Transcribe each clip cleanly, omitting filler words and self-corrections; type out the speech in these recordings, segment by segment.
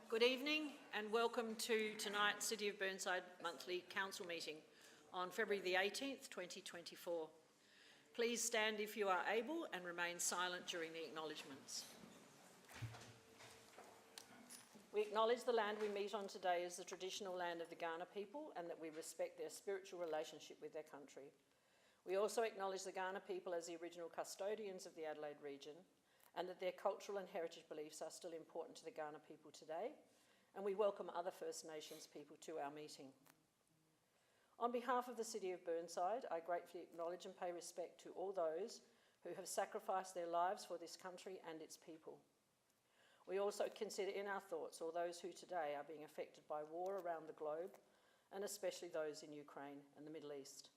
Good evening and welcome to tonight's City of Burnside monthly council meeting on February the 18th, 2024. Please stand if you are able and remain silent during the acknowledgements. We acknowledge the land we meet on today as the traditional land of the Kaurna people and that we respect their spiritual relationship with their country. We also acknowledge the Kaurna people as the original custodians of the Adelaide region and that their cultural and heritage beliefs are still important to the Kaurna people today, and we welcome other First Nations people to our meeting. On behalf of the City of Burnside, I gratefully acknowledge and pay respect to all those who have sacrificed their lives for this country and its people. We also consider in our thoughts all those who today are being affected by war around the globe, and especially those in Ukraine and the Middle East.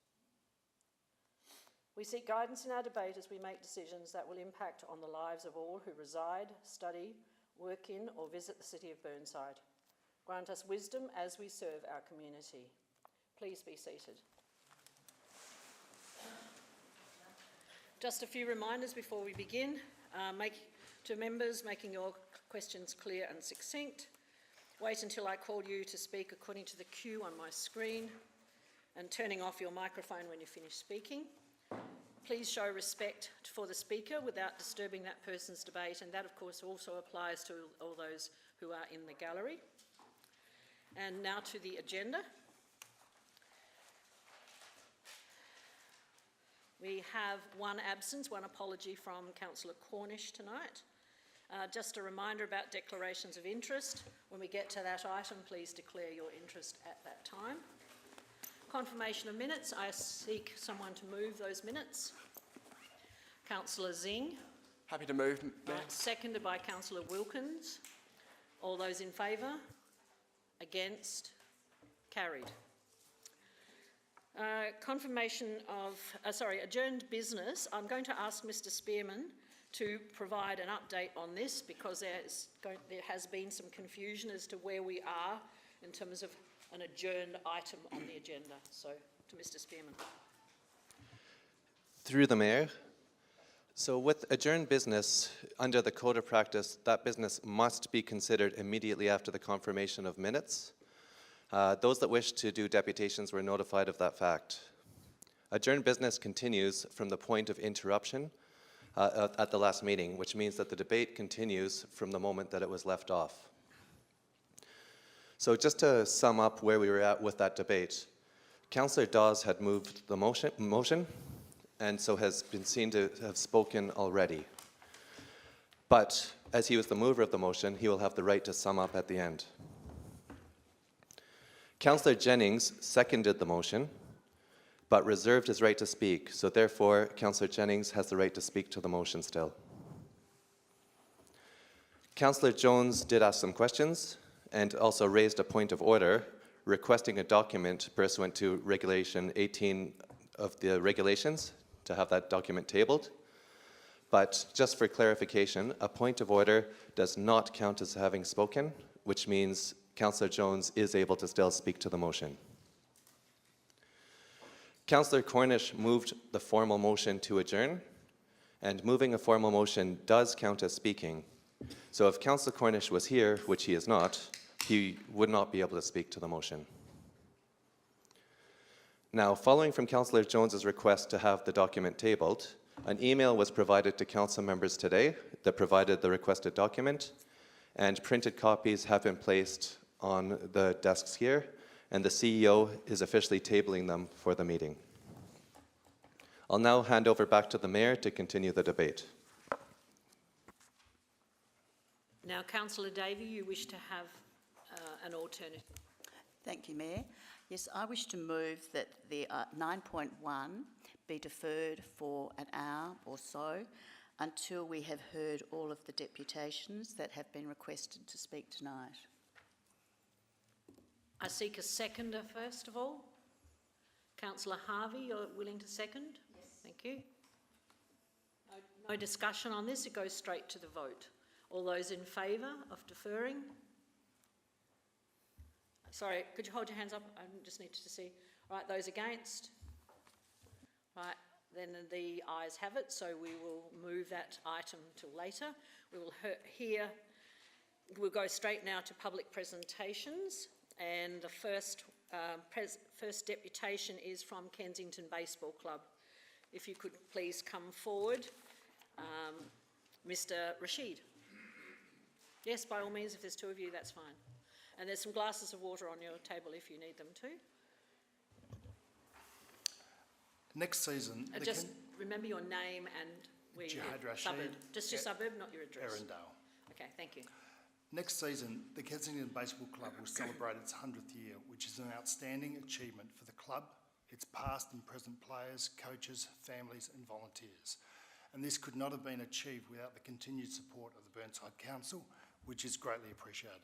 We seek guidance in our debate as we make decisions that will impact on the lives of all who reside, study, work in or visit the City of Burnside. Grant us wisdom as we serve our community. Please be seated. Just a few reminders before we begin. To members, making your questions clear and succinct. Wait until I call you to speak according to the cue on my screen, and turning off your microphone when you finish speaking. Please show respect for the speaker without disturbing that person's debate, and that of course also applies to all those who are in the gallery. And now to the agenda. We have one absence, one apology from Councillor Cornish tonight. Just a reminder about declarations of interest. When we get to that item, please declare your interest at that time. Confirmation of minutes. I seek someone to move those minutes. Councillor Zing. Happy to move, Mayor. Seconded by Councillor Wilkins. All those in favour? Against? Carried. Adjourned business. I'm going to ask Mr. Spearman to provide an update on this because there has been some confusion as to where we are in terms of an adjourned item on the agenda. So, to Mr. Spearman. Through the Mayor. So with adjourned business, under the Code of Practice, that business must be considered immediately after the confirmation of minutes. Those that wish to do deputations were notified of that fact. Adjourned business continues from the point of interruption at the last meeting, which means that the debate continues from the moment that it was left off. So just to sum up where we were at with that debate, Councillor Dawes had moved the motion and so has been seen to have spoken already. But as he was the mover of the motion, he will have the right to sum up at the end. Councillor Jennings seconded the motion, but reserved his right to speak. So therefore, Councillor Jennings has the right to speak to the motion still. Councillor Jones did ask some questions and also raised a point of order, requesting a document pursuant to Regulation 18 of the regulations to have that document tabled. But just for clarification, a point of order does not count as having spoken, which means Councillor Jones is able to still speak to the motion. Councillor Cornish moved the formal motion to adjourn, and moving a formal motion does count as speaking. So if Councillor Cornish was here, which he is not, he would not be able to speak to the motion. Now, following from Councillor Jones's request to have the document tabled, an email was provided to council members today that provided the requested document, and printed copies have been placed on the desks here, and the CEO is officially tabling them for the meeting. I'll now hand over back to the Mayor to continue the debate. Now, Councillor Davey, you wish to have an alternative. Thank you, Mayor. Yes, I wish to move that the 9.1 be deferred for an hour or so until we have heard all of the deputations that have been requested to speak tonight. I seek a seconder first of all. Councillor Harvey, you're willing to second? Yes. Thank you. No discussion on this, it goes straight to the vote. All those in favour of deferring? Sorry, could you hold your hands up? I just need to see. All right, those against? Right, then the ayes have it, so we will move that item till later. We will hear we'll go straight now to public presentations, and the first deputation is from Kensington Baseball Club. If you could please come forward, Mr. Rashid. Yes, by all means, if there's two of you, that's fine. And there's some glasses of water on your table if you need them too. Next season, Just remember your name and where you Jihad live. Rashid, Suburb. Just your suburb, not your address. Erindale. Okay, thank you. Next season, the Kensington Baseball Club will celebrate its 100th year, which is an outstanding achievement for the club, its past and present players, coaches, families and volunteers. And this could not have been achieved without the continued support of the Burnside Council, which is greatly appreciated.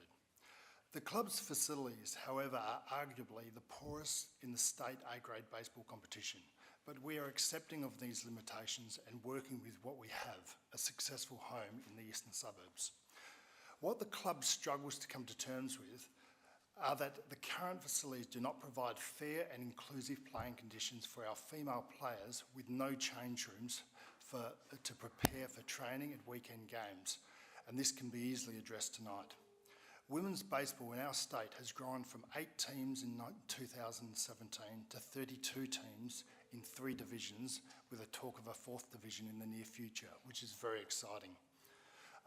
The club's facilities, however, are arguably the poorest in the state A-grade baseball competition, but we are accepting of these limitations and working with what we have, a successful home in the eastern suburbs. What the club struggles to come to terms with are that the current facilities do not provide fair and inclusive playing conditions for our female players with no change rooms to prepare for training and weekend games, and this can be easily addressed tonight. Women's baseball in our state has grown from 8 teams in 2017 to 32 teams in 3 divisions, with a talk of a 4th division in the near future, which is very exciting.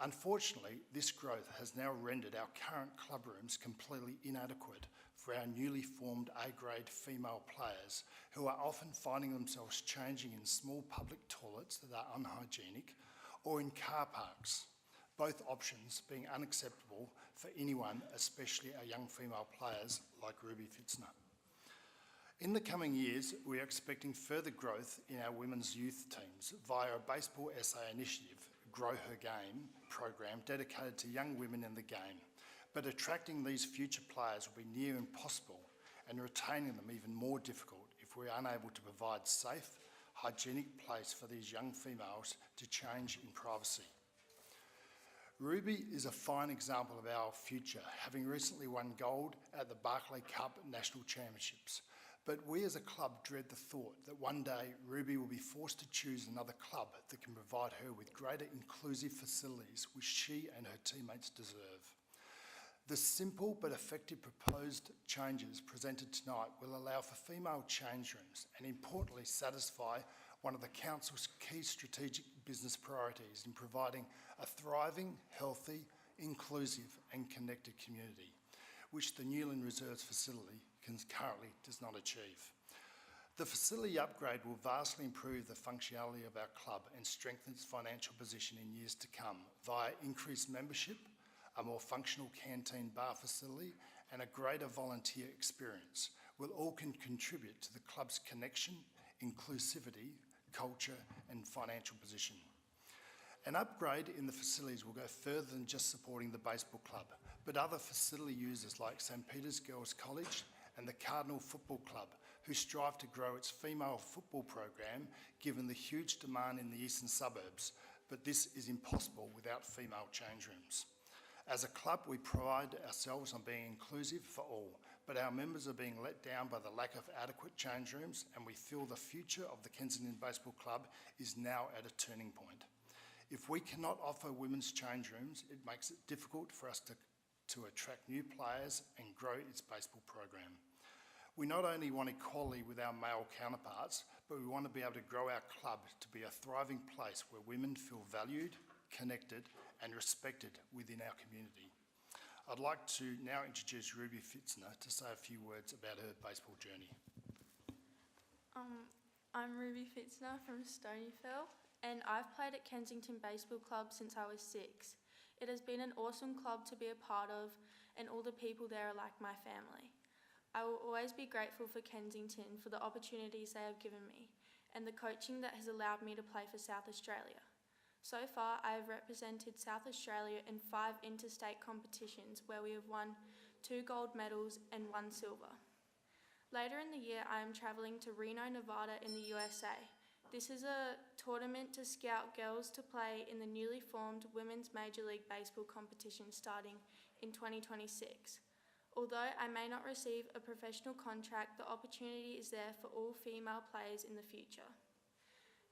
Unfortunately, this growth has now rendered our current club rooms completely inadequate for our newly formed A-grade female players, who are often finding themselves changing in small public toilets that are unhygienic or in car parks, both options being unacceptable for anyone, especially our young female players like Ruby Fitzner. In the coming years, we are expecting further growth in our women's youth teams via a Baseball SA initiative, Grow Her Game program dedicated to young women in the game. But attracting these future players will be near impossible, and retaining them even more difficult if we're unable to provide safe, hygienic place for these young females to change in privacy. Ruby is a fine example of our future, having recently won gold at the Barclay Cup National Championships. But we as a club dread the thought that one day Ruby will be forced to choose another club that can provide her with greater inclusive facilities which she and her teammates deserve. The simple but effective proposed changes presented tonight will allow for female change rooms and importantly satisfy one of the Council's key strategic business priorities in providing a thriving, healthy, inclusive and connected community, which the Newland Reserves facility currently does not achieve. The facility upgrade will vastly improve the functionality of our club and strengthen its financial position in years to come via increased membership, a more functional canteen bar facility and a greater volunteer experience will all contribute to the club's connection, inclusivity, culture and financial position. An upgrade in the facilities will go further than just supporting the baseball club, but other facility users like St Peter's Girls College and the Cardinal Football Club, who strive to grow its female football program given the huge demand in the eastern suburbs, but this is impossible without female change rooms. As a club, we pride ourselves on being inclusive for all, but our members are being let down by the lack of adequate change rooms, and we feel the future of the Kensington Baseball Club is now at a turning point. If we cannot offer women's change rooms, it makes it difficult for us to attract new players and grow its baseball program. We not only want equality with our male counterparts, but we want to be able to grow our club to be a thriving place where women feel valued, connected and respected within our community. I'd like to now introduce Ruby Fitzner to say a few words about her baseball journey. I'm Ruby Fitzner from Stonyfell, and I've played at Kensington Baseball Club since I was 6. It has been an awesome club to be a part of, and all the people there are like my family. I will always be grateful for Kensington for the opportunities they have given me, and the coaching that has allowed me to play for South Australia. So far, I have represented South Australia in 5 interstate competitions where we have won 2 gold medals and 1 silver. Later in the year, I am travelling to Reno, Nevada in the USA. This is a tournament to scout girls to play in the newly formed Women's Major League Baseball competition starting in 2026. Although I may not receive a professional contract, the opportunity is there for all female players in the future.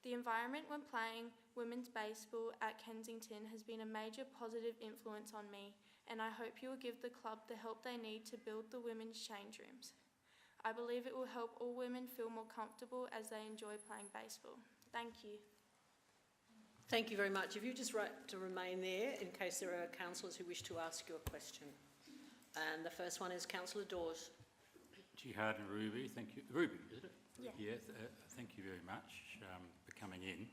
The environment when playing women's baseball at Kensington has been a major positive influence on me, and I hope you will give the club the help they need to build the women's change rooms. I believe it will help all women feel more comfortable as they enjoy playing baseball. Thank you. Thank you very much. If you just remain there in case there are councillors who wish to ask you a question. And the first one is Councillor Dawes. Jihad and Ruby, thank you. Ruby, is it? Yeah. Thank you very much for coming in.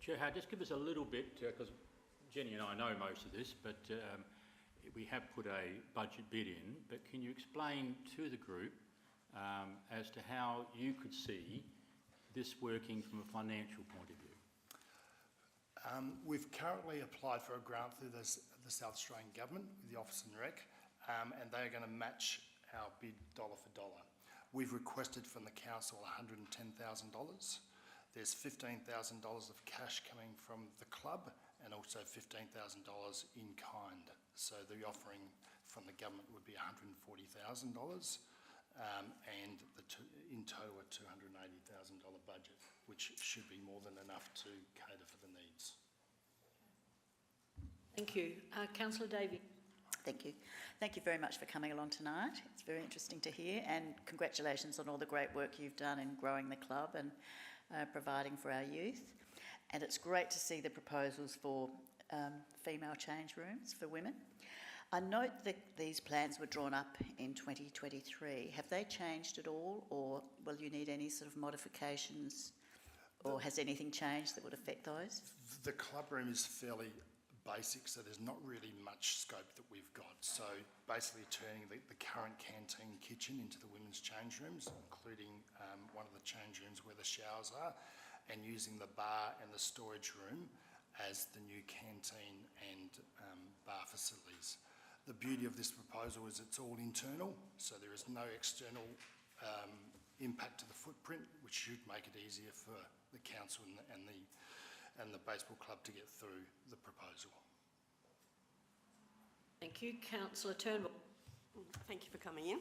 Jihad, just give us a little bit, because Jenny and I know most of this, but we have put a budget bid in, but can you explain to the group as to how you could see this working from a financial point of view? We've currently applied for a grant through the South Australian Government with the Office and Rec, and they are going to match our bid dollar for dollar. We've requested from the council $110,000. There's $15,000 of cash coming from the club and also $15,000 in kind. So the offering from the government would be $140,000 and in total a $280,000 budget, which should be more than enough to cater for the needs. Thank you. Councillor Davey. Thank you. Thank you very much for coming along tonight. It's very interesting to hear, and congratulations on all the great work you've done in growing the club and providing for our youth. And it's great to see the proposals for female change rooms for women. I note that these plans were drawn up in 2023. Have they changed at all, or will you need any sort of modifications, or has anything changed that would affect those? The club room is fairly basic, so there's not really much scope that we've got. So basically turning the current canteen kitchen into the women's change rooms, including one of the change rooms where the showers are, and using the bar and the storage room as the new canteen and bar facilities. The beauty of this proposal is it's all internal, so there is no external impact to the footprint, which should make it easier for the council and the baseball club to get through the proposal. Thank you. Councillor Turnbull. Thank you for coming in.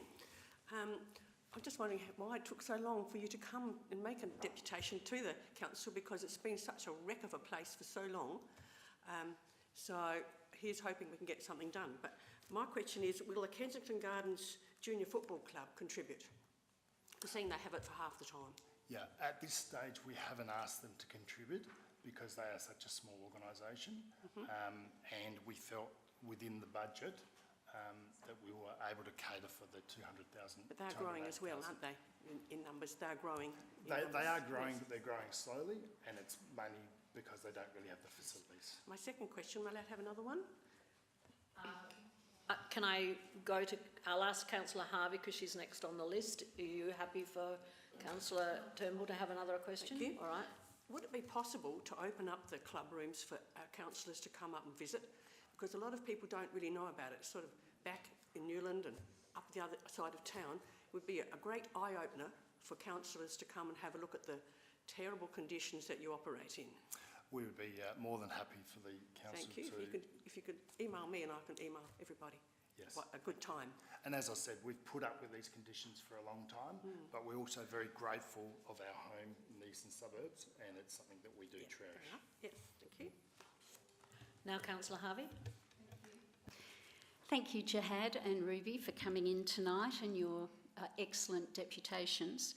I'm just wondering why it took so long for you to come and make a deputation to the council, because it's been such a wreck of a place for so long. So here's hoping we can get something done. But my question is, will the Kensington Gardens Junior Football Club contribute? We're seeing they have it for half the time. Yeah, at this stage we haven't asked them to contribute because they are such a small organisation, and we felt within the budget that we were able to cater for the 200,000. But they're growing as well, aren't they? In numbers, they're growing. They are growing, but they're growing slowly, and it's mainly because they don't really have the facilities. My second question, am I allowed to have another one? Can I go to, I'll ask Councillor Harvey because she's next on the list. Are you happy for Councillor Turnbull to have another question? Thank you. All right. Would it be possible to open up the club rooms for our councillors to come up and visit? Because a lot of people don't really know about it. It's sort of back in Newland and up the other side of town. It would be a great eye-opener for councillors to come and have a look at the terrible conditions that you operate in. We would be more than happy for the council Thank you. to... If you could email me and I can email everybody. Yes. What a good time. And as I said, we've put up with these conditions for a long time, but we're also very grateful of our home in the eastern suburbs, and it's something that we do cherish. Yes, thank you. Now, Councillor Harvey. Thank you, Jihad and Ruby, for coming in tonight and your excellent deputations.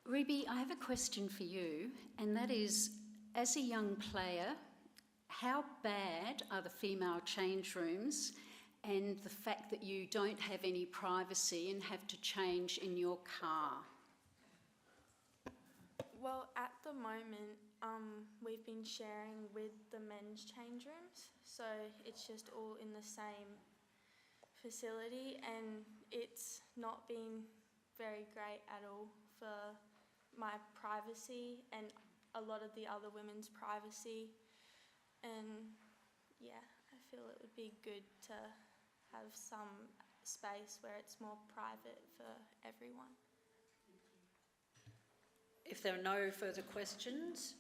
Ruby, I have a question for you, and that is, as a young player, how bad are the female change rooms and the fact that you don't have any privacy and have to change in your car? Well, at the moment, we've been sharing with the men's change rooms, so it's just all in the same facility, and it's not been very great at all for my privacy and a lot of the other women's privacy. And yeah, I feel it would be good to have some space where it's more private for everyone. If there are no further questions,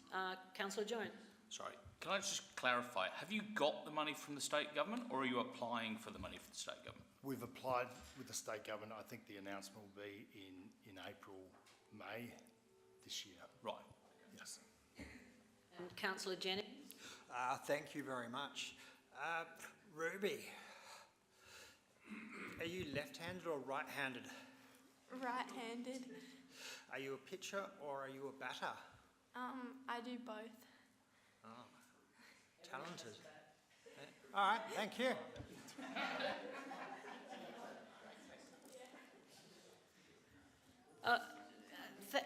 Councillor Jones. Sorry, can I just clarify, have you got the money from the state government, or are you applying for the money from the state government? We've applied with the state government. I think the announcement will be in April, May this year. Right. Yes. And Councillor Jennings. Thank you very much. Ruby, are you left-handed or right-handed? Right-handed. Are you a pitcher or are you a batter? I do both. Oh, talented. All right, thank you.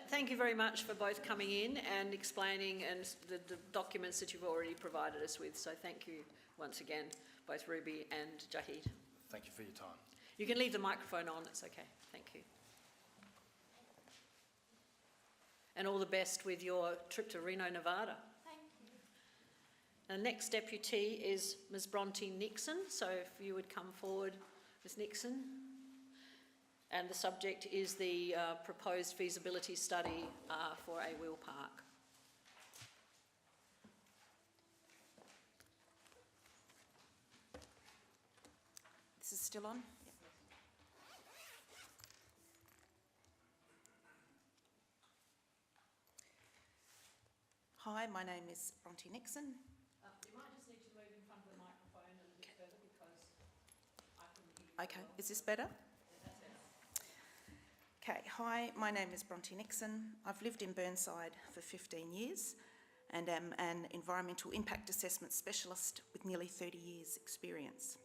Thank you very much for both coming in and explaining and the documents that you've already provided us with. So thank you once again, both Ruby and Jahid. Thank you for your time. You can leave the microphone on, it's okay. Thank you. And all the best with your trip to Reno, Nevada. Thank you. The next deputy is Ms. Bronte Nixon. So if you would come forward, Ms. Nixon. And the subject is the proposed feasibility study for a wheel park. This is still on? Hi, my name is Bronte Nixon. You might just need to move in front of the microphone a little bit further because I can hear you. Okay, is this better? Okay, hi, my name is Bronte Nixon. I've lived in Burnside for 15 years and am an environmental impact assessment specialist with nearly 30 years' experience.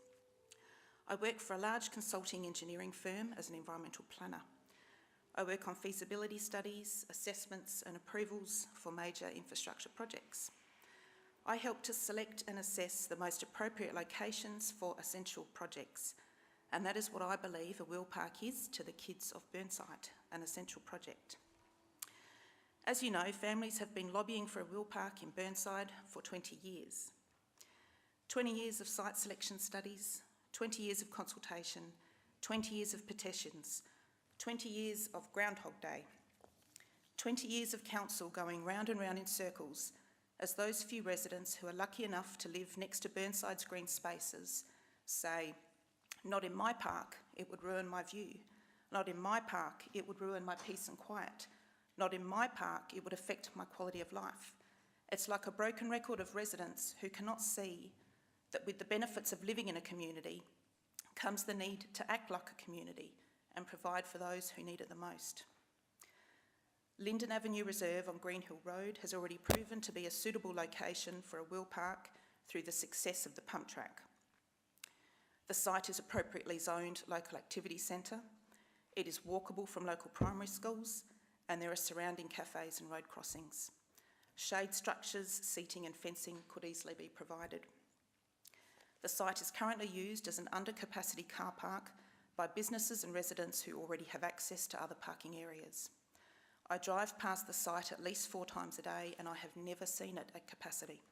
I work for a large consulting engineering firm as an environmental planner. I work on feasibility studies, assessments and approvals for major infrastructure projects. I help to select and assess the most appropriate locations for essential projects, and that is what I believe a wheel park is to the kids of Burnside, an essential project. As you know, families have been lobbying for a wheel park in Burnside for 20 years. 20 years of site selection studies, 20 years of consultation, 20 years of petitions, 20 years of Groundhog Day, 20 years of council going round and round in circles as those few residents who are lucky enough to live next to Burnside's green spaces say, "Not in my park, it would ruin my view. Not in my park, it would ruin my peace and quiet. Not in my park, it would affect my quality of life." It's like a broken record of residents who cannot see that with the benefits of living in a community comes the need to act like a community and provide for those who need it the most. Linden Avenue Reserve on Green Hill Road has already proven to be a suitable location for a wheel park through the success of the pump track. The site is appropriately zoned local activity centre. It is walkable from local primary schools, and there are surrounding cafes and road crossings. Shade structures, seating and fencing could easily be provided. The site is currently used as an under-capacity car park by businesses and residents who already have access to other parking areas. I drive past the site at least 4 times a day and I have never seen it at capacity.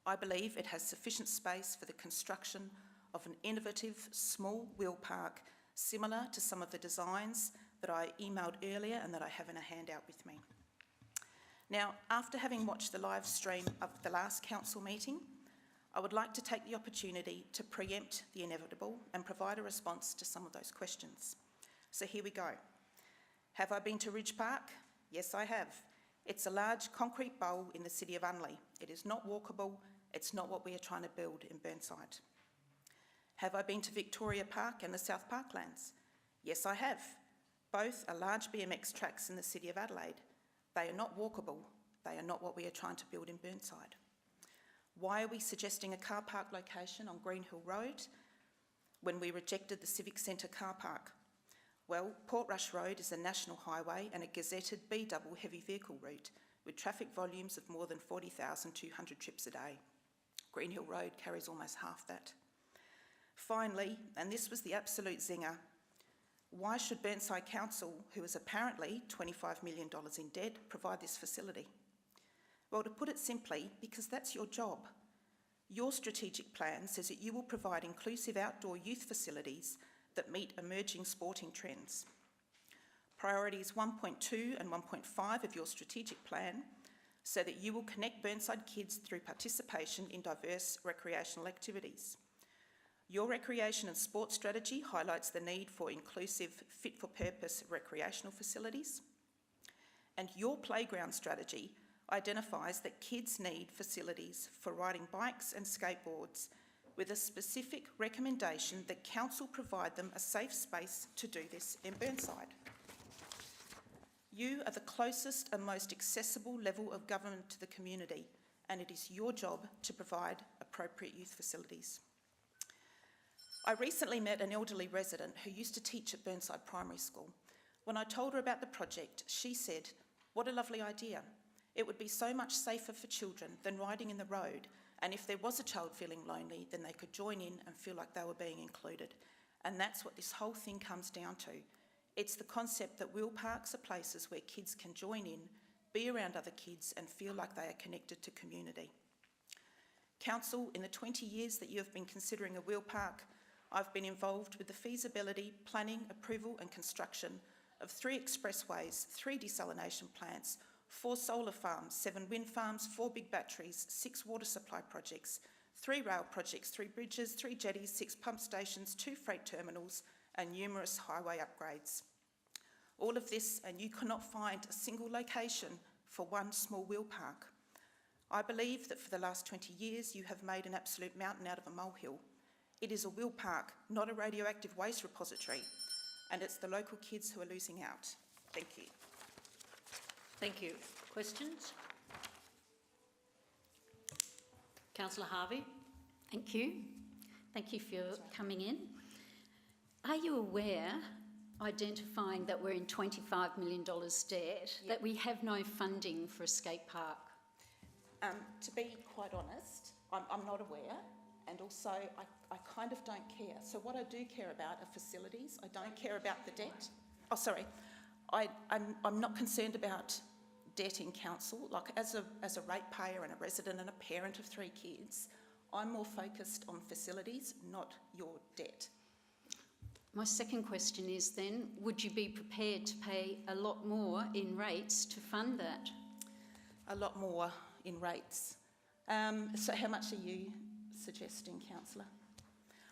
I believe it has sufficient space for the construction of an innovative small wheel park similar to some of the designs that I emailed earlier and that I have in a handout with me. Now, after having watched the live stream of the last council meeting, I would like to take the opportunity to preempt the inevitable and provide a response to some of those questions. So here we go. Have I been to Ridge Park? Yes, I have. It's a large concrete bowl in the city of Unley. It is not walkable. It's not what we are trying to build in Burnside. Have I been to Victoria Park and the South Parklands? Yes, I have. Both are large BMX tracks in the city of Adelaide. They are not walkable. They are not what we are trying to build in Burnside. Why are we suggesting a car park location on Green Hill Road when we rejected the Civic Centre car park? Well, Portrush Road is a national highway and a gazetted B-double heavy vehicle route with traffic volumes of more than 40,200 trips a day. Green Hill Road carries almost half that. Finally, and this was the absolute zinger, why should Burnside Council, who is apparently $25 million in debt, provide this facility? Well, to put it simply, because that's your job. Your strategic plan says that you will provide inclusive outdoor youth facilities that meet emerging sporting trends. Priorities 1.2 and 1.5 of your strategic plan so that you will connect Burnside kids through participation in diverse recreational activities. Your recreation and sports strategy highlights the need for inclusive, fit-for-purpose recreational facilities. And your playground strategy identifies that kids need facilities for riding bikes and skateboards with a specific recommendation that council provide them a safe space to do this in Burnside. You are the closest and most accessible level of government to the community, and it is your job to provide appropriate youth facilities. I recently met an elderly resident who used to teach at Burnside Primary School. When I told her about the project, she said, "What a lovely idea. It would be so much safer for children than riding in the road, and if there was a child feeling lonely, then they could join in and feel like they were being included." And that's what this whole thing comes down to. It's the concept that wheel parks are places where kids can join in, be around other kids and feel like they are connected to community. Council, in the 20 years that you have been considering a wheel park, I've been involved with the feasibility, planning, approval and construction of 3 expressways, 3 desalination plants, 4 solar farms, 7 wind farms, 4 big batteries, 6 water supply projects, 3 rail projects, 3 bridges, 3 jetties, 6 pump stations, 2 freight terminals and numerous highway upgrades. All of this, and you cannot find a single location for one small wheel park. I believe that for the last 20 years you have made an absolute mountain out of a molehill. It is a wheel park, not a radioactive waste repository, and it's the local kids who are losing out. Thank you. Thank you. Questions? Councillor Harvey. Thank you. Thank you for coming in. Are you aware, identifying that we're in $25 million debt, that we have no funding for a skate park? To be quite honest, I'm not aware, and also I kind of don't care. So what I do care about are facilities. I don't care about the debt. Oh, sorry. I'm not concerned about debt in council. Like as a ratepayer and a resident and a parent of 3 kids, I'm more focused on facilities, not your debt. My second question is then, would you be prepared to pay a lot more in rates to fund that? A lot more in rates. So how much are you suggesting, councillor?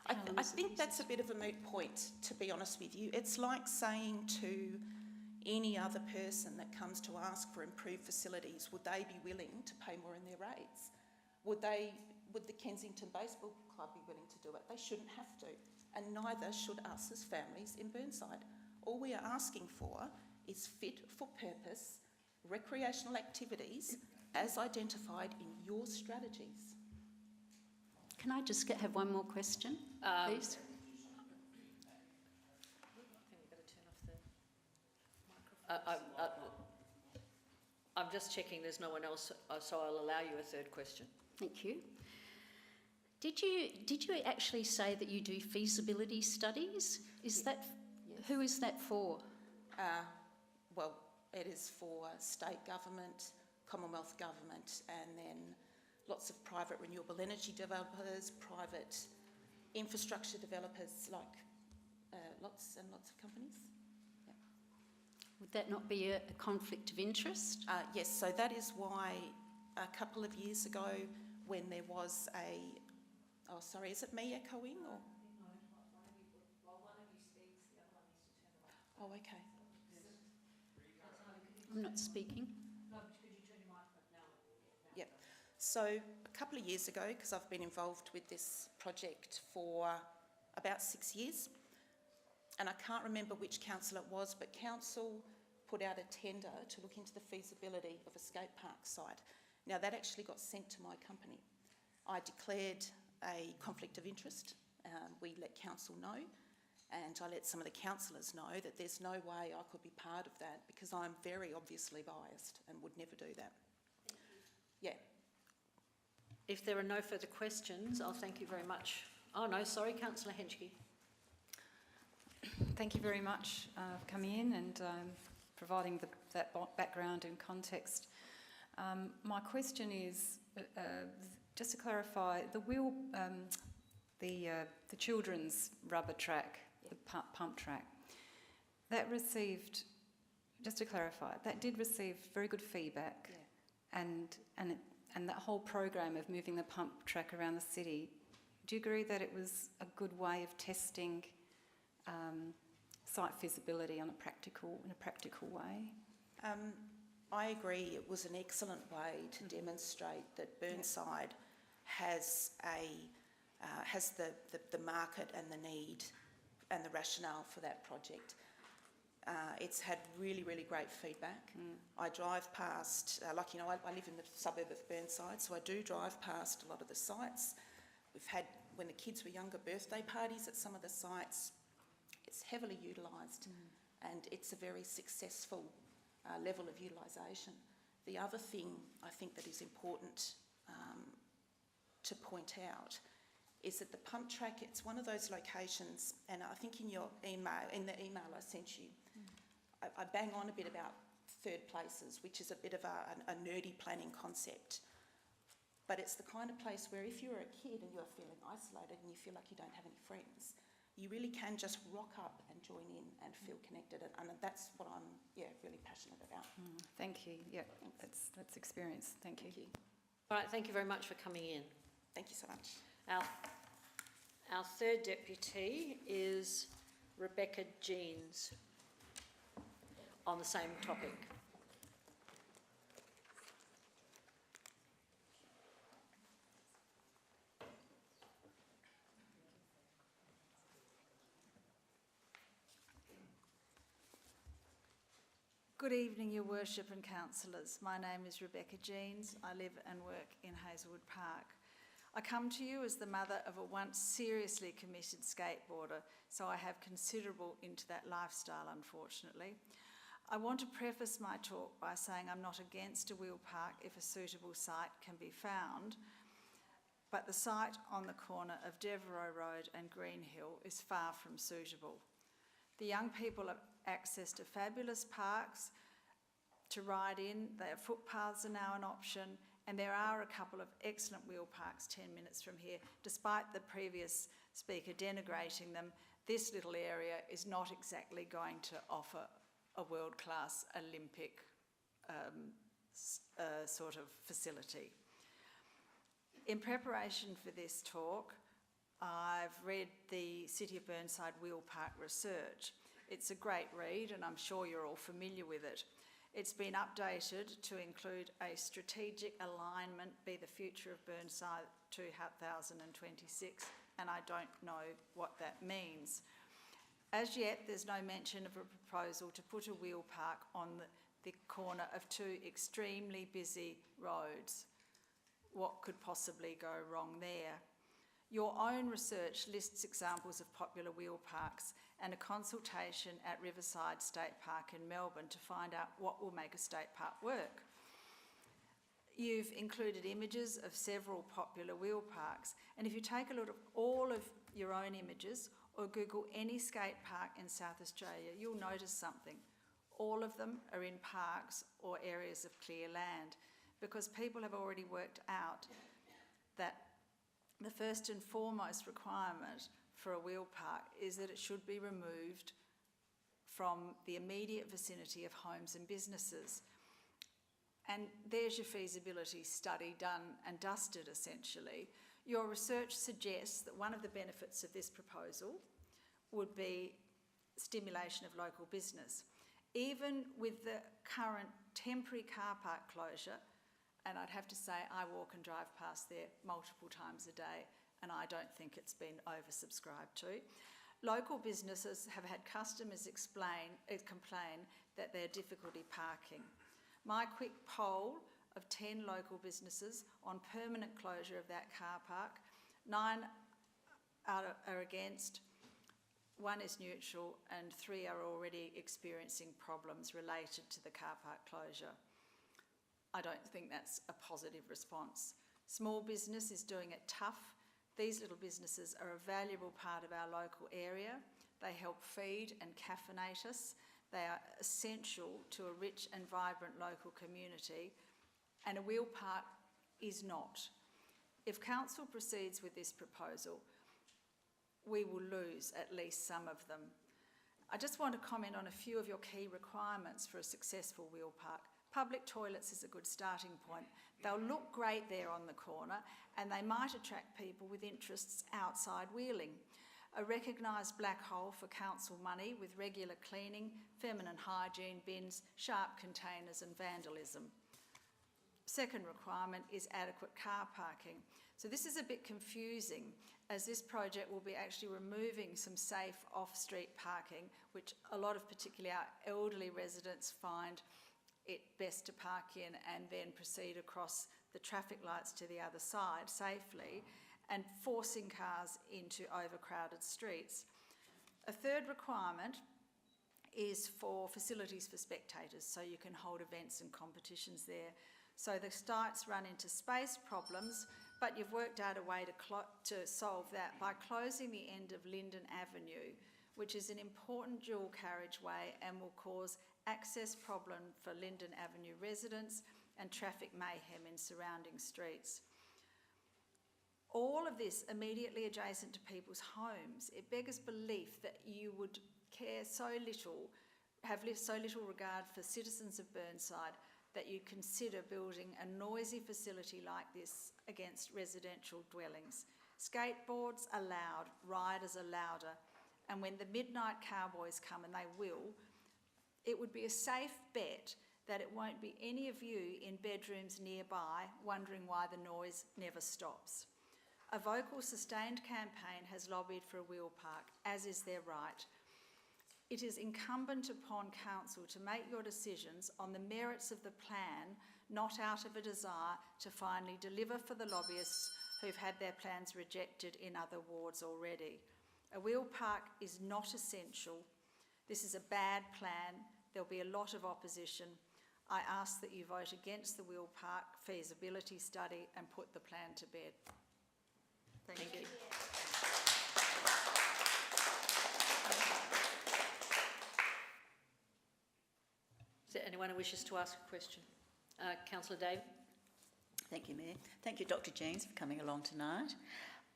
I think that's a bit of a moot point, to be honest with you. It's like saying to any other person that comes to ask for improved facilities, would they be willing to pay more in their rates? Would the Kensington Baseball Club be willing to do it? They shouldn't have to, and neither should us as families in Burnside. All we are asking for is fit for purpose recreational activities as identified in your strategies. Can I just have one more question, please? I'm just checking there's no one else, so I'll allow you a third question. Thank you. Did you actually say that you do feasibility studies? Is that, yes. Who is that for? Well, it is for state government, Commonwealth government, and then lots of private renewable energy developers, private infrastructure developers, like lots and lots of companies. Yeah. Would that not be a conflict of interest? Yes, so that is why a couple of years ago when there was a... Oh, sorry, is it me echoing or...? While one of you speaks, the other one needs to turn it off. Oh, okay. I'm not speaking. No, could you turn your microphone now? Yep. So a couple of years ago, because I've been involved with this project for about 6 years, and I can't remember which council it was, but council put out a tender to look into the feasibility of a skate park site. Now that actually got sent to my company. I declared a conflict of interest. We let council know, and I let some of the councillors know that there's no way I could be part of that because I'm very obviously biased and would never do that. Yeah. If there are no further questions, I'll thank you very much. Oh no, sorry, Councillor Henschke. Thank you very much for coming in and providing that background and context. My question is, just to clarify, the children's rubber track, the pump track, that received, just to clarify, that did receive very good feedback, and that whole program of moving the pump track around the city, do you agree that it was a good way of testing site feasibility in a practical way? I agree it was an excellent way to demonstrate that Burnside has a has the market and the need and the rationale for that project. It's had really, really great feedback. I drive past, I live in the suburb of Burnside, so I do drive past a lot of the sites. We've had, when the kids were younger, birthday parties at some of the sites. It's heavily utilised and it's a very successful level of utilisation. The other thing I think that is important to point out is that the pump track, it's one of those locations, and I think in your email, in the email I sent you, I bang on a bit about third places, which is a bit of a nerdy planning concept. But it's the kind of place where if you're a kid and you're feeling isolated and you feel like you don't have any friends, you really can just rock up and join in and feel connected. And that's what I'm, really passionate about. Thank you. Yeah, that's experience. Thank you. All right, thank you very much for coming in. Thank you so much. Our third deputy is Rebecca Jeans on the same topic. Good evening, Your Worship and councillors. My name is Rebecca Jeans. I live and work in Hazelwood Park. I come to you as the mother of a once seriously committed skateboarder, so I have considerable into that lifestyle, unfortunately. I want to preface my talk by saying I'm not against a wheel park if a suitable site can be found, but the site on the corner of Devereux Road and Greenhill is far from suitable. The young people have access to fabulous parks to ride in. Their footpaths are now an option, and there are a couple of excellent wheel parks 10 minutes from here. Despite the previous speaker denigrating them, this little area is not exactly going to offer a world-class Olympic sort of facility. In preparation for this talk, I've read the City of Burnside Wheel Park research. It's a great read, and I'm sure you're all familiar with it. It's been updated to include a strategic alignment, be the future of Burnside 2026, and I don't know what that means. As yet, there's no mention of a proposal to put a wheel park on the corner of two extremely busy roads. What could possibly go wrong there? Your own research lists examples of popular wheel parks and a consultation at Riverside State Park in Melbourne to find out what will make a state park work. You've included images of several popular wheel parks, and if you take a look at all of your own images or Google any skate park in South Australia, you'll notice something. All of them are in parks or areas of clear land, because people have already worked out that the first and foremost requirement for a wheel park is that it should be removed from the immediate vicinity of homes and businesses. And there's your feasibility study done and dusted, essentially. Your research suggests that one of the benefits of this proposal would be stimulation of local business. Even with the current temporary car park closure, and I'd have to say I walk and drive past there multiple times a day, and I don't think it's been oversubscribed to. Local businesses have had customers complain that they're difficulty parking. My quick poll of 10 local businesses on permanent closure of that car park, 9 are against, 1 is neutral, and 3 are already experiencing problems related to the car park closure. I don't think that's a positive response. Small business is doing it tough. These little businesses are a valuable part of our local area. They help feed and caffeinate us. They are essential to a rich and vibrant local community, and a wheel park is not. If council proceeds with this proposal, we will lose at least some of them. I just want to comment on a few of your key requirements for a successful wheel park. Public toilets is a good starting point. They'll look great there on the corner, and they might attract people with interests outside wheeling. A recognised black hole for council money with regular cleaning, feminine hygiene bins, sharp containers and vandalism. Second requirement is adequate car parking. So this is a bit confusing, as this project will be actually removing some safe off-street parking, which a lot of particularly our elderly residents find it best to park in and then proceed across the traffic lights to the other side safely, and forcing cars into overcrowded streets. A third requirement is for facilities for spectators, so you can hold events and competitions there. So the sites run into space problems, but you've worked out a way to solve that by closing the end of Linden Avenue, which is an important dual carriageway and will cause access problem for Linden Avenue residents and traffic mayhem in surrounding streets. All of this immediately adjacent to people's homes. It beggars belief that you would care so little, have so little regard for citizens of Burnside, that you consider building a noisy facility like this against residential dwellings. Skateboards are loud, riders are louder, and when the midnight cowboys come, and they will, it would be a safe bet that it won't be any of you in bedrooms nearby wondering why the noise never stops. A vocal, sustained campaign has lobbied for a wheel park, as is their right. It is incumbent upon council to make your decisions on the merits of the plan, not out of a desire to finally deliver for the lobbyists who've had their plans rejected in other wards already. A wheel park is not essential. This is a bad plan. There'll be a lot of opposition. I ask that you vote against the wheel park feasibility study and put the plan to bed. Thank you. Is there anyone who wishes to ask a question? Councillor David. Thank you, Mayor. Thank you, Dr. Jeans, for coming along tonight.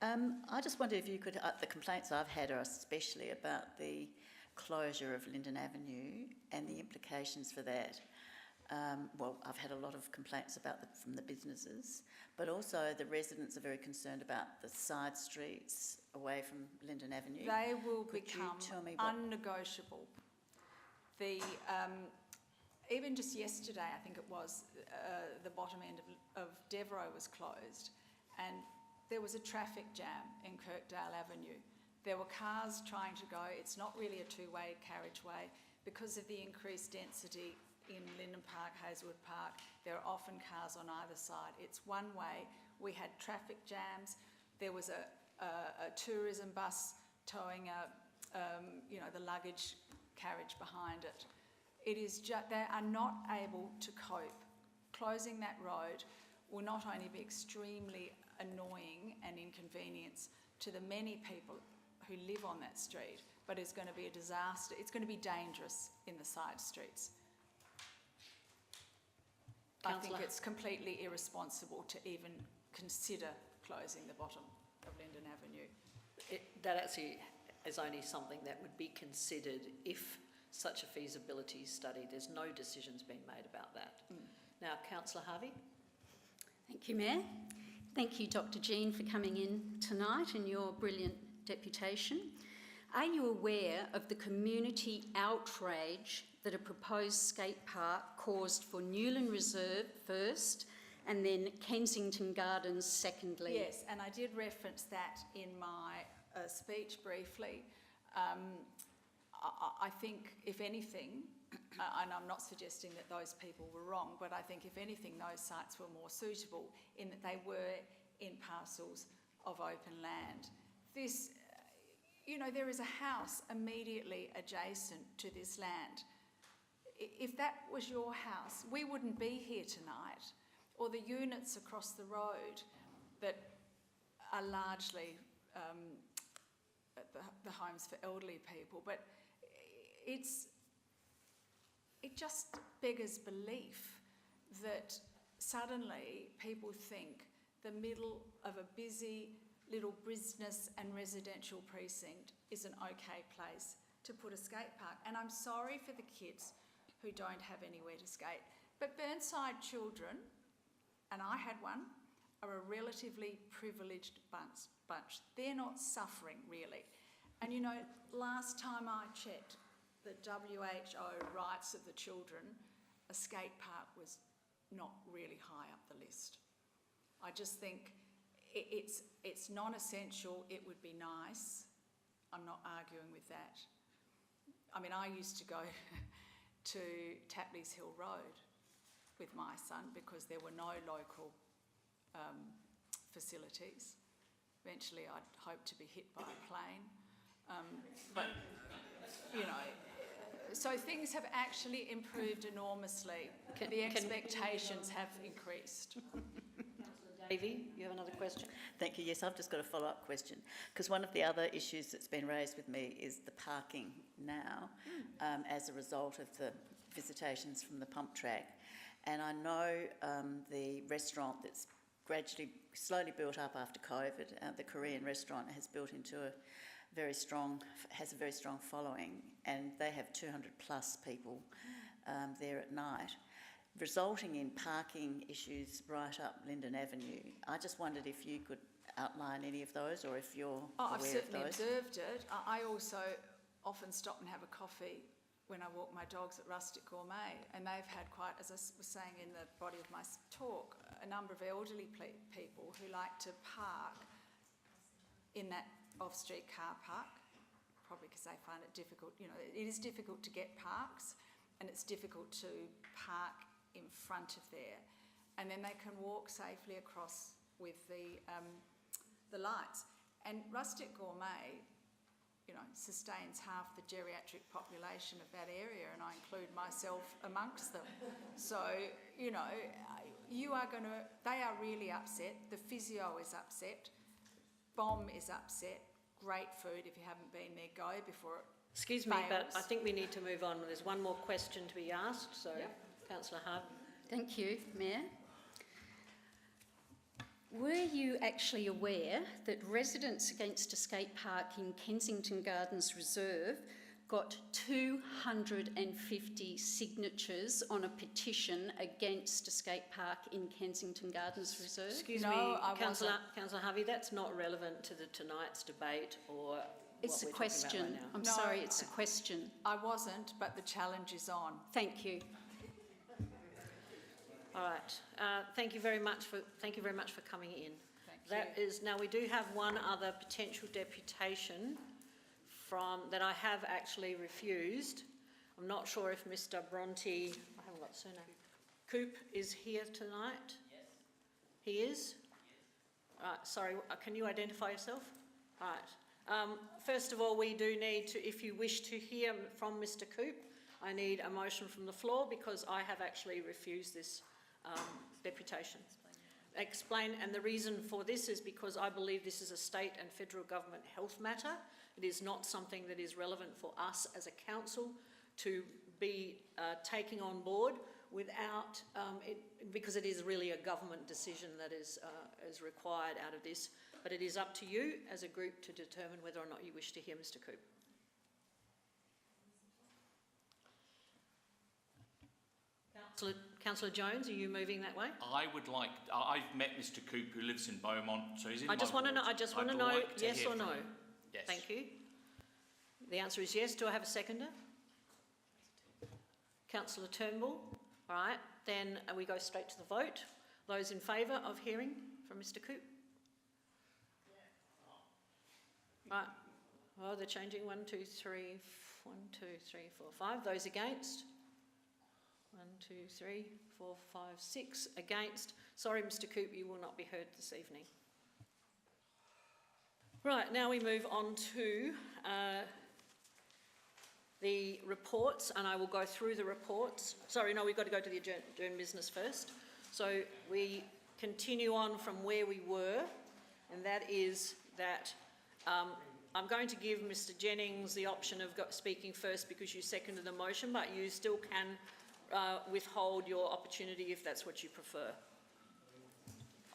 I just wonder if you could, the complaints I've had are especially about the closure of Linden Avenue and the implications for that. Well, I've had a lot of complaints about from the businesses, but also the residents are very concerned about the side streets away from Linden Avenue. They will Could you become tell me what... unnegotiable. Even just yesterday, I think it was, the bottom end of Devereux was closed, and there was a traffic jam in Kirkdale Avenue. There were cars trying to go. It's not really a two-way carriageway. Because of the increased density in Linden Park, Hazelwood Park, there are often cars on either side. It's one way. We had traffic jams. There was a tourism bus towing the luggage carriage behind it. It is just, they are not able to cope. Closing that road will not only be extremely annoying and inconvenience to the many people who live on that street, but it's going to be a disaster. It's going to be dangerous in the side streets. Councillor. I think it's completely irresponsible to even consider closing the bottom of Linden Avenue. That actually is only something that would be considered if such a feasibility study, there's no decisions being made about that. Now, Councillor Harvey. Thank you, Mayor. Thank you, Dr. Jean, for coming in tonight and your brilliant deputation. Are you aware of the community outrage that a proposed skate park caused for Newland Reserve first and then Kensington Gardens secondly? Yes, and I did reference that in my speech briefly. I think, if anything, and I'm not suggesting that those people were wrong, but I think, if anything, those sites were more suitable in that they were in parcels of open land. This, there is a house immediately adjacent to this land. If that was your house, we wouldn't be here tonight, or the units across the road that are largely the homes for elderly people, but it just beggars belief that suddenly people think the middle of a busy little business and residential precinct is an okay place to put a skate park. And I'm sorry for the kids who don't have anywhere to skate, but Burnside children, and I had one, are a relatively privileged bunch. They're not suffering, really. And last time I checked, the WHO rights of the children, a skate park was not really high up the list. I just think it's non-essential, it would be nice. I'm not arguing with that. I mean, I used to go to Tapley's Hill Road with my son because there were no local facilities. Eventually I'd hoped to be hit by a plane. But, you know, so things have actually improved enormously. The expectations have increased. Davey, you have another question? Thank you. Yes, I've just got a follow-up question, because one of the other issues that's been raised with me is the parking now as a result of the visitations from the pump track. And I know the restaurant that's slowly built up after COVID, the Korean restaurant has built into has a very strong following, and they have 200 plus people there at night, resulting in parking issues right up Linden Avenue. I just wondered if you could outline any of those, or if you're aware of those. I've certainly observed it. I also often stop and have a coffee when I walk my dogs at Rustic Gourmet, and they've had quite, as I was saying in the body of my talk, a number of elderly people who like to park in that off-street car park, probably because they find it difficult. You know, it is difficult to get parks, and it's difficult to park in front of there, and then they can walk safely across with the lights. And Rustic Gourmet, you know, sustains half the geriatric population of that area, and I include myself amongst them. So, you know, they are really upset. The physio is upset. BOM is upset. Great food. If you haven't been there, go before it Excuse me, but I think we need to move on. There's one more question to be asked, so yep. Councillor Harvey. Thank you, Mayor. Were you actually aware that Residents Against Escape Park in Kensington Gardens Reserve got 250 signatures on a petition against Escape Park in Kensington Gardens Reserve? Excuse me, Councillor Harvey, that's not relevant to tonight's debate or It's a question. I'm sorry, it's a question. I wasn't, but the challenge is on. Thank you. All right. Thank you very much for coming in. Thank you. Now we do have one other potential deputation that I have actually refused. I'm not sure if Mr. Bronte, I haven't got surname, Coop is here tonight. Yes. He is. Sorry. Can you identify yourself? All right. First of all, we do need to, if you wish to hear from Mr. Coop, I need a motion from the floor because I have actually refused this deputation. Explain, and the reason for this is because I believe this is a state and federal government health matter. It is not something that is relevant for us as a council to be taking on board without, because it is really a government decision that is required out of this. But it is up to you as a group to determine whether or not you wish to hear Mr. Coop. Councillor Jones, are you moving that way? I've met Mr. Coop, who lives in Beaumont, so he's in I just want to know yes or no. Yes. Thank you. The answer is yes. Do I have a seconder? Councillor Turnbull. All right, then we go straight to the vote. Those in favour of hearing from Mr. Coop? Right. Oh, they're changing. 1, 2, 3, 1, 2, 3, 4, 5. Those against? 1, 2, 3, 4, 5, 6 against. Sorry, Mr. Coop, you will not be heard this evening. Right, now we move on to the reports, and I will go through the reports. Sorry, no, we've got to go to the adjourned business first. So we continue on from where we were, and that is that I'm going to give Mr. Jennings the option of speaking first because you seconded the motion, but you still can withhold your opportunity if that's what you prefer.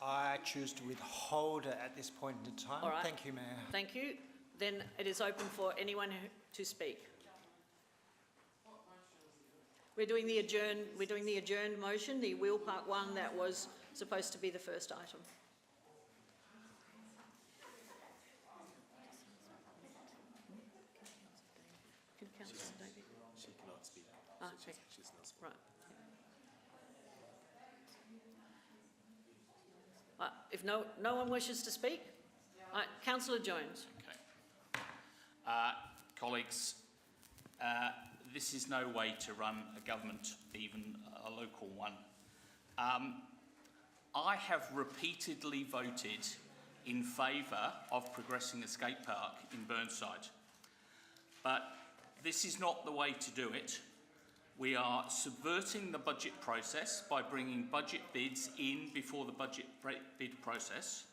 I choose to withhold it at this point in time. All right. Thank you, Mayor. Thank you. Then it is open for anyone to speak. We're doing the adjourned motion, the Wheel Park one that was supposed to be the first item. She cannot speak. Okay. She's not speaking. Right. If no one wishes to speak, Councillor Jones. Okay. Colleagues, this is no way to run a government, even a local one. I have repeatedly voted in favour of progressing a skate park in Burnside, but this is not the way to do it. We are subverting the budget process by bringing budget bids in before the budget bid process,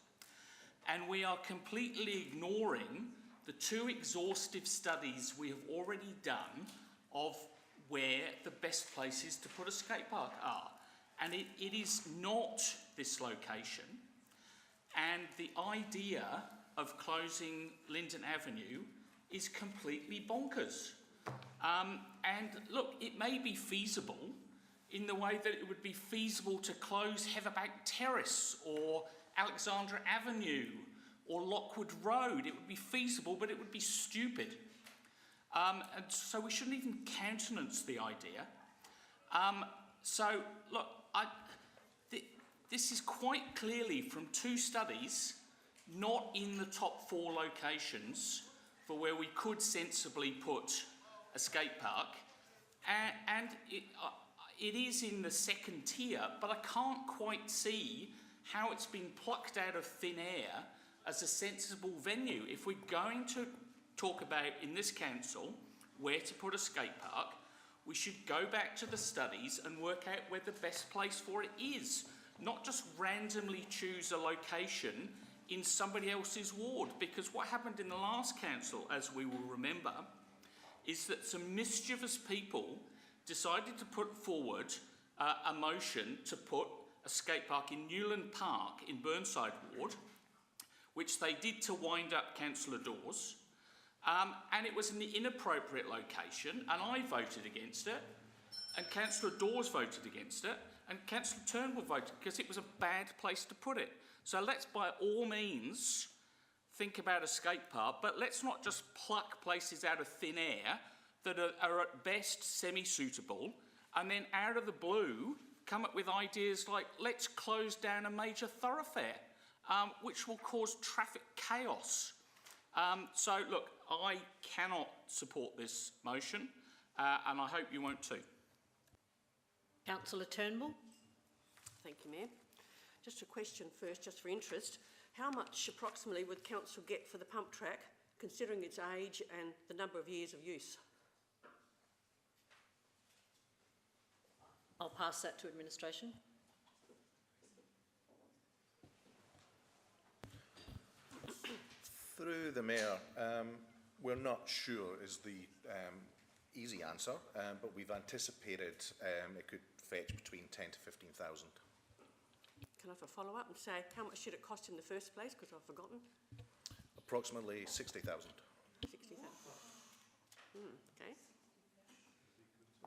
and we are completely ignoring the 2 exhaustive studies we have already done of where the best places to put a skate park are. And it is not this location. And the idea of closing Linden Avenue is completely bonkers. And look, it may be feasible in the way that it would be feasible to close Heatherbank Terrace or Alexandra Avenue or Lockwood Road. It would be feasible, but it would be stupid. And so we shouldn't even countenance the idea. So, look, this is quite clearly from 2 studies, not in the top 4 locations for where we could sensibly put a skate park. And it is in the 2nd tier, but I can't quite see how it's been plucked out of thin air as a sensible venue. If we're going to talk about, in this council, where to put a skate park, we should go back to the studies and work out where the best place for it is, not just randomly choose a location in somebody else's ward. Because what happened in the last council, as we will remember, is that some mischievous people decided to put forward a motion to put a skate park in Newland Park in Burnside ward, which they did to wind up Councillor Dawes. And it was an inappropriate location, and I voted against it, and Councillor Dawes voted against it, and Councillor Turnbull voted because it was a bad place to put it. So let's by all means think about a skate park, but let's not just pluck places out of thin air that are at best semi-suitable, and then out of the blue come up with ideas like, let's close down a major thoroughfare, which will cause traffic chaos. So, look, I cannot support this motion, and I hope you won't too. Councillor Turnbull. Thank you, Mayor. Just a question first, just for interest. How much approximately would council get for the pump track, considering its age and the number of years of use? I'll pass that to administration. Through the Mayor, we're not sure is the easy answer, but we've anticipated it could fetch between 10 to 15,000. Can I have a follow-up and say how much should it cost in the first place, because I've forgotten? Approximately 60,000. 60,000. Okay.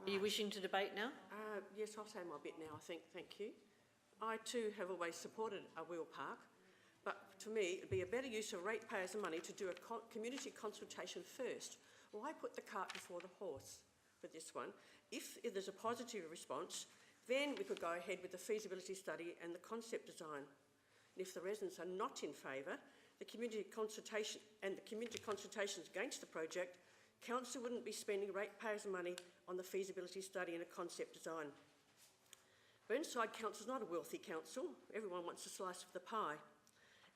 Are you wishing to debate now? Yes, I'll say my bit now, I think. Thank you. I too have always supported a wheel park, but to me it'd be a better use of ratepayers' money to do a community consultation first. Why put the cart before the horse for this one? If there's a positive response, then we could go ahead with the feasibility study and the concept design. And if the residents are not in favour, the community consultation consultations against the project, council wouldn't be spending ratepayers' money on the feasibility study and a concept design. Burnside Council is not a wealthy council. Everyone wants a slice of the pie.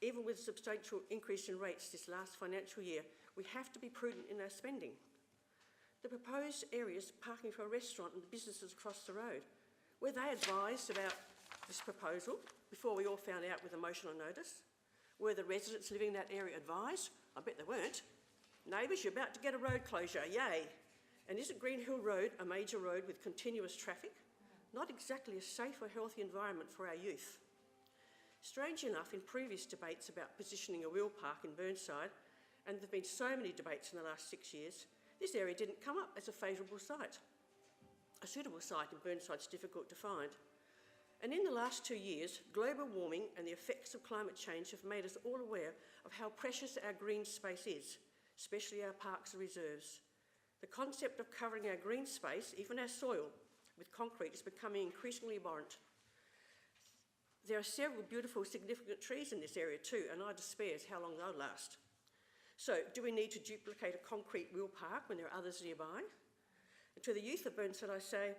Even with a substantial increase in rates this last financial year, we have to be prudent in our spending. The proposed areas parking for a restaurant and the businesses across the road, were they advised about this proposal before we all found out with emotional notice? Were the residents living in that area advised? I bet they weren't. Neighbours, you're about to get a road closure, yay. And isn't Green Hill Road a major road with continuous traffic? Not exactly a safe or healthy environment for our youth. Strange enough, in previous debates about positioning a wheel park in Burnside, and there have been so many debates in the last 6 years, this area didn't come up as a favourable site. A suitable site in Burnside is difficult to find. And in the last 2 years, global warming and the effects of climate change have made us all aware of how precious our green space is, especially our parks and reserves. The concept of covering our green space, even our soil, with concrete is becoming increasingly abhorrent. There are several beautiful, significant trees in this area too, and I despair as how long they'll last. So, do we need to duplicate a concrete wheel park when there are others nearby? And to the youth of Burnside, I say,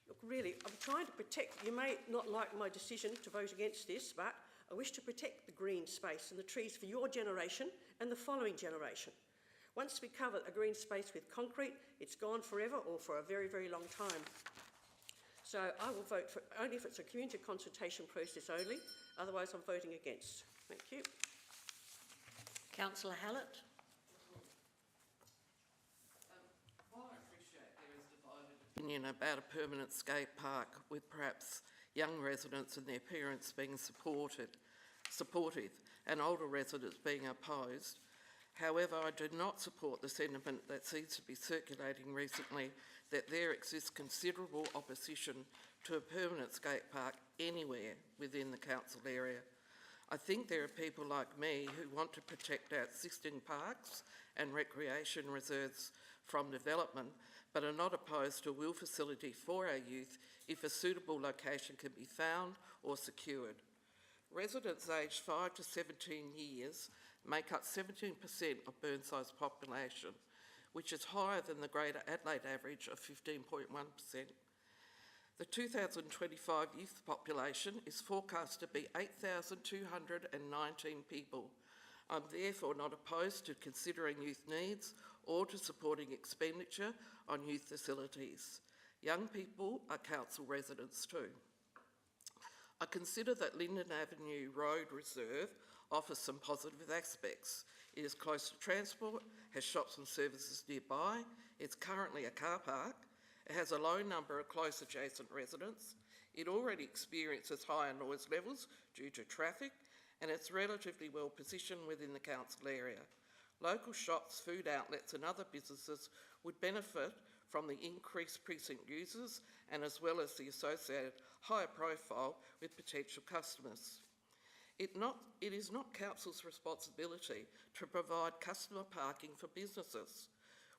look, really, I'm trying to protect, you may not like my decision to vote against this, but I wish to protect the green space and the trees for your generation and the following generation. Once we cover a green space with concrete, it's gone forever or for a very, very long time. So I will vote for only if it's a community consultation process only, otherwise I'm voting against. Thank you. Councillor Hallett. While I appreciate there is divided opinion about a permanent skate park with perhaps young residents and their parents being supportive and older residents being opposed, however, I do not support the sentiment that seems to be circulating recently that there exists considerable opposition to a permanent skate park anywhere within the council area. I think there are people like me who want to protect our existing parks and recreation reserves from development, but are not opposed to a wheel facility for our youth if a suitable location can be found or secured. Residents aged 5 to 17 years make up 17% of Burnside's population, which is higher than the Greater Adelaide average of 15.1%. The 2025 youth population is forecast to be 8,219 people. I'm therefore not opposed to considering youth needs or to supporting expenditure on youth facilities. Young people are council residents too. I consider that Linden Avenue Road Reserve offers some positive aspects. It is close to transport, has shops and services nearby, it's currently a car park, it has a low number of close adjacent residents, it already experiences higher noise levels due to traffic, and it's relatively well positioned within the council area. Local shops, food outlets and other businesses would benefit from the increased precinct users and as well as the associated higher profile with potential customers. It is not council's responsibility to provide customer parking for businesses.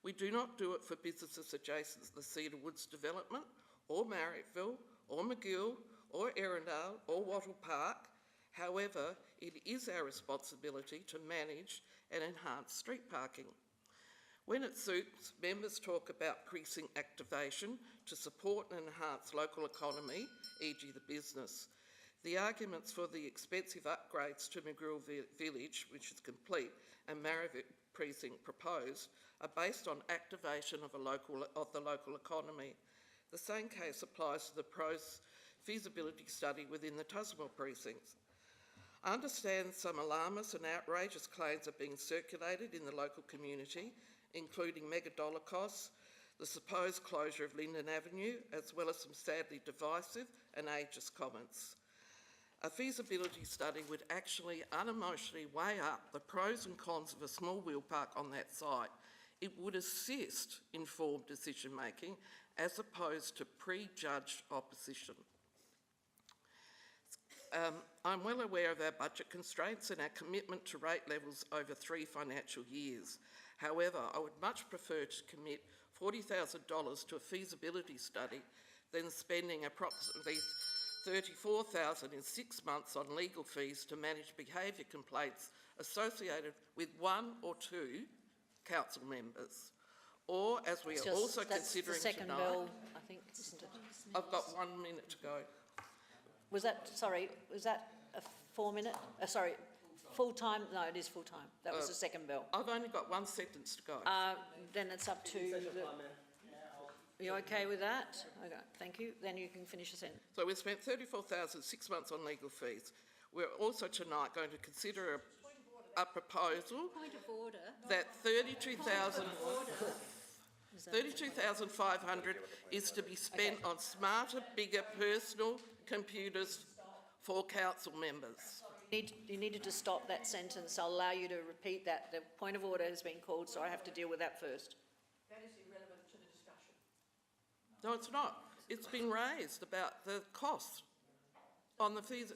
We do not do it for businesses adjacent to the Cedar Woods development or Marriotteville or McGill or Erindale or Wattle Park. However, it is our responsibility to manage and enhance street parking. When it suits, members talk about precinct activation to support and enhance local economy, e.g. the business. The arguments for the expensive upgrades to McGrill Village, which is complete, and Marriotteville precinct proposed, are based on activation of the local economy. The same case applies to the pros feasibility study within the Tusmore precincts. I understand some alarmist and outrageous claims are being circulated in the local community, including mega dollar costs, the supposed closure of Linden Avenue, as well as some sadly divisive and ageist comments. A feasibility study would actually unemotionally weigh up the pros and cons of a small wheel park on that site. It would assist informed decision making as opposed to prejudged opposition. I'm well aware of our budget constraints and our commitment to rate levels over 3 financial years. However, I would much prefer to commit $40,000 to a feasibility study than spending approximately $34,000 in 6 months on legal fees to manage behaviour complaints associated with 1 or 2 council members. Or, as we are also considering the second tonight, bill, I think, isn't it? I've got 1 minute to go. Was that a 4 minute, full time? No, it is full time. That was the second bill. I've only got 1 sentence to go. Then it's up to, are you okay with that? Okay, thank you. Then you can finish your sentence. So we've spent $34,000 6 months on legal fees. We're also tonight going to consider a proposal Point of order. that $32,500 is to be spent on smarter, bigger personal computers for council members. You needed to stop that sentence. I'll allow you to repeat that. The point of order has been called, so I have to deal with that first. That is irrelevant to the discussion. No, it's not. It's been raised about the cost on the fees.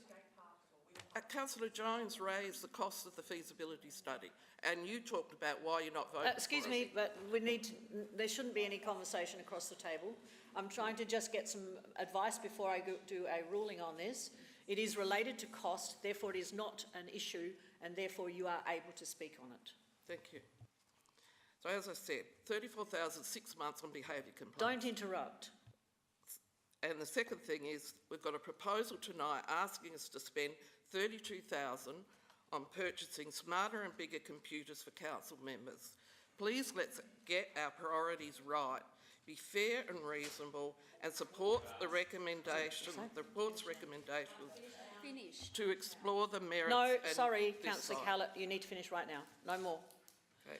Councillor Jones raised the cost of the feasibility study, and you talked about why you're not voting excuse for me, it. but there shouldn't be any conversation across the table. I'm trying to just get some advice before I do a ruling on this. It is related to cost, therefore it is not an issue, and therefore you are able to speak on it. Thank you. So as I said, 34,000 6 months on behaviour complaints. Don't interrupt. And the second thing is, we've got a proposal tonight asking us to spend 32,000 on purchasing smarter and bigger computers for council members. Please let's get our priorities right, be fair and reasonable, and support the recommendation, the report's recommendations to explore the merits. No, and sorry, decide. Councillor Callett, you need to finish right now. No more. Okay,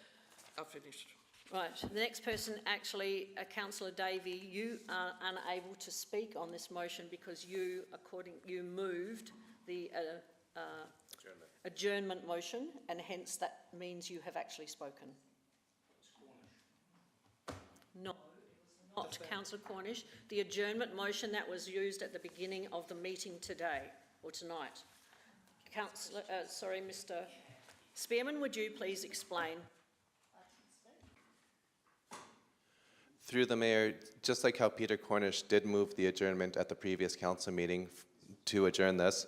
I've finished. Right, the next person, actually, Councillor Davey, you are unable to speak on this motion because you moved the adjournment motion, and hence that means you have actually spoken. No, it was not Councillor Cornish. The adjournment motion that was used at the beginning of the meeting today, or tonight. Councillor, Mr. Spearman, would you please explain? Through the Mayor, just like how Peter Cornish did move the adjournment at the previous council meeting to adjourn this,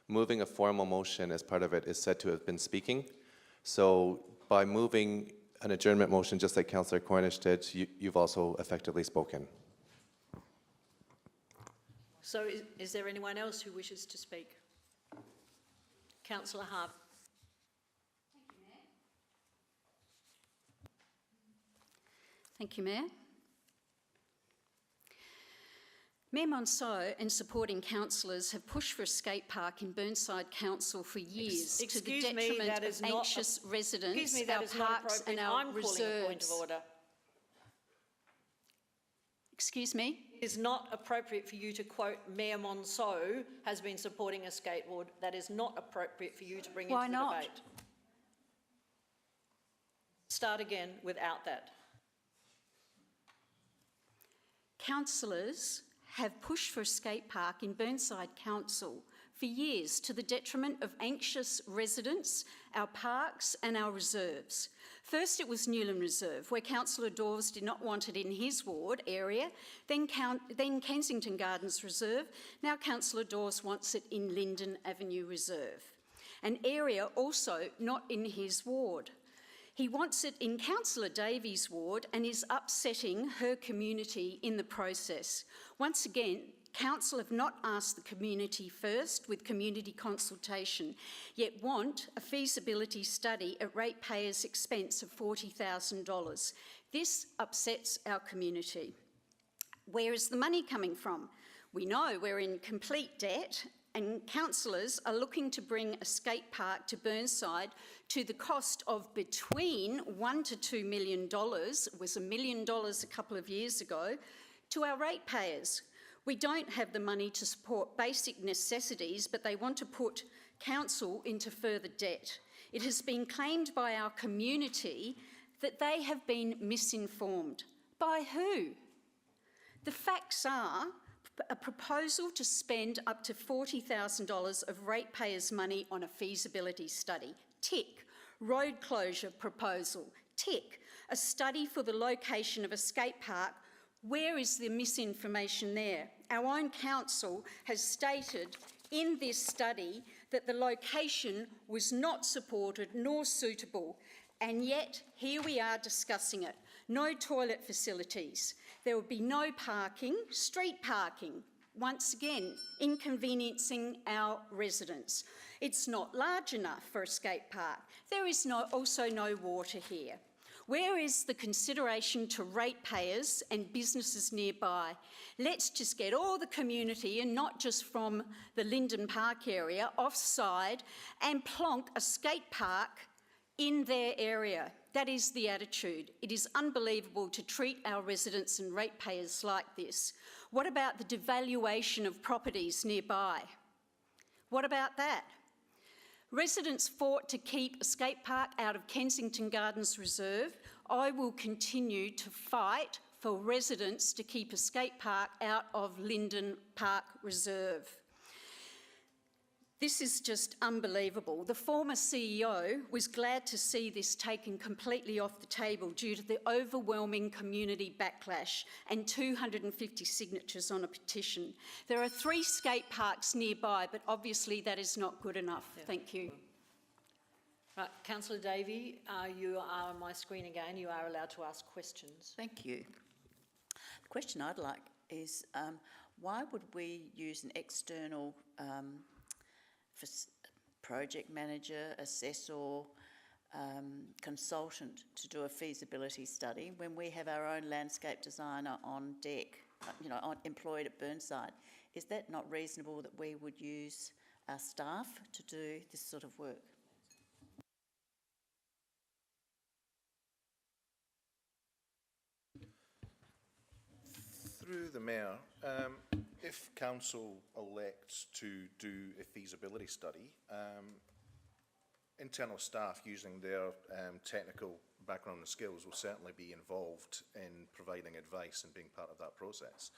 moving a formal motion as part of it is said to have been speaking. So by moving an adjournment motion, just like Councillor Cornish did, you've also effectively spoken. So is there anyone else who wishes to speak? Councillor Harp. Thank you, Mayor. Mayor Monceau and supporting councillors have pushed for a skate park in Burnside Council for years to the detriment of anxious residents, our parks and our reserves. I'm calling a point of order. Excuse me? It is not appropriate for you to quote Mayor Monceau has been supporting a skateboard. That is not appropriate for you to bring into the debate. Start again without that. Councillors have pushed for a skate park in Burnside Council for years to the detriment of anxious residents, our parks and our reserves. First it was Newland Reserve, where Councillor Dawes did not want it in his ward area, then Kensington Gardens Reserve, now Councillor Dawes wants it in Linden Avenue Reserve, an area also not in his ward. He wants it in Councillor Davies' ward and is upsetting her community in the process. Once again, Council have not asked the community first with community consultation, yet want a feasibility study at ratepayers' expense of $40,000. This upsets our community. Where is the money coming from? We know we're in complete debt, and councillors are looking to bring a skate park to Burnside to the cost of between $1 to $2 million, it was $1 million a couple of years ago, to our ratepayers. We don't have the money to support basic necessities, but they want to put council into further debt. It has been claimed by our community that they have been misinformed. By who? The facts are a proposal to spend up to $40,000 of ratepayers' money on a feasibility study. Tick. Road closure proposal. Tick. A study for the location of a skate park. Where is the misinformation there? Our own council has stated in this study that the location was not supported nor suitable, and yet here we are discussing it. No toilet facilities. There will be no parking, street parking, once again inconveniencing our residents. It's not large enough for a skate park. There is also no water here. Where is the consideration to ratepayers and businesses nearby? Let's just get all the community, and not just from the Linden Park area, offside and plonk a skate park in their area. That is the attitude. It is unbelievable to treat our residents and ratepayers like this. What about the devaluation of properties nearby? What about that? Residents fought to keep a skate park out of Kensington Gardens Reserve. I will continue to fight for residents to keep a skate park out of Linden Park Reserve. This is just unbelievable. The former CEO was glad to see this taken completely off the table due to the overwhelming community backlash and 250 signatures on a petition. There are 3 skate parks nearby, but obviously that is not good enough. Yeah. Thank you. Right, Councillor Davey, you are on my screen again. You are allowed to ask questions. Thank you. The question I'd like is why would we use an external project manager, assessor, consultant to do a feasibility study when we have our own landscape designer on deck, employed at Burnside? Is that not reasonable that we would use our staff to do this sort of work? Through the Mayor, if Council elects to do a feasibility study, internal staff using their technical background and skills will certainly be involved in providing advice and being part of that process.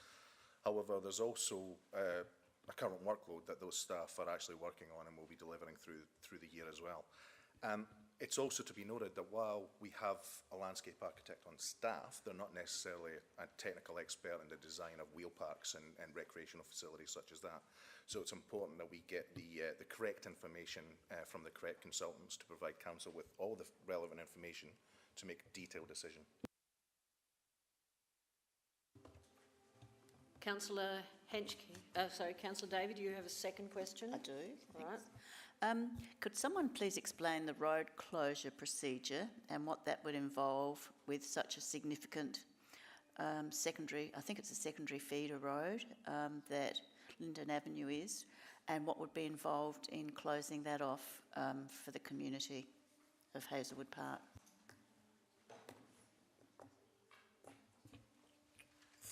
However, there's also a current workload that those staff are actually working on and will be delivering through the year as well. It's also to be noted that while we have a landscape architect on staff, they're not necessarily a technical expert in the design of wheel parks and recreational facilities such as that. So it's important that we get the correct information from the correct consultants to provide council with all the relevant information to make a detailed decision. Councillor Councillor Davey, do you have a second question? I do. All right. Could someone please explain the road closure procedure and what that would involve with such a significant secondary, I think it's a secondary feeder road that Linden Avenue is, and what would be involved in closing that off for the community of Hazelwood Park?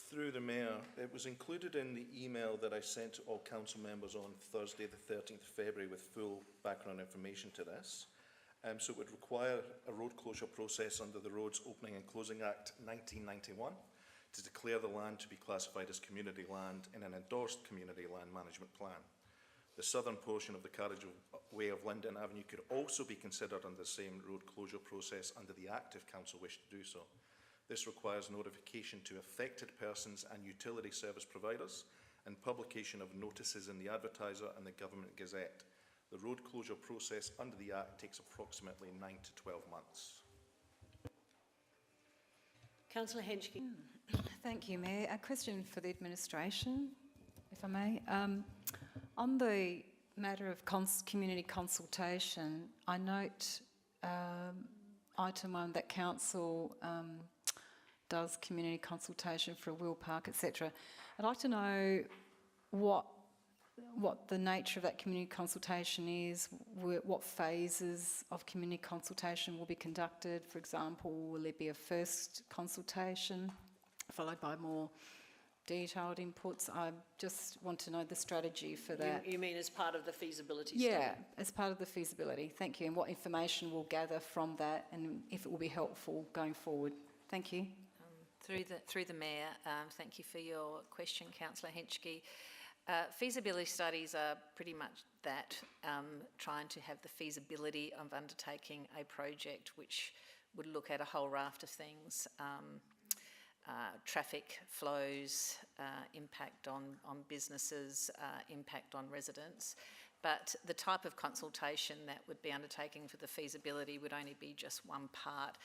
Through the Mayor, it was included in the email that I sent to all council members on Thursday the 13th of February with full background information to this. So it would require a road closure process under the Roads Opening and Closing Act 1991 to declare the land to be classified as community land in an endorsed community land management plan. The southern portion of the carriageway of Linden Avenue could also be considered under the same road closure process under the Act if council wished to do so. This requires notification to affected persons and utility service providers and publication of notices in the Advertiser and the Government Gazette. The road closure process under the Act takes approximately 9 to 12 months. Councillor Henschke. Thank you, Mayor. A question for the administration, if I may. On the matter of community consultation, I note item 1 that council does community consultation for a wheel park, etc. I'd like to know what the nature of that community consultation is, what phases of community consultation will be conducted. For example, will there be a first consultation followed by more detailed inputs? I just want to know the strategy for that. You mean as part of the feasibility study? Yeah, as part of the feasibility. Thank you. And what information we'll gather from that and if it will be helpful going forward. Thank you. Through the Mayor, thank you for your question, Councillor Henschke. Feasibility studies are pretty much that, trying to have the feasibility of undertaking a project which would look at a whole raft of things, traffic flows, impact on businesses, impact on residents. But the type of consultation that would be undertaken for the feasibility would only be just one part.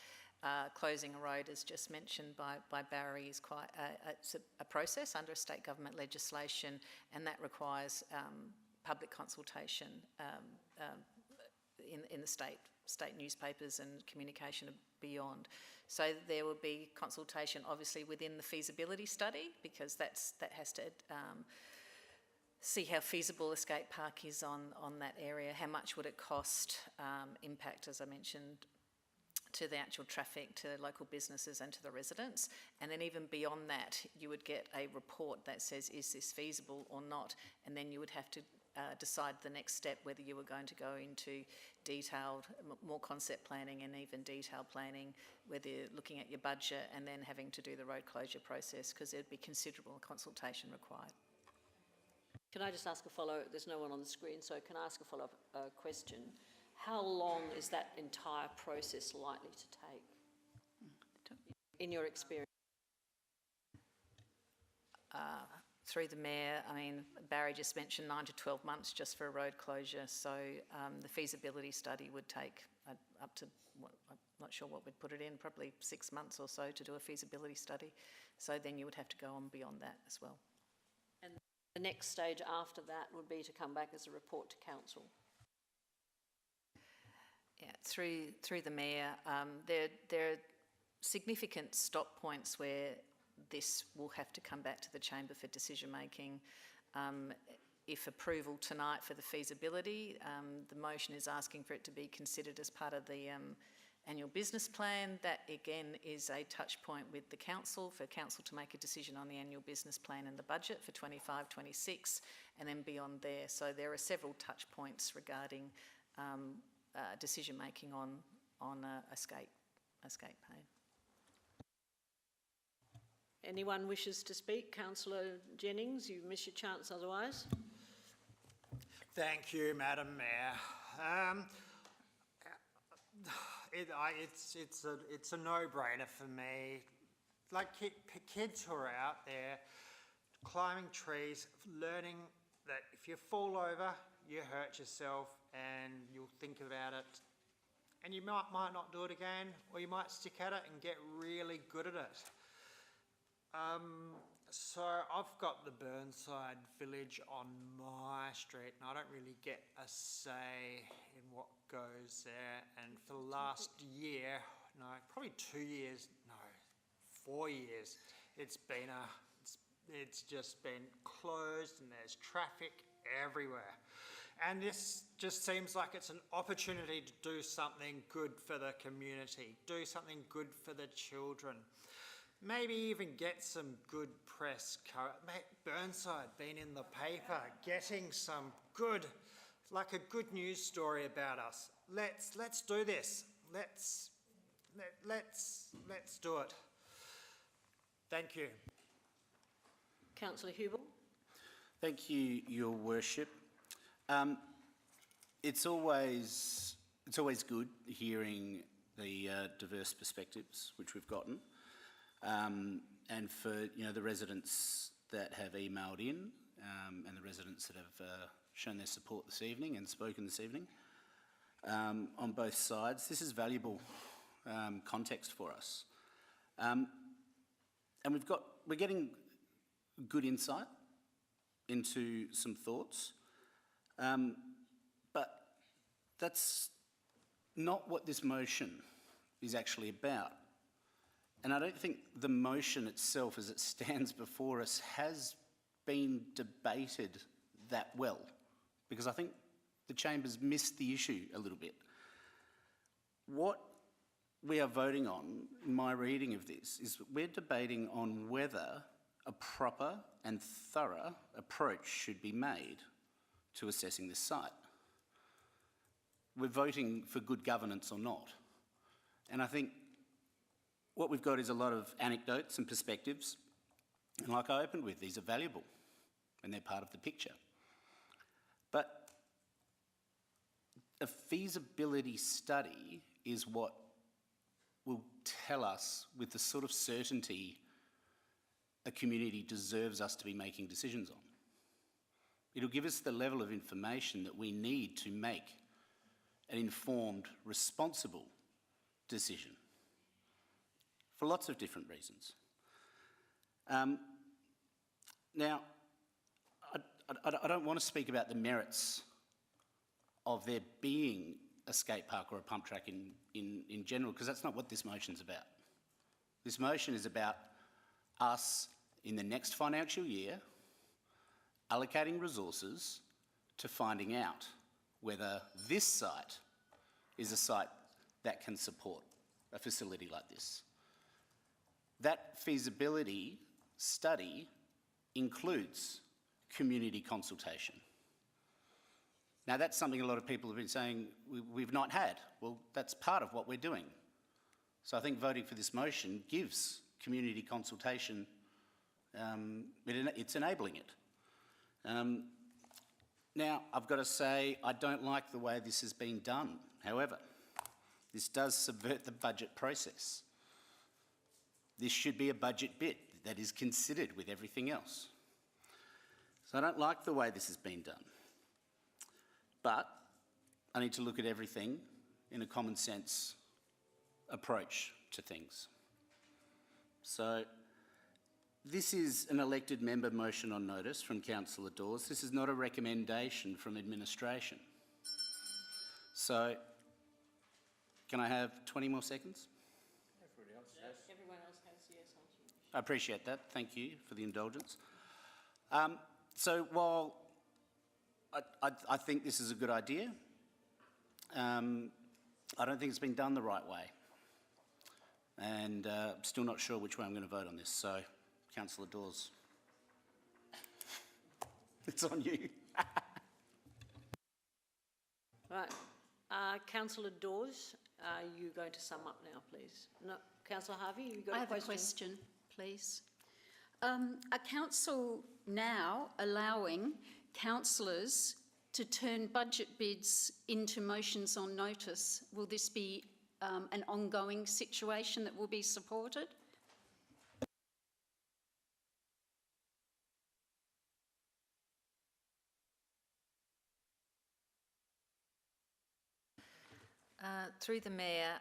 Closing a road, as just mentioned by Barry, is quite a process under state government legislation, and that requires public consultation in the state newspapers and communication beyond. So there will be consultation obviously within the feasibility study, because that has to see how feasible a skate park is on that area, how much would it cost, impact, as I mentioned, to the actual traffic, to local businesses and to the residents. And then even beyond that, you would get a report that says, is this feasible or not? And then you would have to decide the next step, whether you were going to go into detailed, more concept planning and even detailed planning, whether you're looking at your budget and then having to do the road closure process, because there'd be considerable consultation required. Can I just ask a follow-up? There's no one on the screen, so can I ask a follow-up question? How long is that entire process likely to take, in your experience? Through the Mayor, I mean, Barry just mentioned 9 to 12 months just for a road closure, so the feasibility study would take up to, I'm not sure what we'd put it in, probably 6 months or so to do a feasibility study. So then you would have to go on beyond that as well. And the next stage after that would be to come back as a report to council. Yeah, through the Mayor, there are significant stop points where this will have to come back to the Chamber for decision making. If approval tonight for the feasibility, the motion is asking for it to be considered as part of the annual business plan. That again is a touch point with the council for council to make a decision on the annual business plan and the budget for 25-26 and then beyond there. So there are several touch points regarding decision making on a skate pay. Anyone wishes to speak? Councillor Jennings, you miss your chance otherwise. Thank you, Madam Mayor. It's a no-brainer for me. Like kids who are out there climbing trees, learning that if you fall over, you hurt yourself and you'll think about it. And you might not do it again, or you might stick at it and get really good at it. So I've got the Burnside village on my street and I don't really get a say in what goes there, and for the last year, no, probably 2 years, no, 4 years, it's just been closed and there's traffic everywhere. And this just seems like it's an opportunity to do something good for the community, do something good for the children. Maybe even get some good press. Burnside being in the paper, getting some good, like a good news story about us. Let's do this. Let's do it. Thank you. Councillor Hubel. Thank you, Your Worship. It's always good hearing the diverse perspectives which we've gotten. And for the residents that have emailed in and the residents that have shown their support this evening and spoken this evening on both sides, this is valuable context for us. And we're getting good insight into some thoughts, but that's not what this motion is actually about. And I don't think the motion itself as it stands before us has been debated that well, because I think the Chamber's missed the issue a little bit. What we are voting on, in my reading of this, is we're debating on whether a proper and thorough approach should be made to assessing this site. We're voting for good governance or not. And I think what we've got is a lot of anecdotes and perspectives, and like I opened with, these are valuable and they're part of the picture. But a feasibility study is what will tell us with the sort of certainty a community deserves us to be making decisions on. It'll give us the level of information that we need to make an informed, responsible decision, for lots of different reasons. Now, I don't want to speak about the merits of there being a skate park or a pump track in general, because that's not what this motion's about. This motion is about us, in the next financial year, allocating resources to finding out whether this site is a site that can support a facility like this. That feasibility study includes community consultation. Now, that's something a lot of people have been saying we've not had. Well, that's part of what we're doing. So I think voting for this motion gives community consultation, it's enabling it. Now, I've got to say, I don't like the way this has been done. However, this does subvert the budget process. This should be a budget bit that is considered with everything else. So I don't like the way this has been done. But I need to look at everything in a common sense approach to things. So this is an elected member motion on notice from Councillor Dawes. This is not a recommendation from administration. So can I have 20 more seconds? Everyone else has yes. I appreciate that. Thank you for the indulgence. So while I think this is a good idea, I don't think it's been done the right way. And I'm still not sure which way I'm going to vote on this. So, Councillor Dawes, it's on you. Right. Councillor Dawes, are you going to sum up now, please? No, Councillor Harvey, you got I have a question, please. Are council now allowing councillors to turn budget bids into motions on notice? Will this be an ongoing situation that will be supported? Through the Mayor,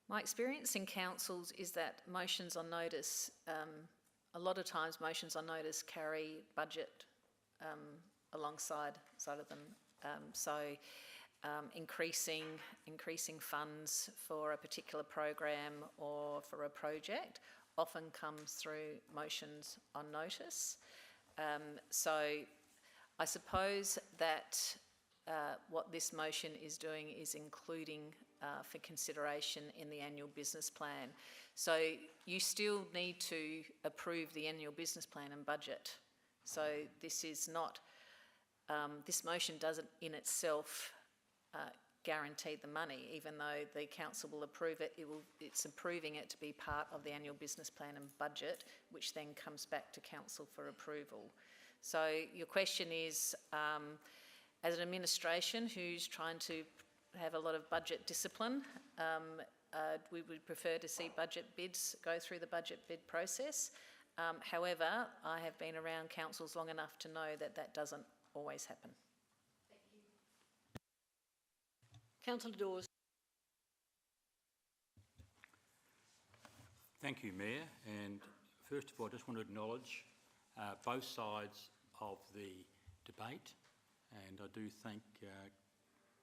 my experience in councils is that motions on notice, a lot of times motions on notice carry budget alongside of them. Increasing funds for a particular program or for a project often comes through motions on notice. So I suppose that what this motion is doing is including for consideration in the annual business plan. So you still need to approve the annual business plan and budget. So this is not, this motion doesn't in itself guarantee the money. Even though the council will approve it, it's approving it to be part of the annual business plan and budget, which then comes back to council for approval. So your question is, as an administration who's trying to have a lot of budget discipline, we would prefer to see budget bids go through the budget bid process. However, I have been around councils long enough to know that that doesn't always happen. Councillor Dawes. Thank you, Mayor. And first of all, I just want to acknowledge both sides of the debate, and I do thank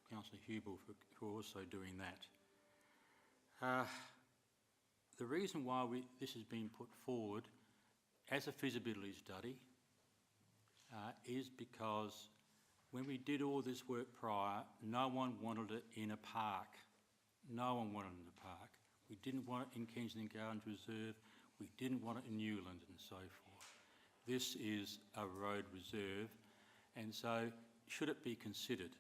Councillor Hubel for also doing that. The reason why this has been put forward as a feasibility study is because when we did all this work prior, no one wanted it in a park. No one wanted it in a park. We didn't want it in Kensington Gardens Reserve. We didn't want it in Newland and so forth. This is a road reserve, and so should it be considered?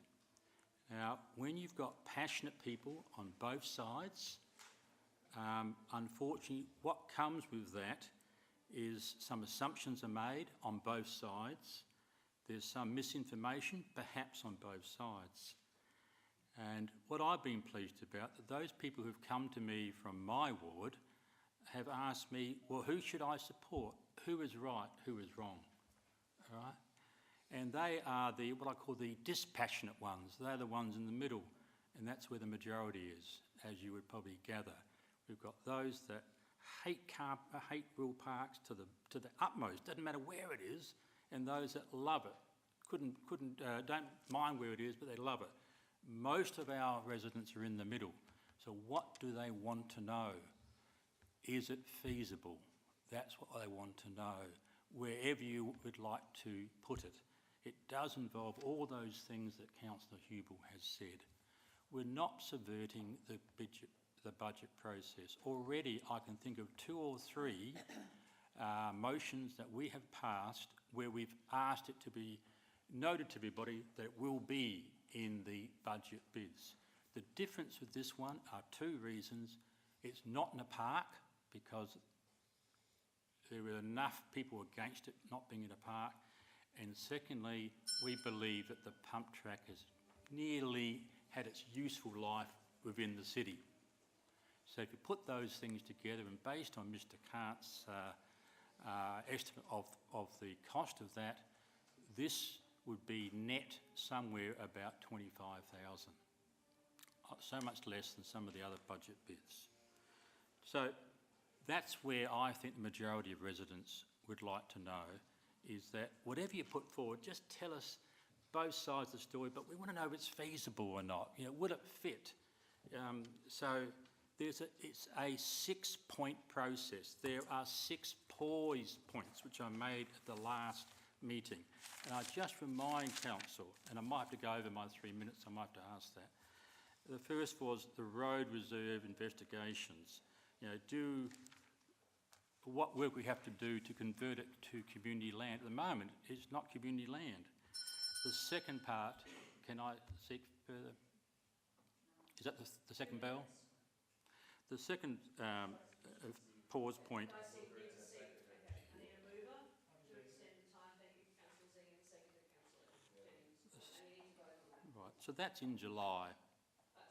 Now, when you've got passionate people on both sides, unfortunately, what comes with that is some assumptions are made on both sides. There's some misinformation, perhaps on both sides. And what I've been pleased about, that those people who've come to me from my ward have asked me, well, who should I support? Who is right? Who is wrong? All right? And they are the, what I call the dispassionate ones. They're the ones in the middle, and that's where the majority is, as you would probably gather. We've got those that hate rural parks to the utmost, doesn't matter where it is, and those that love it. Don't mind where it is, but they love it. Most of our residents are in the middle. So what do they want to know? Is it feasible? That's what they want to know, wherever you would like to put it. It does involve all those things that Councillor Hubel has said. We're not subverting the budget process. Already I can think of 2 or 3 motions that we have passed where we've asked it to be noted to everybody that it will be in the budget bids. The difference with this one are 2 reasons. It's not in a park because there were enough people against it not being in a park, And secondly, we believe that the pump track has nearly had its useful life within the city. So if you put those things together, and based on Mr. Cart's estimate of the cost of that, this would be net somewhere about 25,000. So much less than some of the other budget bits. So that's where I think the majority of residents would like to know, is that whatever you put forward, just tell us both sides of the story, but we want to know if it's feasible or not. You know, will it fit? So it's a 6-point process. There are 6 poise points which I made at the last meeting. And I just remind council, and I might have to go over my 3 minutes, I might have to ask that. The first was the road reserve investigations. You know, what work we have to do to convert it to community land. At the moment, it's not community land. The second part, can I seek further? Is that the second bell? The second pause point. Right, so that's in July.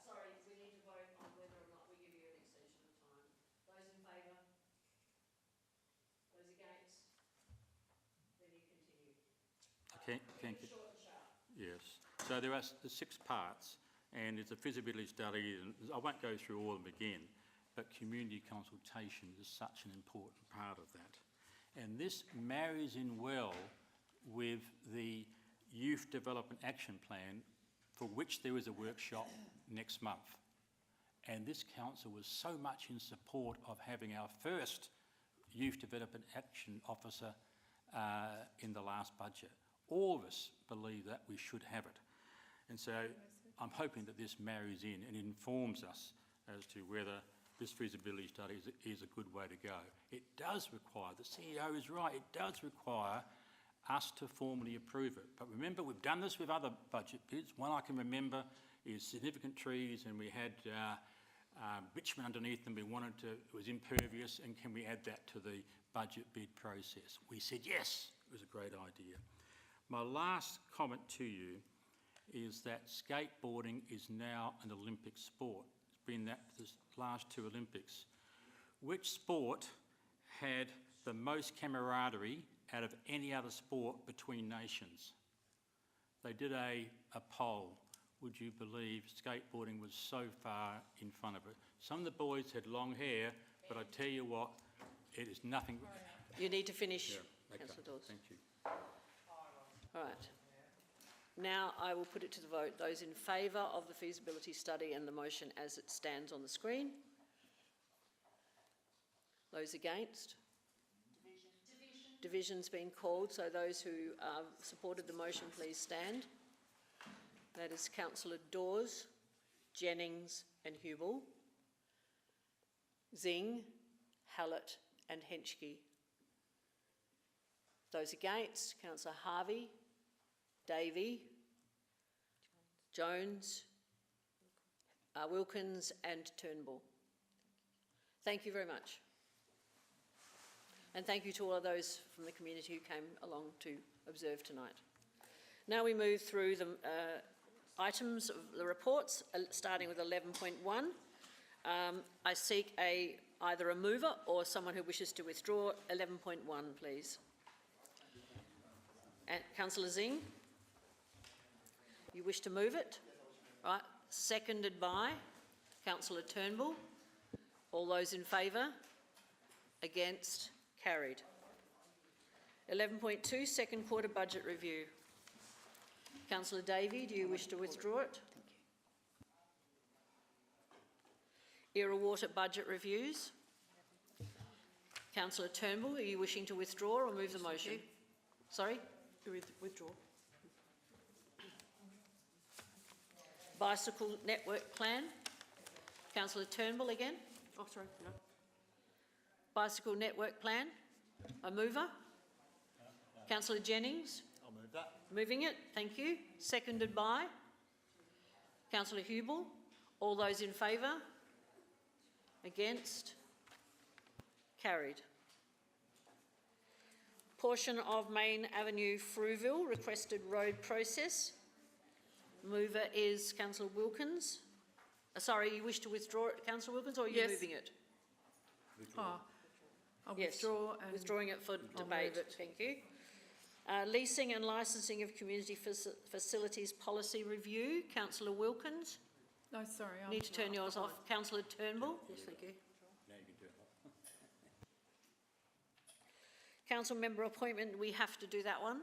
Sorry, we need to vote on whether or not we give you an extension of time. Those in favour? Those against? Then you continue. Short and sharp. Yes. So there are the 6 parts, and it's a feasibility study, and I won't go through all of them again, but community consultation is such an important part of that. And this marries in well with the Youth Development Action Plan, for which there is a workshop next month. And this council was so much in support of having our first Youth Development Action Officer in the last budget. All of us believe that we should have it. And so I'm hoping that this marries in and informs us as to whether this feasibility study is a good way to go. It does require, the CEO is right, it does require us to formally approve it. But remember, we've done this with other budget bids. One I can remember is significant trees, and we had bitumen underneath them. We wanted to, it was impervious, and can we add that to the budget bid process? We said yes, it was a great idea. My last comment to you is that skateboarding is now an Olympic sport. It's been that for the last 2 Olympics. Which sport had the most camaraderie out of any other sport between nations? They did a poll. Would you believe skateboarding was so far in front of it? Some of the boys had long hair, but I tell you what, it is nothing. You need to finish, Yeah, okay. Councillor Dawes. Thank you. All right. Now I will put it to the vote. Those in favour of the feasibility study and the motion as it stands on the screen? Those against? Division's been called, so those who supported the motion, please stand. That is Councillor Dawes, Jennings and Hubel, Zing, Hallett and Henschke. Those against, Councillor Harvey, Davey, Jones, Wilkins and Turnbull. Thank you very much. And thank you to all of those from the community who came along to observe tonight. Now we move through the items of the reports, starting with 11.1. I seek either a mover or someone who wishes to withdraw 11.1, please. And Councillor Zing, you wish to move it? Right, seconded by Councillor Turnbull. All those in favour? Against? Carried. 11.2, second quarter budget review. Councillor Davey, do you wish to withdraw it? Era Water budget reviews. Councillor Turnbull, are you wishing to withdraw or move the motion? Sorry? Withdraw. Bicycle network plan. Councillor Turnbull again. Oh, sorry, no. Bicycle network plan. A mover. Councillor Jennings. I'll move that. Moving it, thank you. Seconded by Councillor Hubel. All those in favour? Against? Carried. Portion of Main Avenue, Frueville, requested road process. Mover is Councillor Wilkins. Sorry, you wish to withdraw it, Councillor Wilkins, or are you Yes. moving it? Oh, I'll Yes, withdraw and withdrawing it for debate. Thank you. Leasing and licensing of community facilities policy review. Councillor Wilkins. No, sorry. Need to turn yours off. Councillor Turnbull. Yes, thank you. Council member appointment, we have to do that one.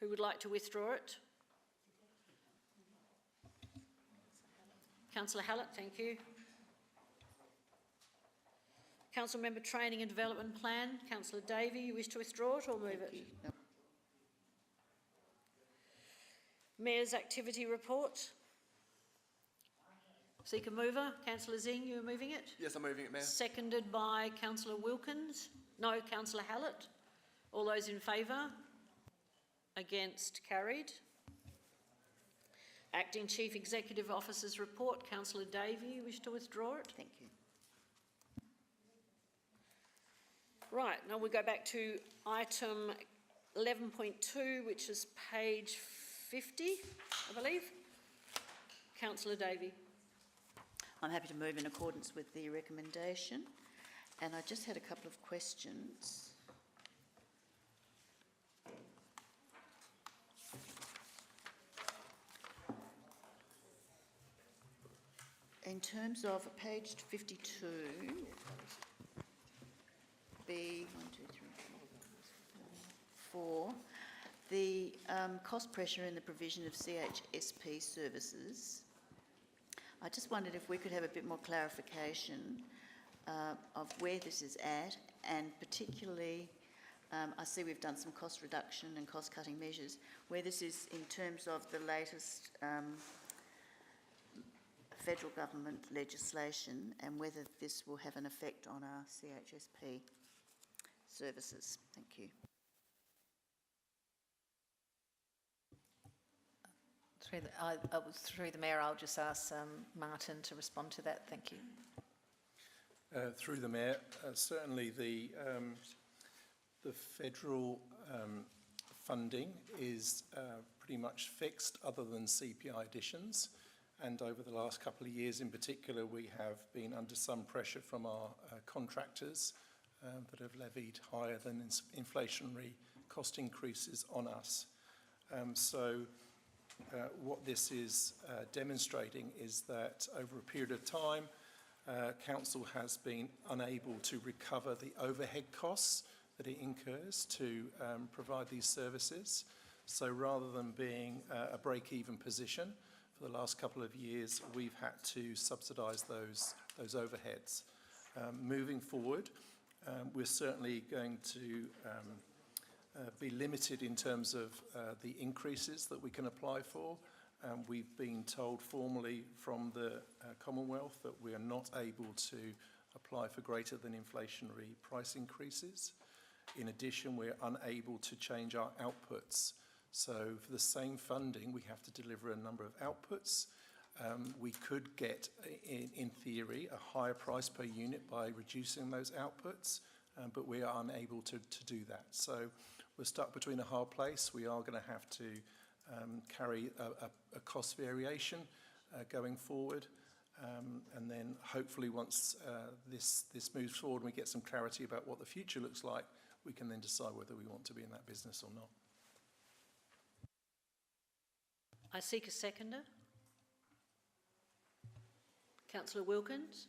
Who would like to withdraw it? Councillor Hallett, thank you. Council member training and development plan. Councillor Davey, you wish to withdraw it or move it? No. Mayor's activity report. Seeker mover, Councillor Zing, you are moving it? Yes, I'm moving it, Mayor. Seconded by Councillor Wilkins. No, Councillor Hallett. All those in favour? Against? Carried. Acting Chief Executive Officer's report. Councillor Davey, you wish to withdraw it? Thank you. Right, now we go back to item 11.2, which is page 50, I believe. Councillor Davey. I'm happy to move in accordance with the recommendation. And I just had a couple of questions. In terms of page 52, B, 1, 2, 3, 4, the cost pressure in the provision of CHSP services. I just wondered if we could have a bit more clarification of where this is at, and particularly I see we've done some cost reduction and cost cutting measures, where this is in terms of the latest federal government legislation, and whether this will have an effect on our CHSP services. Thank you. Through the Mayor, I'll just ask Martin to respond to that. Thank you. Through the Mayor, certainly the federal funding is pretty much fixed, other than CPI additions. And over the last couple of years in particular, we have been under some pressure from our contractors that have levied higher than inflationary cost increases on us. What this is demonstrating is that over a period of time, Council has been unable to recover the overhead costs that it incurs to provide these services. So rather than being a break-even position, for the last couple of years, we've had to subsidise those overheads. Moving forward, we're certainly going to be limited in terms of the increases that we can apply for. We've been told formally from the Commonwealth that we are not able to apply for greater than inflationary price increases. In addition, we're unable to change our outputs. So for the same funding, we have to deliver a number of outputs. We could get, in theory, a higher price per unit by reducing those outputs, but we are unable to do that. So we're stuck between a hard place. We are going to have to carry a cost variation going forward. And then hopefully once this moves forward and we get some clarity about what the future looks like, we can then decide whether we want to be in that business or not. I seek a seconder. Councillor Wilkins,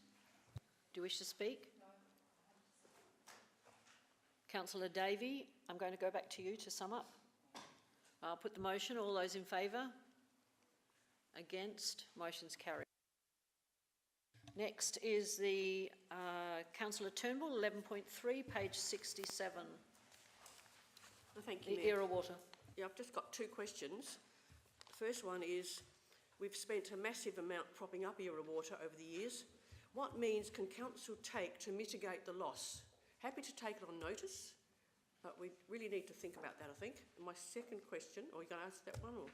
do you wish to speak? No. Councillor Davey, I'm going to go back to you to sum up. I'll put the motion. All those in favour? Against? Motion's carried. Next is the Councillor Turnbull, 11.3, page 67. Thank you, The Mayor. Era Water. Yeah, I've just got two questions. The first one is, we've spent a massive amount propping up Era Water over the years. What means can Council take to mitigate the loss? Happy to take it on notice, but we really need to think about that, I think. And my second question, are you going to answer that one, or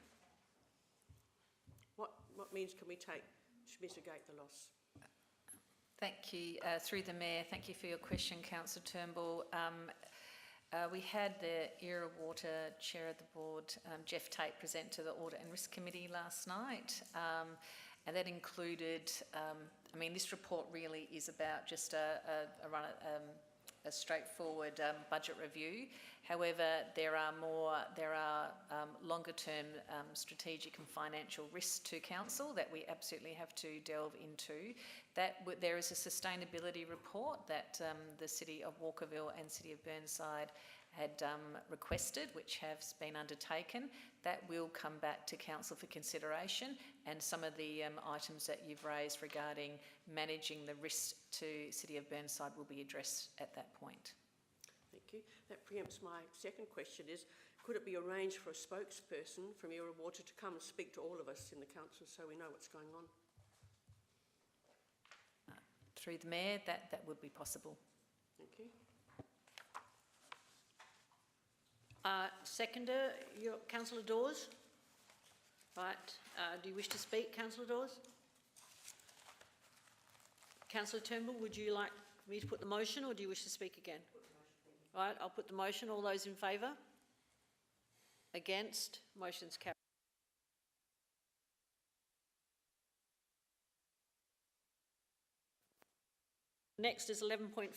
what means can we take to mitigate the loss? Thank you. Through the Mayor, thank you for your question, Councillor Turnbull. We had the Era Water Chair of the Board, Jeff Tate, present to the Audit and Risk Committee last night, and that included, I mean, this report really is about just a straightforward budget review. However, there are longer-term strategic and financial risks to council that we absolutely have to delve into. There is a sustainability report that the City of Walkerville and City of Burnside had requested, which has been undertaken. That will come back to council for consideration, and some of the items that you've raised regarding managing the risks to City of Burnside will be addressed at that point. Thank you. That preempts my second question is, could it be arranged for a spokesperson from Era Water to come and speak to all of us in the council so we know what's going on? Through the Mayor, that would be possible. Thank you. Seconder, Councillor Dawes? Right. Do you wish to speak, Councillor Dawes? Councillor Turnbull, would you like me to put the motion, or do you wish to speak again? Right, I'll put the motion. All those in favour? Against? Motion's carried. Next is 11.5,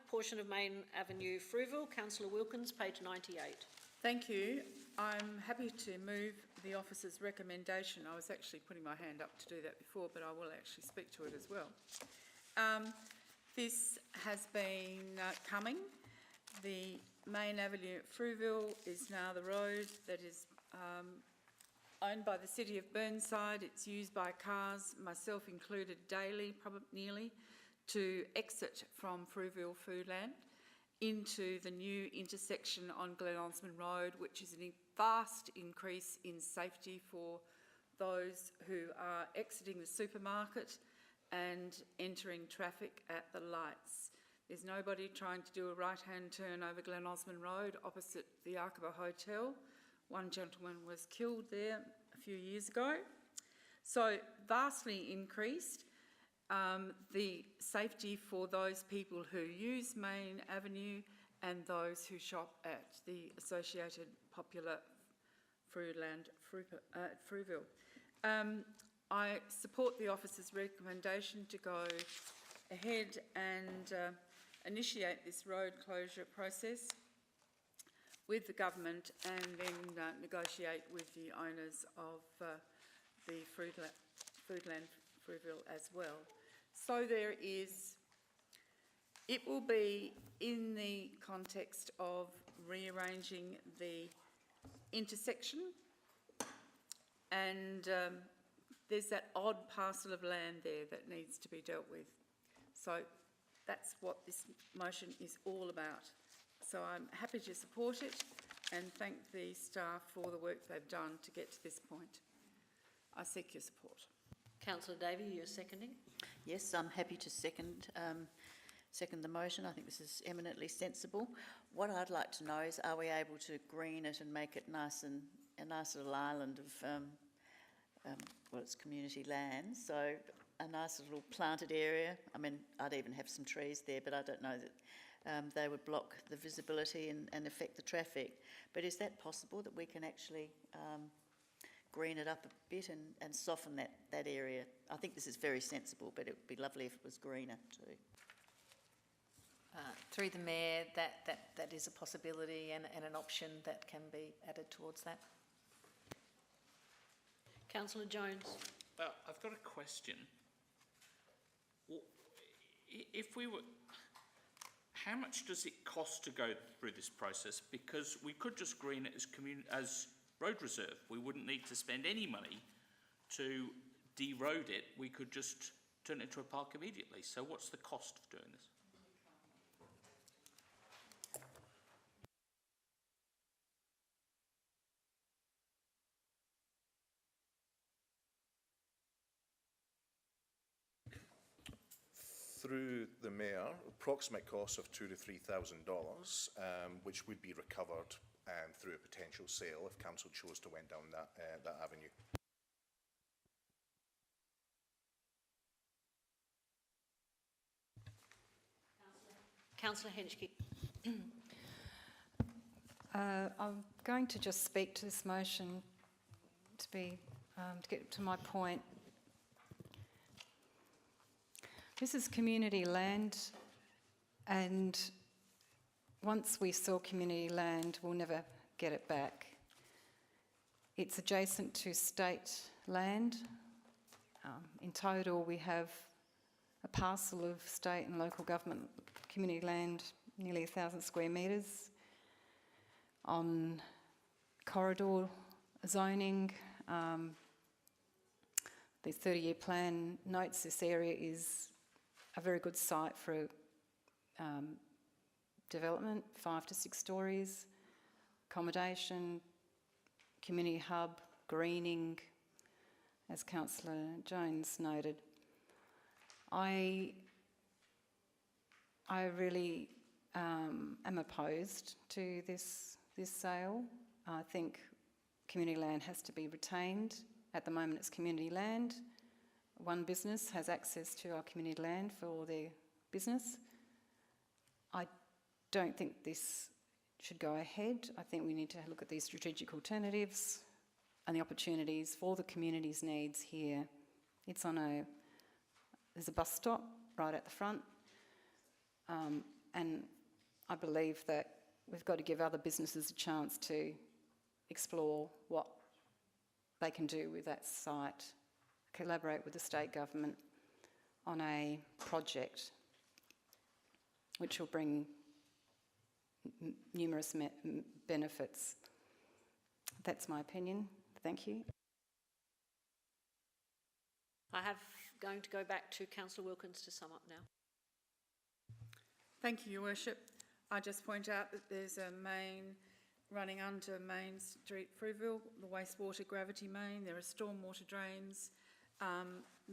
portion of Main Avenue, Frueville. Councillor Wilkins, page 98. Thank you. I'm happy to move the officer's recommendation. I was actually putting my hand up to do that before, but I will actually speak to it as well. This has been coming. The Main Avenue at Frueville is now the road that is owned by the City of Burnside. It's used by cars, myself included, daily, probably nearly, to exit from Frueville Foodland into the new intersection on Glen Osmond Road, which is a vast increase in safety for those who are exiting the supermarket and entering traffic at the lights. There's nobody trying to do a right-hand turn over Glen Osmond Road opposite the Arkaba Hotel. One gentleman was killed there a few years ago. So vastly increased. The safety for those people who use Main Avenue and those who shop at the associated popular Foodland at Frueville. I support the officer's recommendation to go ahead and initiate this road closure process with the government and then negotiate with the owners of the Foodland Frueville as well. So it will be in the context of rearranging the intersection, and there's that odd parcel of land there that needs to be dealt with. So that's what this motion is all about. So I'm happy to support it and thank the staff for the work they've done to get to this point. I seek your support. Councillor Davey, you're seconding? Yes, I'm happy to second the motion. I think this is eminently sensible. What I'd like to know is, are we able to green it and make it nice and a nice little island of, well, it's community land, so a nice little planted area. I mean, I'd even have some trees there, but I don't know that they would block the visibility and affect the traffic. But is that possible, that we can actually green it up a bit and soften that area? I think this is very sensible, but it would be lovely if it was greener too. Through the Mayor, that is a possibility and an option that can be added towards that. Councillor Jones. I've got a question. If we were, how much does it cost to go through this process? Because we could just green it as road reserve. We wouldn't need to spend any money to de-road it. We could just turn it into a park immediately. So what's the cost of doing this? Through the Mayor, approximate cost of $2,000 to $3,000, which would be recovered through a potential sale if council chose to went down that avenue. Councillor Henschke. I'm going to just speak to this motion to get to my point. This is community land, and once we sell community land, we'll never get it back. It's adjacent to state land. In total, we have a parcel of state and local government community land, nearly 1,000 square metres. On corridor zoning, the 30-year plan notes this area is a very good site for development, 5 to 6 stories, accommodation, community hub, greening, as Councillor Jones noted. I really am opposed to this sale. I think community land has to be retained. At the moment it's community land. One business has access to our community land for their business. I don't think this should go ahead. I think we need to look at these strategic alternatives and the opportunities for the community's needs here. It's there's a bus stop right at the front, and I believe that we've got to give other businesses a chance to explore what they can do with that site, collaborate with the state government on a project which will bring numerous benefits. That's my opinion. Thank you. Going to go back to Councillor Wilkins to sum up now. Thank you, Your Worship. I just point out that there's a main running under Main Street, Frueville, the wastewater gravity main. There are stormwater drains.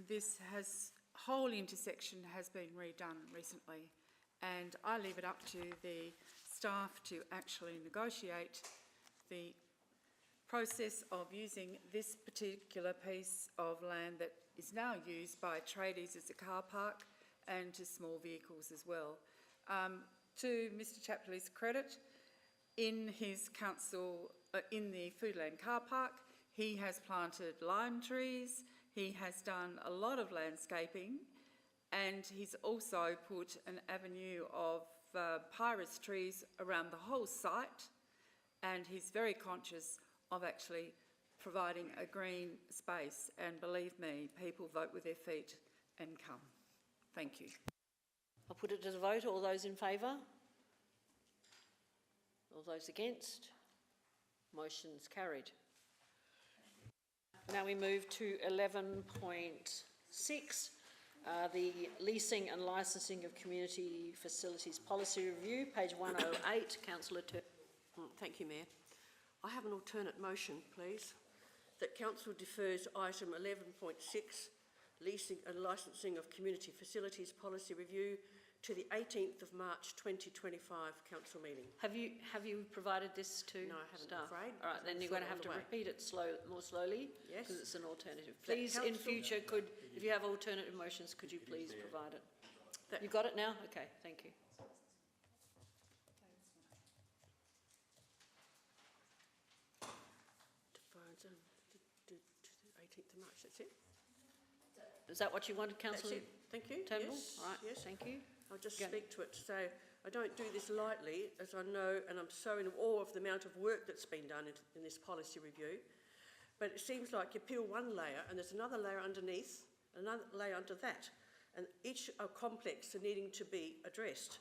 This whole intersection has been redone recently, and I leave it up to the staff to actually negotiate the process of using this particular piece of land that is now used by tradies as a car park and to small vehicles as well. To Mr Chapley's credit, in his council, in the Foodland car park, he has planted lime trees, he has done a lot of landscaping, and he's also put an avenue of pyrus trees around the whole site, and he's very conscious of actually providing a green space, and believe me, people vote with their feet and come. Thank you. I'll put it to the vote. All those in favour? All those against? Motion's carried. Now we move to 11.6, the leasing and licensing of community facilities policy review, page 108. Councillor Turner. Thank you, Mayor. I have an alternate motion, please, that Council defers item 11.6, leasing and licensing of community facilities policy review, to the 18th of March 2025 Council meeting. Have you provided this to No, I haven't, staff? I'm afraid. All right, then you're going to have to repeat it more slowly, Yes. because it's an alternative. Please, in future, if you have alternative motions, could you please provide it? You got it now? Okay, thank you. Defers to the 18th of March, that's it? Is that what you wanted, Councillor? That's it. Thank you. Turnbull? Yes. All right, yes. thank you. I'll just speak to it. So I don't do this lightly, as I know, and I'm so in awe of the amount of work that's been done in this policy review. But it seems like you peel one layer and there's another layer underneath, another layer under that, and each are complex and needing to be addressed.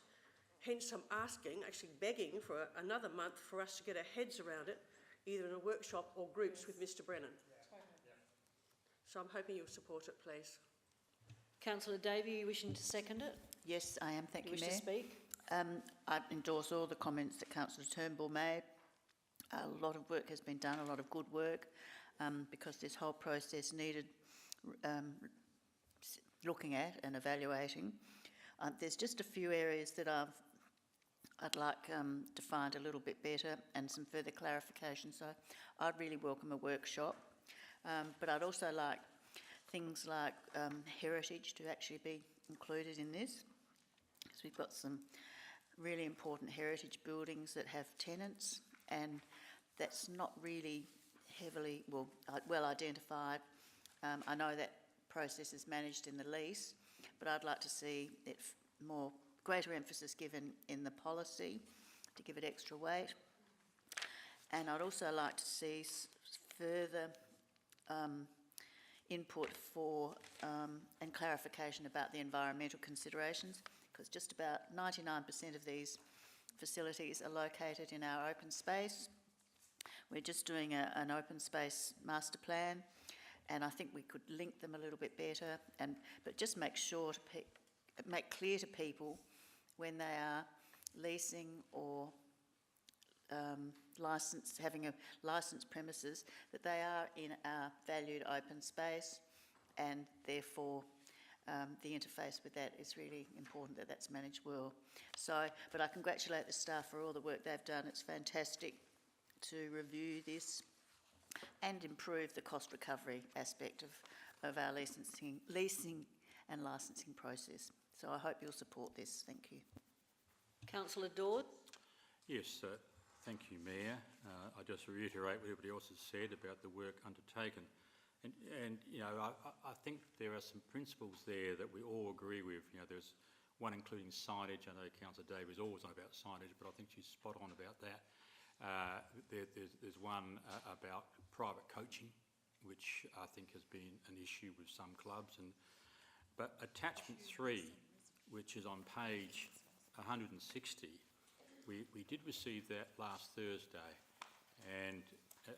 Hence I'm asking, actually begging for another month for us to get our heads around it, either in a workshop or groups with Mr Brennan. So I'm hoping you'll support it, please. Councillor Davey, are you wishing to second it? Yes, I am. Thank you, Wish Mayor. to speak? I endorse all the comments that Councillor Turnbull made. A lot of work has been done, a lot of good work, because this whole process needed looking at and evaluating. There's just a few areas that I'd like defined a little bit better and some further clarification. So I'd really welcome a workshop. But I'd also like things like heritage to actually be included in this, because we've got some really important heritage buildings that have tenants, and that's not really heavily, well identified. I know that process is managed in the lease, but I'd like to see it greater emphasis given in the policy to give it extra weight. And I'd also like to see further input for and clarification about the environmental considerations, because just about 99% of these facilities are located in our open space. We're just doing an open space master plan, and I think we could link them a little bit better, but just make sure to make clear to people when they are leasing or having a licensed premises, that they are in our valued open space, and therefore the interface with that is really important, that that's managed well. But I congratulate the staff for all the work they've done. It's fantastic to review this and improve the cost recovery aspect of our leasing and licensing process. So I hope you'll support this. Thank you. Councillor Dord. Yes, thank you, Mayor. I just reiterate what everybody else has said about the work undertaken. And you know, I think there are some principles there that we all agree with. You know, there's one including signage. I know Councillor Davis is always on about signage, but I think she's spot on about that. There's one about private coaching, which I think has been an issue with some clubs. But attachment 3, which is on page 160, we did receive that last Thursday, and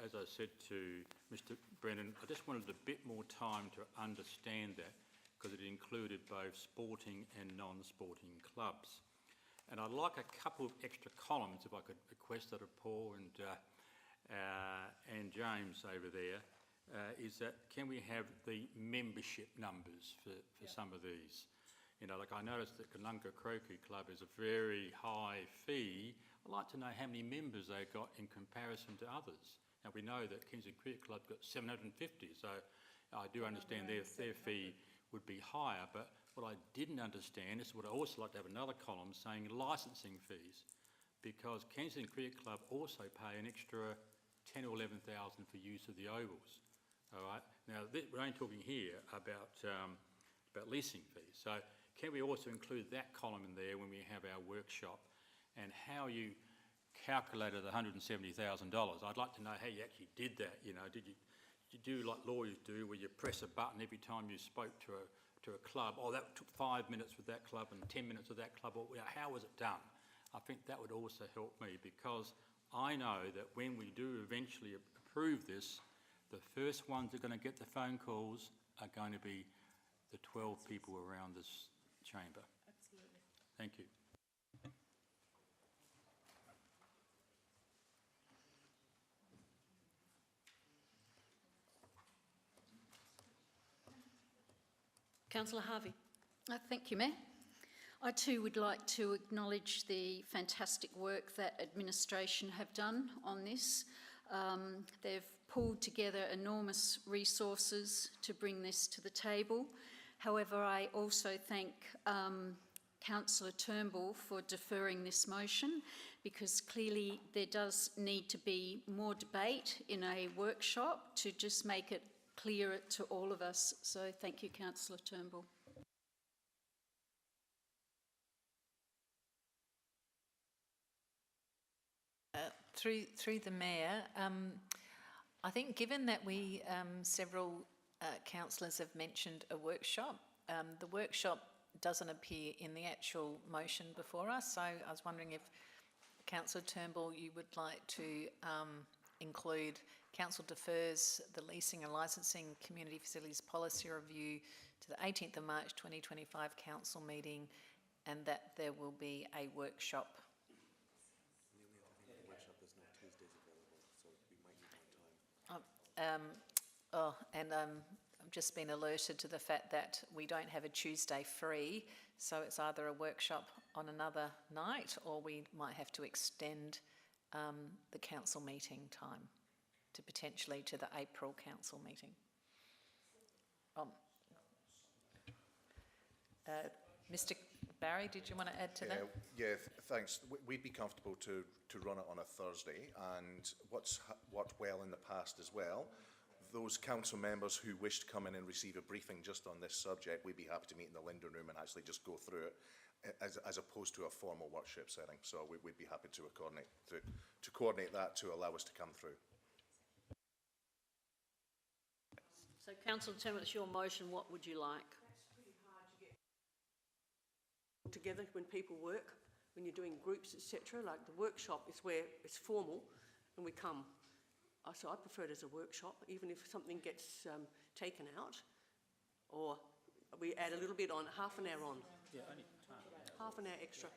as I said to Mr. Brennan, I just wanted a bit more time to understand that, because it included both sporting and non-sporting clubs. And I'd like a couple of extra columns, if I could request that of Paul and James over there, is that can we have the membership numbers for some of these? You know, like I noticed that Kanunga Croquet Club is a very high fee. I'd like to know how many members they've got in comparison to others. Now, we know that Kensington Cricket Club got 750, so I do understand their fee would be higher, but what I didn't understand is what I also like to have another column saying licensing fees, because Kensington Cricket Club also pay an extra 10 or 11,000 for use of the ovals. All right. Now we're only talking here about leasing fees. So can we also include that column in there when we have our workshop, and how you calculated $170,000? I'd like to know how you actually did that. You know, did you do like lawyers do, where you press a button every time you spoke to a club? Oh, that took 5 minutes with that club and 10 minutes with that club. Or, you know, how was it done? I think that would also help me, because I know that when we do eventually approve this, the first ones that are going to get the phone calls are going to be the 12 people around this chamber. Absolutely. Thank you. Councillor Harvey. Thank you, Mayor. I too would like to acknowledge the fantastic work that administration have done on this. They've pulled together enormous resources to bring this to the table. However, I also thank Councillor Turnbull for deferring this motion, because clearly there does need to be more debate in a workshop to just make it clear to all of us. So thank you, Councillor Turnbull. Through the Mayor, I think given that we, several councillors have mentioned a workshop, the workshop doesn't appear in the actual motion before us, so I was wondering if Councillor Turnbull, you would like to include Council defers the leasing and licensing community facilities policy review to the 18th of March 2025 council meeting, and that there will be a workshop. I've just been alerted to the fact that we don't have a Tuesday free, so it's either a workshop on another night, or we might have to extend the council meeting time to potentially to the April council meeting. Mr. Barry, did you want to add to that? Thanks. We'd be comfortable to run it on a Thursday, and what's worked well in the past as well, those council members who wish to come in and receive a briefing just on this subject, we'd be happy to meet in the Linden Room and actually just go through it as opposed to a formal workshop setting. So we'd be happy to coordinate that to allow us to come through. So Councillor Turnbull, it's your motion. What would you like? Together when people work, when you're doing groups, etc. Like the workshop is where it's formal and we come. So I prefer it as a workshop, even if something gets taken out, or we add a little bit on, half an hour on. Yeah, only half an hour extra.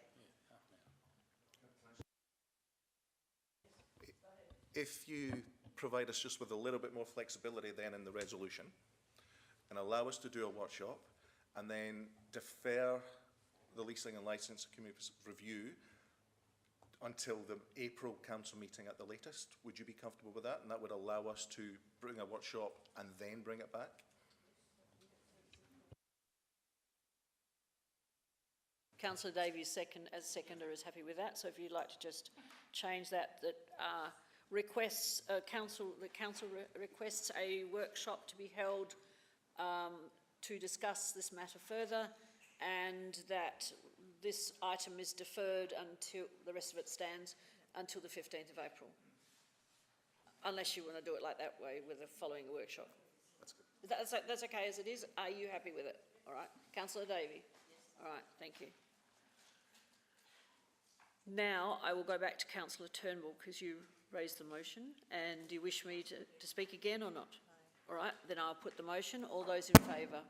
If you provide us just with a little bit more flexibility then in the resolution and allow us to do a workshop and then defer the leasing and licensing committee review until the April council meeting at the latest, would you be comfortable with that? And that would allow us to bring a workshop and then bring it back? Councillor Davies, as seconder, is happy with that. So if you'd like to just change that, council requests a workshop to be held to discuss this matter further, and that this item is deferred until the rest of it stands until the 15th of April. Unless you want to do it like that way with the following workshop. That's good. That's okay as it is. Are you happy with it? All right. Councillor Davey? All right, thank you. Now I will go back to Councillor Turnbull because you raised the motion. And do you wish me to speak again or not? All right, then I'll put the motion. All those in favour?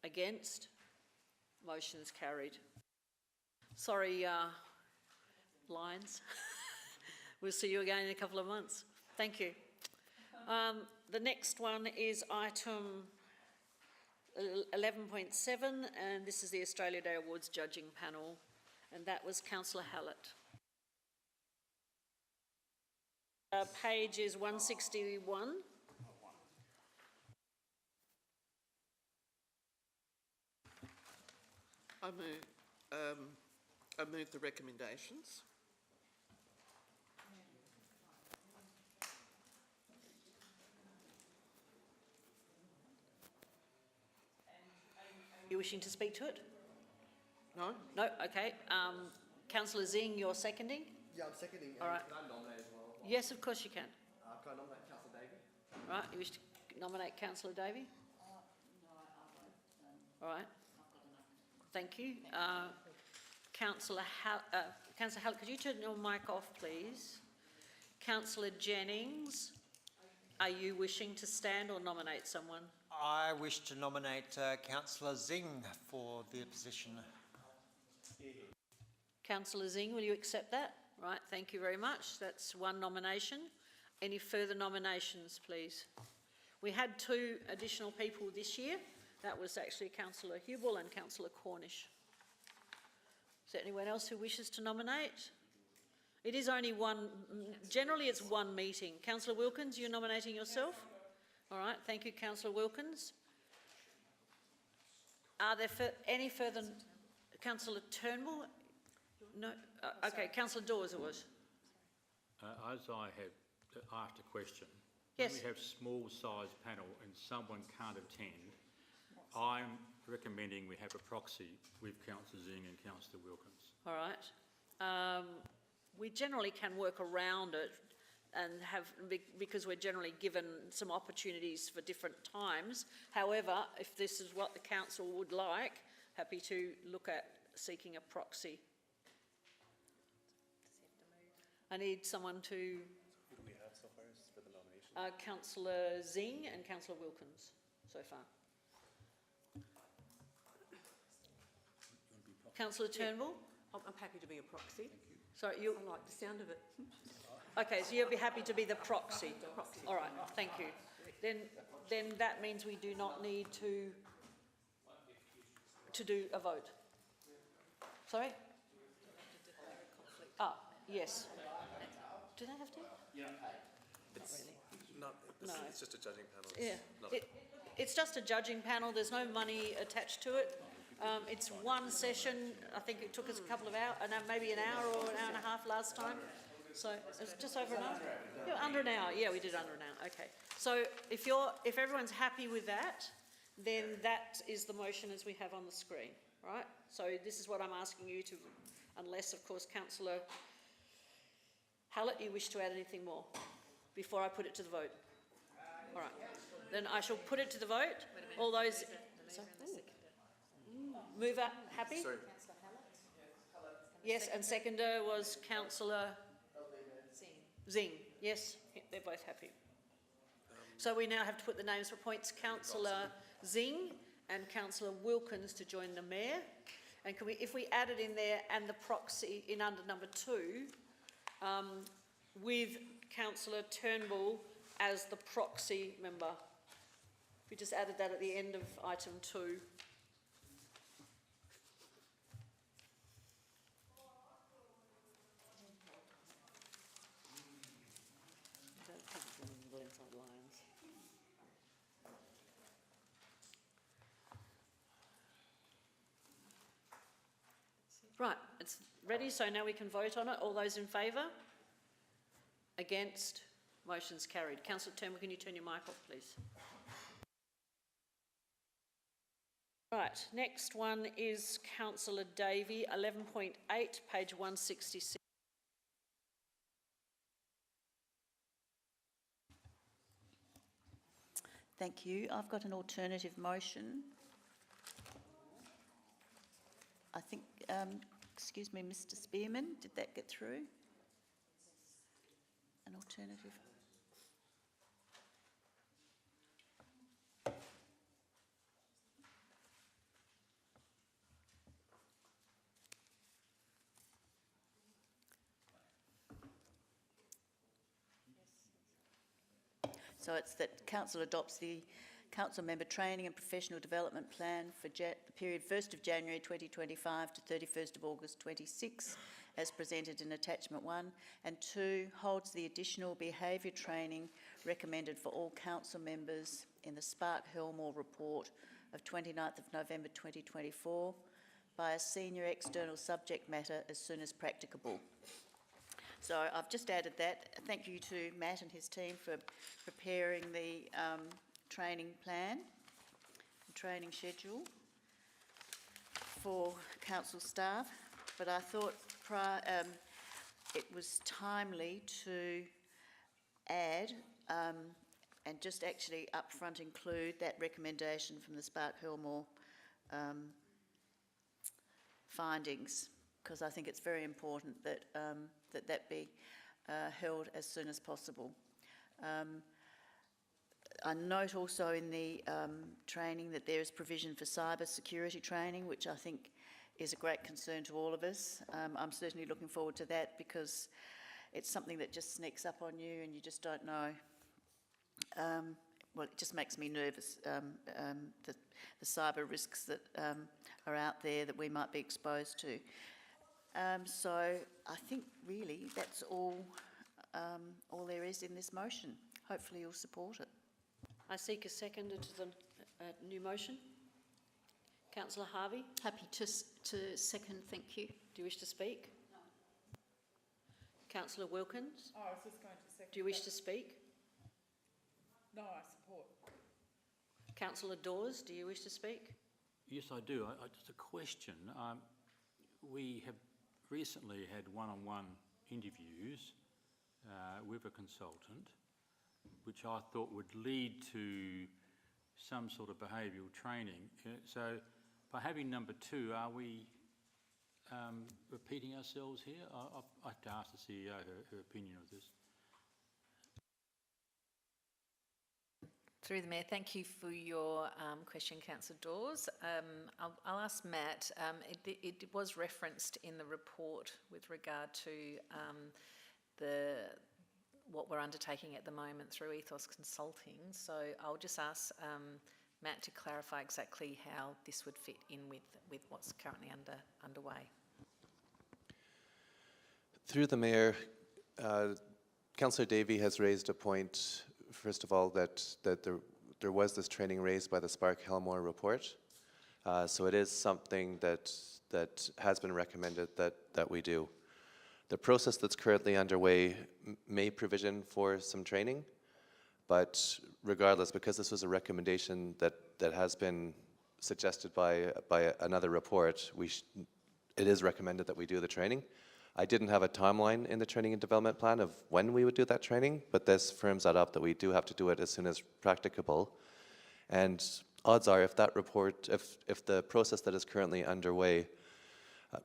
Against? Motion's carried. Sorry, Lions. We'll see you again in a couple of months. Thank you. The next one is item 11.7, and this is the Australia Day Awards judging panel, and that was Councillor Hallett. Page is 161. I move the recommendations. Are you wishing to speak to it? No. No, okay. Councillor Zing, you're seconding? Yeah, I'm seconding. All right. Can I nominate as well? Yes, of course you can. Can I nominate Councillor Davey? Right, you wish to nominate Councillor Davey? All right. Thank you. Councillor Hallett, could you turn your mic off, please? Councillor Jennings, are you wishing to stand or nominate someone? I wish to nominate Councillor Zing for the position. Councillor Zing, will you accept that? Right, thank you very much. That's one nomination. Any further nominations, please? We had 2 additional people this year. That was actually Councillor Hubel and Councillor Cornish. Is there anyone else who wishes to nominate? It is only one, generally it's one meeting. Councillor Wilkins, you're nominating yourself? All right, thank you, Councillor Wilkins. Are there any further? Councillor Turnbull? No? Okay, Councillor Dawes it was. As I have asked a question, yes. When we have small size panel and someone can't attend, I'm recommending we have a proxy with Councillor Zing and Councillor Wilkins. All right. We generally can work around it and have, because we're generally given some opportunities for different times. However, if this is what the council would like, happy to look at seeking a proxy. I need someone to... Who do we have so far for the nomination? Councillor Zing and Councillor Wilkins so far. Councillor Turnbull? I'm happy to be a proxy. Sorry, I like the sound of it. Okay, so you'll be happy to be the proxy. All right, thank you. Then that means we do not need to do a vote. Sorry? Ah, yes. Do they have to? Yeah. It's not. No. It's just a judging panel. Yeah. It's just a judging panel. There's no money attached to it. It's one session. I think it took us a couple of hours, maybe an hour or an hour and a half last time. So it's just over an hour? Yeah, under an hour. Yeah, we did under an hour. Okay. So if everyone's happy with that, then that is the motion as we have on the screen, right? So this is what I'm asking you to, unless, of course, Councillor Hallett, you wish to add anything more before I put it to the vote? All right. Then I shall put it to the vote. All those... Mover, happy? Sorry. Yes, and seconder was Councillor Zing. Yes, they're both happy. So we now have to put the names for points. Councillor Zing and Councillor Wilkins to join the Mayor. And can we, if we add it in there and the proxy in under number 2, with Councillor Turnbull as the proxy member. We just added that at the end of item 2. Right, it's ready, so now we can vote on it. All those in favour? Against? Motion's carried. Councillor Turnbull, can you turn your mic off, please? Right, next one is Councillor Davey, 11.8, page 166. Thank you. I've got an alternative motion. I think, excuse me, Mr. Spearman, did that get through? An alternative. So it's that Council adopts the Council Member Training and Professional Development Plan for the period 1st of January 2025 to 31st of August 26 as presented in Attachment 1, and 2, holds the additional behaviour training recommended for all Council members in the Spark-Helmore report of 29th of November 2024 by a senior external subject matter as soon as practicable. So I've just added that. Thank you to Matt and his team for preparing the training plan, training schedule for council staff. But I thought it was timely to add and just actually upfront include that recommendation from the Spark-Helmore findings, because I think it's very important that that be held as soon as possible. I note also in the training that there is provision for cyber security training, which I think is a great concern to all of us. I'm certainly looking forward to that because it's something that just sneaks up on you and you just don't know. Well, it just makes me nervous, the cyber risks that are out there that we might be exposed to. So I think really that's all there is in this motion. Hopefully you'll support it. I seek a seconder to the new motion. Councillor Harvey? Happy to second, thank you. Do you wish to speak? No. Councillor Wilkins? Oh, I was just going to second. Do you wish to speak? No, I support. Councillor Dawes, do you wish to speak? Yes, I do. Just a question. We have recently had one-on-one interviews with a consultant, which I thought would lead to some sort of behavioural training. So by having number 2, are we repeating ourselves here? I have to ask the CEO her opinion of this. Through the Mayor, thank you for your question, Councillor Dawes. I'll ask Matt. It was referenced in the report with regard to what we're undertaking at the moment through Ethos Consulting. So I'll just ask Matt to clarify exactly how this would fit in with what's currently underway. Through the Mayor, Councillor Davey has raised a point. First of all, that there was this training raised by the Spark-Helmore report. So it is something that has been recommended that we do. The process that's currently underway may provision for some training, but regardless, because this was a recommendation that has been suggested by another report, it is recommended that we do the training. I didn't have a timeline in the training and development plan of when we would do that training, but this firms that up that we do have to do it as soon as practicable. And odds are, if that report, if the process that is currently underway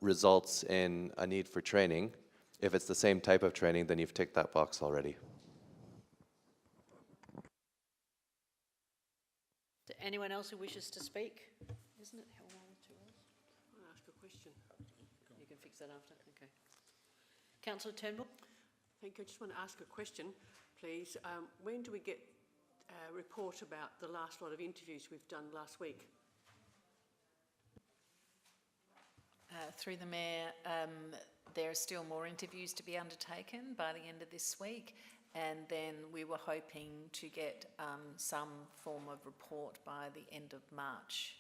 results in a need for training, if it's the same type of training, then you've ticked that box already. To anyone else who wishes to speak? Isn't it hell on to us? I want to ask a question. You can fix that after. Okay. Councillor Turnbull. Thank you. I just want to ask a question, please. When do we get a report about the last lot of interviews we've done last week? Through the Mayor, there are still more interviews to be undertaken by the end of this week, and then we were hoping to get some form of report by the end of March.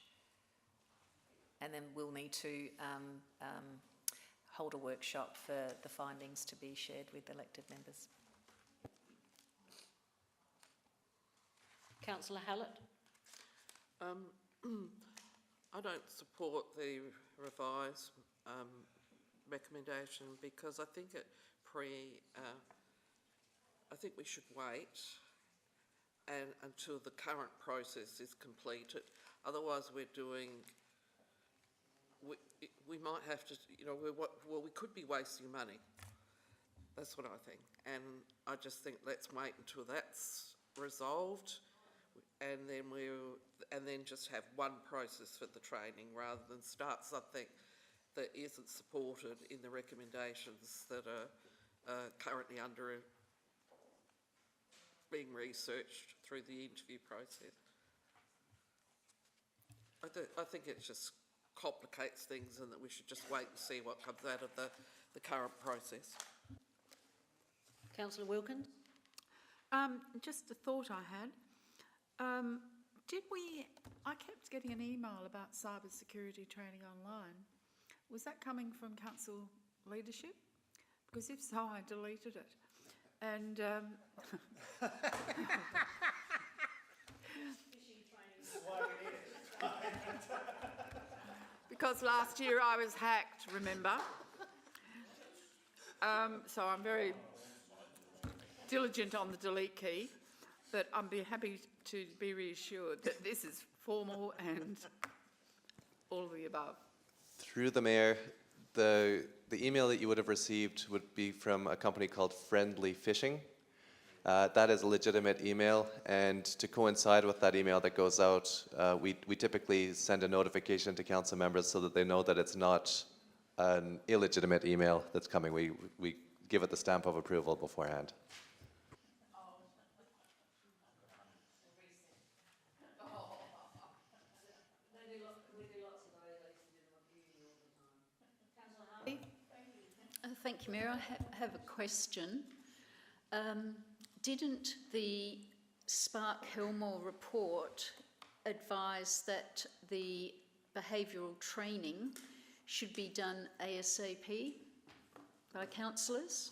And then we'll need to hold a workshop for the findings to be shared with elected members. Councillor Hallett. I don't support the revised recommendation because I think I think we should wait until the current process is completed. Otherwise, we might have to, we could be wasting money. That's what I think. And I just think let's wait until that's resolved, and then just have one process for the training rather than start something that isn't supported in the recommendations that are currently being researched through the interview process. I think it just complicates things, and that we should just wait and see what comes out of the current process. Councillor Wilkins. Just a thought I had. I kept getting an email about cyber security training online. Was that coming from council leadership? Because if so, I deleted it. And because last year I was hacked, remember? So I'm very diligent on the delete key, but I'd be happy to be reassured that this is formal and all of the above. Through the Mayor, the email that you would have received would be from a company called Friendly Phishing. That is a legitimate email, and to coincide with that email that goes out, we typically send a notification to council members so that they know that it's not an illegitimate email that's coming. We give it the stamp of approval beforehand. Thank you, Mayor. I have a question. Didn't the Spark-Helmore report advise that the behavioural training should be done ASAP by councillors?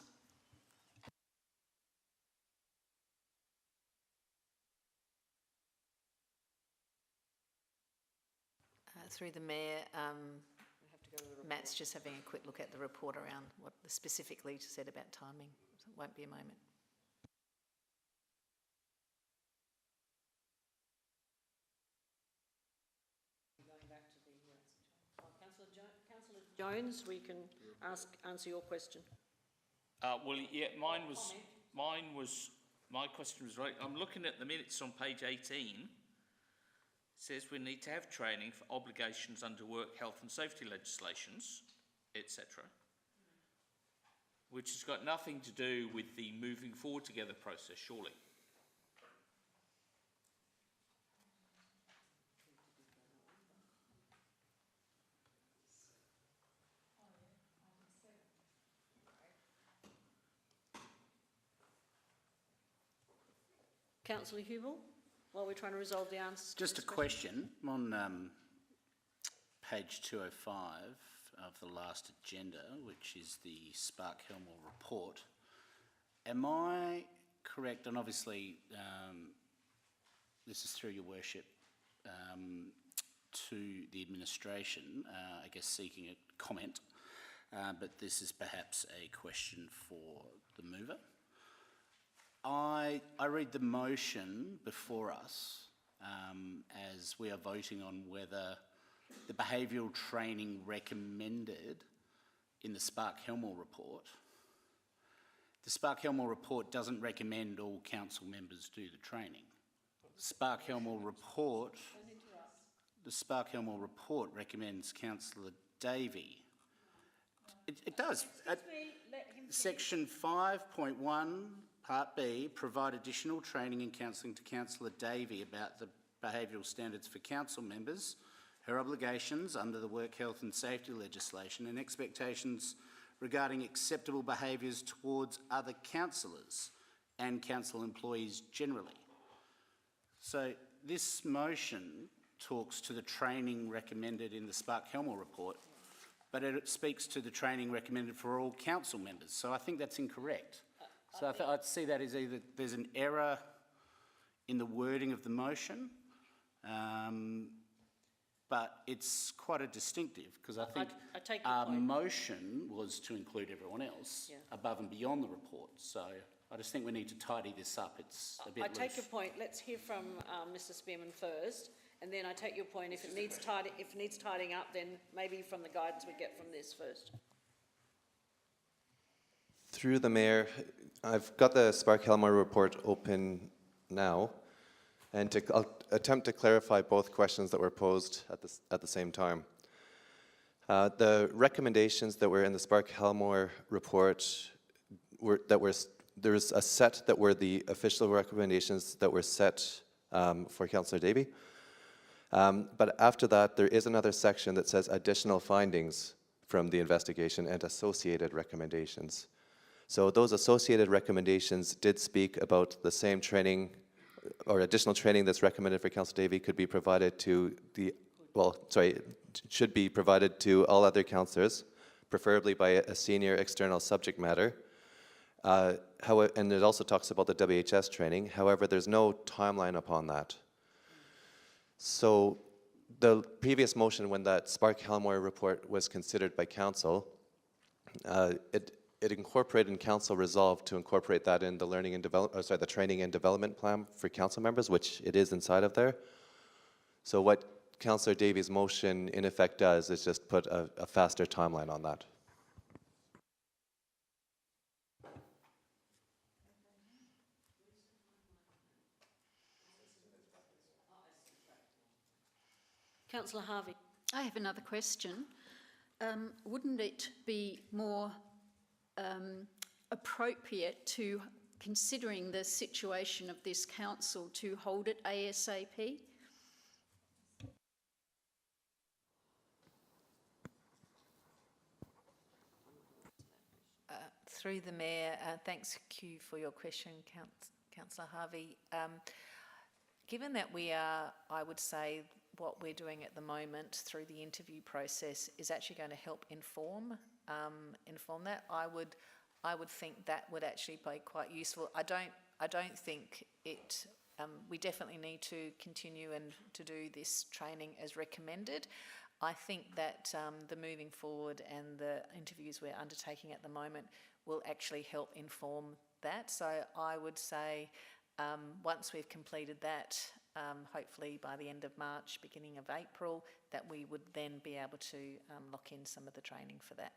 Through the Mayor, Matt's just having a quick look at the report around what specifically said about timing. So it won't be a moment. Going back to the Councillor Jones, we can answer your question. Well, yeah, my question was right. I'm looking at the minutes on page 18. It says we need to have training for obligations under work health and safety legislations, etc., which has got nothing to do with the moving forward together process, surely. Councillor Hubel, while we're trying to resolve the answers. Just a question on page 205 of the last agenda, which is the Spark-Helmore report. Am I correct, and obviously this is through your worship, to the administration, I guess seeking a comment, but this is perhaps a question for the mover. I read the motion before us as we are voting on whether the behavioural training recommended in the Spark-Helmore report. The Spark-Helmore report doesn't recommend all council members do the training. The Spark-Helmore report recommends Councillor Davey. It does. Section 5.1, Part B, provide additional training and counselling to Councillor Davey about the behavioural standards for council members, her obligations under the work health and safety legislation, and expectations regarding acceptable behaviours towards other councillors and council employees generally. So this motion talks to the training recommended in the Spark-Helmore report, but it speaks to the training recommended for all council members. So I think that's incorrect. So I'd see that as either there's an error in the wording of the motion, but it's quite a distinctive, because I think our motion was to include everyone else above and beyond the report. So I just think we need to tidy this up. It's a bit loose. I take your point. Let's hear from Mr. Spearman first, and then I take your point. If it needs tidying up, then maybe from the guidance we get from this first. Through the Mayor, I've got the Spark-Helmore report open now, and I'll attempt to clarify both questions that were posed at the same time. The recommendations that were in the Spark-Helmore report there's a set that were the official recommendations that were set for Councillor Davey. But after that, there is another section that says additional findings from the investigation and associated recommendations. So those associated recommendations did speak about the same training or additional training that's recommended for Councillor Davey could be provided to should be provided to all other councillors, preferably by a senior external subject matter. And it also talks about the WHS training. However, there's no timeline upon that. So the previous motion, when that Spark-Helmore report was considered by council, it incorporated in council resolve to incorporate that in the the training and development plan for council members, which it is inside of there. So what Councillor Davey's motion in effect does is just put a faster timeline on that. Councillor Harvey. I have another question. Wouldn't it be more appropriate to, considering the situation of this council, to hold it ASAP? Through the Mayor, thanks Q for your question, Councillor Harvey. Given that we are, I would say, what we're doing at the moment through the interview process is actually going to help inform that. I would think that would actually be quite useful. I don't think it. We definitely need to continue and to do this training as recommended. I think that the moving forward and the interviews we're undertaking at the moment will actually help inform that. So I would say once we've completed that, hopefully by the end of March, beginning of April, that we would then be able to lock in some of the training for that.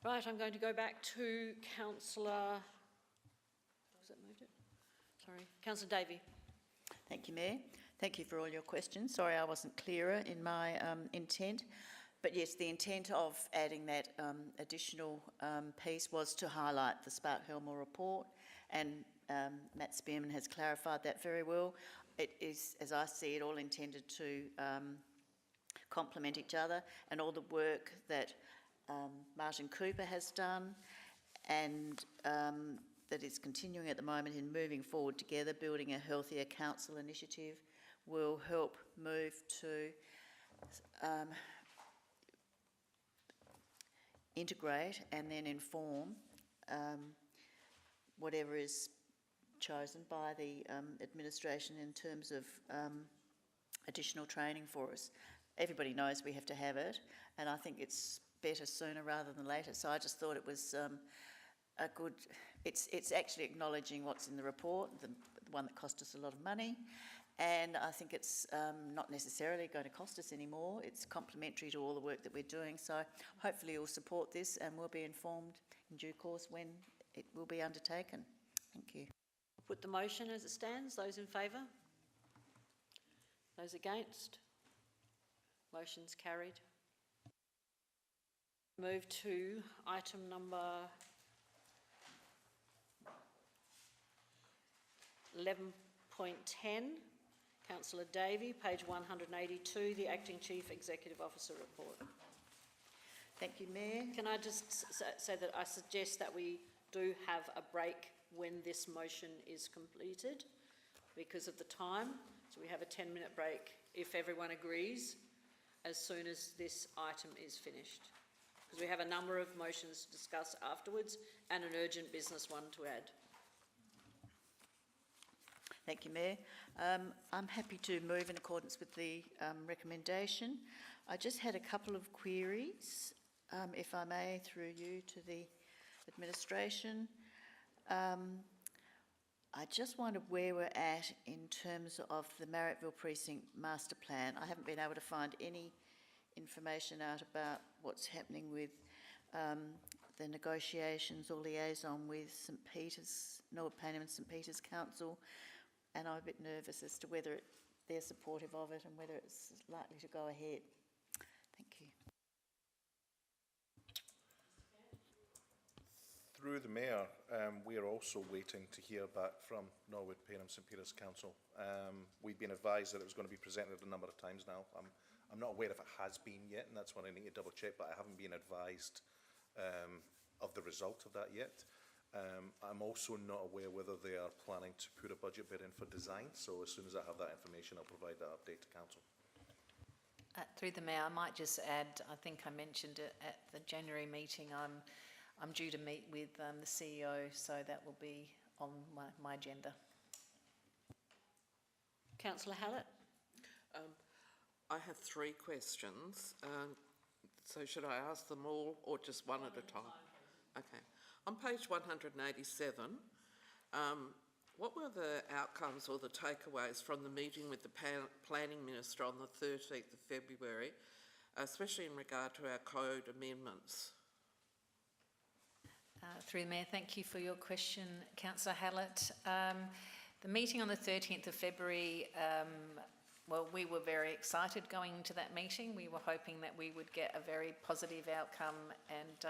Right, I'm going to go back to Councillor... Was it moved it? Sorry, Councillor Davey. Thank you, Mayor. Thank you for all your questions. Sorry I wasn't clearer in my intent. But yes, the intent of adding that additional piece was to highlight the Spark-Helmore report, and Matt Spearman has clarified that very well. It is, as I see it, all intended to complement each other, and all the work that Martin Cooper has done, and that is continuing at the moment in moving forward together, building a healthier council initiative, will help move to integrate and then inform whatever is chosen by the administration in terms of additional training for us. Everybody knows we have to have it, and I think it's better sooner rather than later. So I just thought it was a good, it's actually acknowledging what's in the report, the one that cost us a lot of money, and I think it's not necessarily going to cost us any more. It's complementary to all the work that we're doing, so hopefully you'll support this and we'll be informed in due course when it will be undertaken. Thank you. Put the motion as it stands. Those in favour? Those against? Motion's carried. Move to item number 11.10. Councillor Davey, page 182, the Acting Chief Executive Officer report. Thank you, Mayor. Can I just say that I suggest that we do have a break when this motion is completed because of the time. So we have a 10-minute break, if everyone agrees, as soon as this item is finished. Because we have a number of motions to discuss afterwards and an urgent business one to add. Thank you, Mayor. I'm happy to move in accordance with the recommendation. I just had a couple of queries, if I may, through you to the administration. I just wondered where we're at in terms of the Marrittville Precinct Master Plan. I haven't been able to find any information out about what's happening with the negotiations or liaison with St Peter's, Norwood Payneham and St Peter's Council, and I'm a bit nervous as to whether they're supportive of it and whether it's likely to go ahead. Thank you. Through the Mayor, we are also waiting to hear back from Norwood Payneham St Peter's Council. We've been advised that it was going to be presented a number of times now. I'm not aware if it has been yet, and that's what I need to double check, but I haven't been advised of the result of that yet. I'm also not aware whether they are planning to put a budget bid in for design, so as soon as I have that information, I'll provide that update to Council. Through the Mayor, I might just add, I think I mentioned it at the January meeting, I'm due to meet with the CEO, so that will be on my agenda. Councillor Hallett? I have 3 questions. So should I ask them all or just one at a time? Okay. On page 187, what were the outcomes or the takeaways from the meeting with the Planning Minister on the 13th of February, especially in regard to our code amendments? Through the Mayor, thank you for your question, Councillor Hallett. The meeting on the 13th of February, well, we were very excited going into that meeting. We were hoping that we would get a very positive outcome, and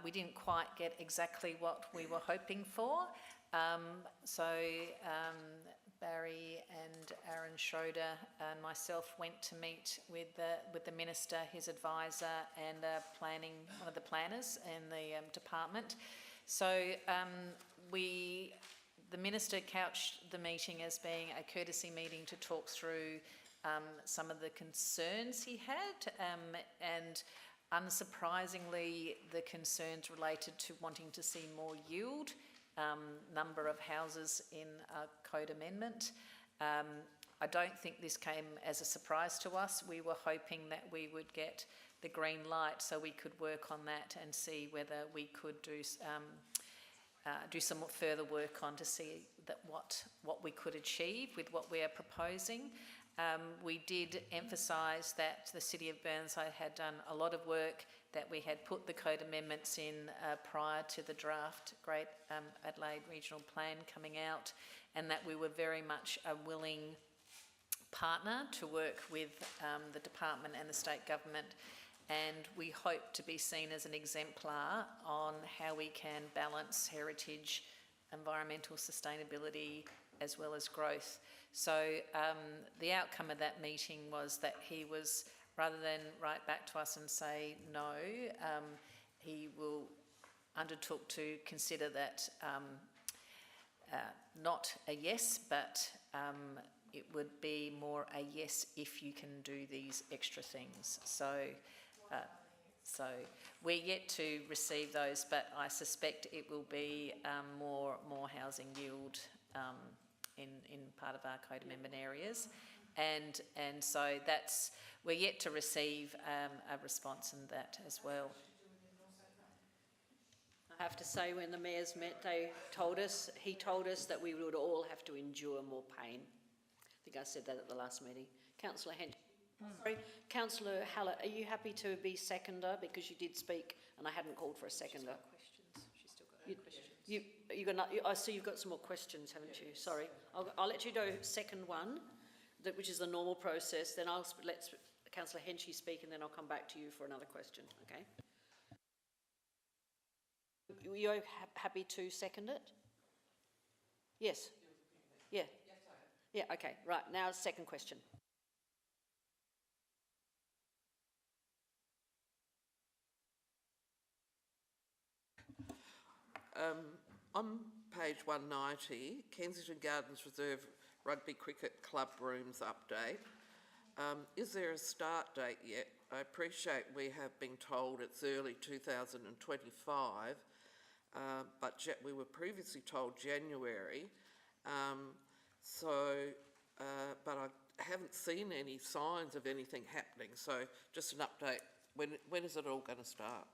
we didn't quite get exactly what we were hoping for. Barry and Aaron Schroeder and myself went to meet with the Minister, his advisor, and one of the planners in the department. So the Minister couched the meeting as being a courtesy meeting to talk through some of the concerns he had, and unsurprisingly, the concerns related to wanting to see more yield, number of houses in a code amendment. I don't think this came as a surprise to us. We were hoping that we would get the green light so we could work on that and see whether we could do some further work on to see that what we could achieve with what we are proposing. We did emphasise that the City of Burnside had done a lot of work, that we had put the code amendments in prior to the draft Great Adelaide Regional Plan coming out, and that we were very much a willing partner to work with the department and the state government, and we hope to be seen as an exemplar on how we can balance heritage, environmental sustainability, as well as growth. So the outcome of that meeting was that he was, rather than write back to us and say no, he will undertook to consider that not a yes, but it would be more a yes if you can do these extra things. So we're yet to receive those, but I suspect it will be more housing yield in part of our code amendment areas, and so we're yet to receive a response in that as well. I have to say, when the mayors met, he told us that we would all have to endure more pain. I think I said that at the last meeting. Councillor Sorry, Councillor Hallett, are you happy to be seconder, because you did speak and I hadn't called for a seconder? She's still got questions. I see you've got some more questions, haven't you? Sorry, I'll let you do second one, which is the normal process. Then I'll let Councillor Henchy speak, and then I'll come back to you for another question. Okay. Are you happy to second it? Yes. Yeah. Yeah. Okay. Right. Now, second question. On page 190, Kensington Gardens Reserve Rugby Cricket Club Rooms update. Is there a start date yet? I appreciate we have been told it's early 2025, but we were previously told January. But I haven't seen any signs of anything happening. So just an update. When is it all going to start?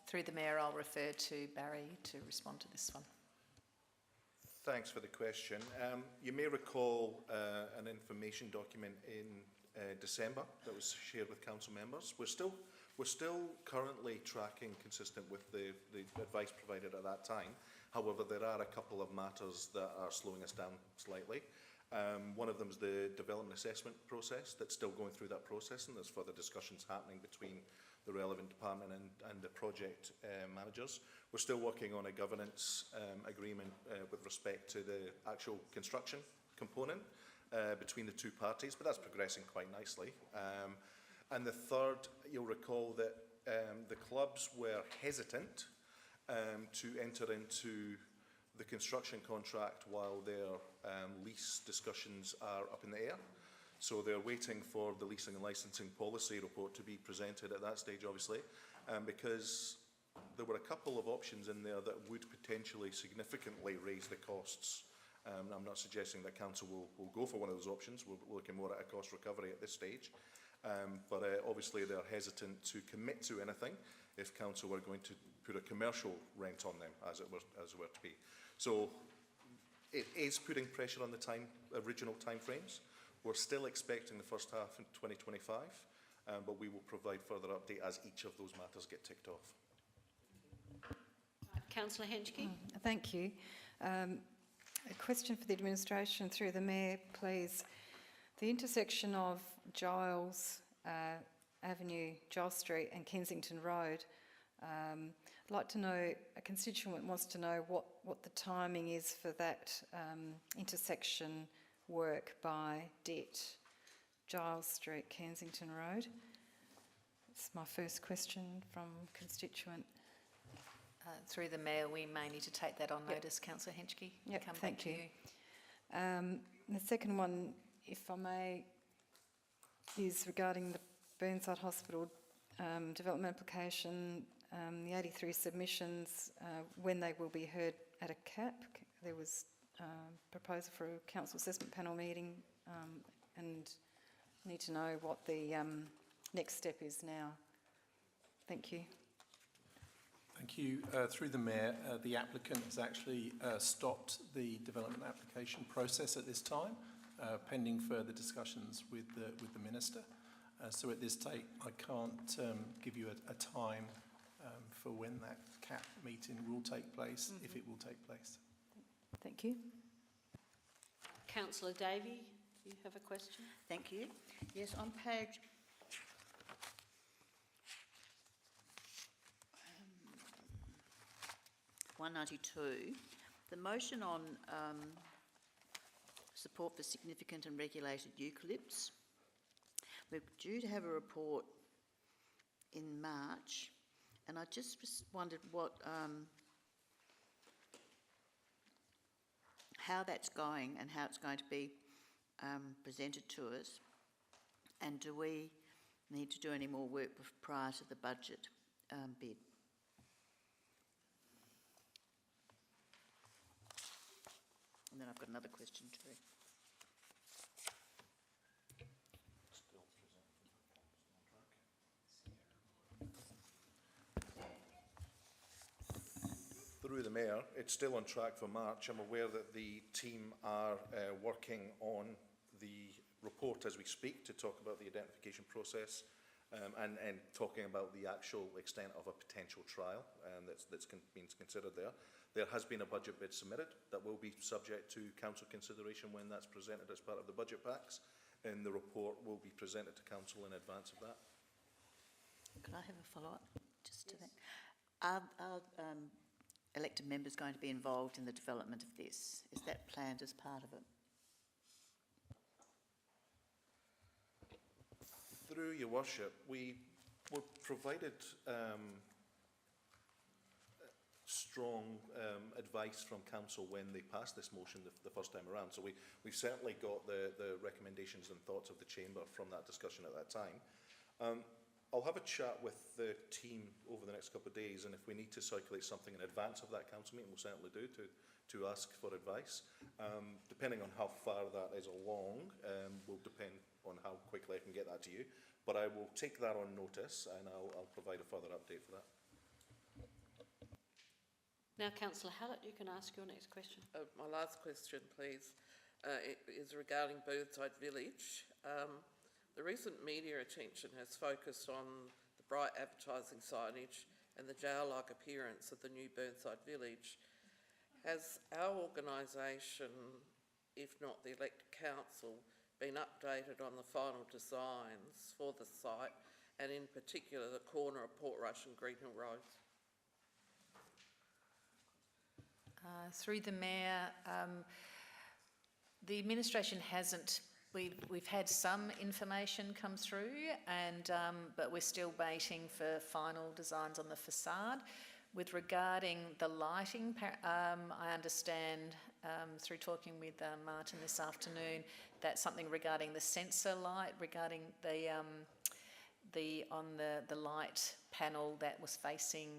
Through the Mayor, I'll refer to Barry to respond to this one. Thanks for the question. You may recall an information document in December that was shared with council members. We're still currently tracking consistent with the advice provided at that time. However, there are a couple of matters that are slowing us down slightly. One of them is the development assessment process that's still going through that process, and there's further discussions happening between the relevant department and the project managers. We're still working on a governance agreement with respect to the actual construction component between the two parties, but that's progressing quite nicely. And the third, you'll recall that the clubs were hesitant to enter into the construction contract while their lease discussions are up in the air. So they're waiting for the leasing and licensing policy report to be presented at that stage, obviously, because there were a couple of options in there that would potentially significantly raise the costs. I'm not suggesting that council will go for one of those options. We're looking more at a cost recovery at this stage. But obviously they're hesitant to commit to anything if council were going to put a commercial rent on them, as it were to be. So it is putting pressure on the original timeframes. We're still expecting the first half in 2025, but we will provide further update as each of those matters get ticked off. Councillor Henschke. Thank you. A question for the administration through the Mayor, please. The intersection of Giles Avenue, Giles Street and Kensington Road, I'd like to know, a constituent wants to know what the timing is for that intersection work by DET, Giles Street, Kensington Road. That's my first question from constituent. Through the Mayor, we may need to take that on notice, Councillor Henschke. Yep, come thank back to you. you. The second one, if I may, is regarding the Burnside Hospital development application, the 83 submissions, when they will be heard at a cap. There was a proposal for a council assessment panel meeting, and need to know what the next step is now. Thank you. Thank you. Through the Mayor, the applicant has actually stopped the development application process at this time, pending further discussions with the Minister. So at this stage, I can't give you a time for when that CAP meeting will take place, if it will take place. Thank you. Councillor Davey, you have a question? Thank you. Yes, on page 192, the motion on support for significant and regulated eucalypts. We're due to have a report in March, and I just wondered how that's going and how it's going to be presented to us, and do we need to do any more work prior to the budget bid? And then I've got another question too. Through the Mayor, it's still on track for March. I'm aware that the team are working on the report as we speak to talk about the identification process and talking about the actual extent of a potential trial that's been considered there. There has been a budget bid submitted that will be subject to council consideration when that's presented as part of the budget packs, and the report will be presented to council in advance of that. Can I have a follow-up just to that? Are elected members going to be involved in the development of this? Is that planned as part of it? Through your worship, we were provided strong advice from council when they passed this motion the first time around. So we've certainly got the recommendations and thoughts of the chamber from that discussion at that time. I'll have a chat with the team over the next couple of days, and if we need to circulate something in advance of that council meeting, we'll certainly do to ask for advice. Depending on how far that is along, will depend on how quickly I can get that to you. But I will take that on notice, and I'll provide a further update for that. Now, Councillor Hallett, you can ask your next question. My last question, please, it is regarding Burnside Village. The recent media attention has focused on the bright advertising signage and the jail-like appearance of the new Burnside Village. Has our organisation, if not the elected council, been updated on the final designs for the site, and in particular the corner of Portrush and Greenhill Road? Through the Mayor, the administration hasn't. We've had some information come through, but we're still waiting for final designs on the facade. With regarding the lighting, I understand through talking with Martin this afternoon, that's something regarding the sensor light, regarding the light panel that was facing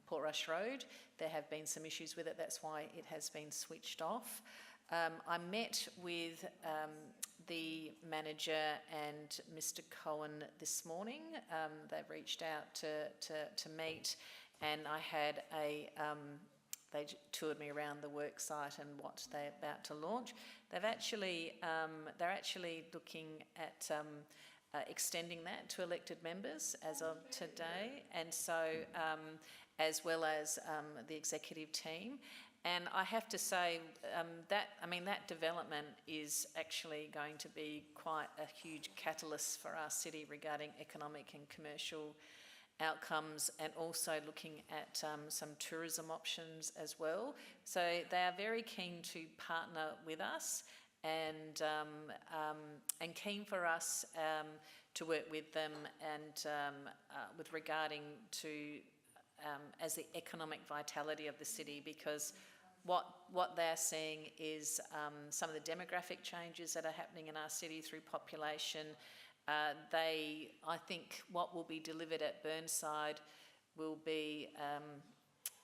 Portrush Road. There have been some issues with it. That's why it has been switched off. I met with the manager and Mr. Cohen this morning. They've reached out to meet, and I had they toured me around the work site and what they're about to launch. They're actually looking at extending that to elected members as of today, and so as well as the executive team. And I have to say that development is actually going to be quite a huge catalyst for our city regarding economic and commercial outcomes, and also looking at some tourism options as well. So they are very keen to partner with us, and keen for us to work with them and with regarding to as the economic vitality of the city, because what they're seeing is some of the demographic changes that are happening in our city through population. I think what will be delivered at Burnside will be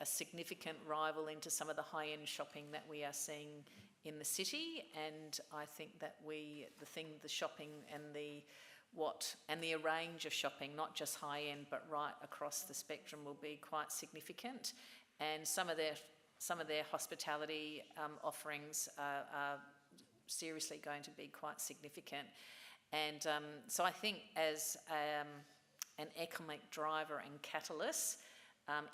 a significant rival into some of the high-end shopping that we are seeing in the city, and I think that the shopping and the range of shopping, not just high-end but right across the spectrum, will be quite significant, and some of their hospitality offerings are seriously going to be quite significant. And so I think as an economic driver and catalyst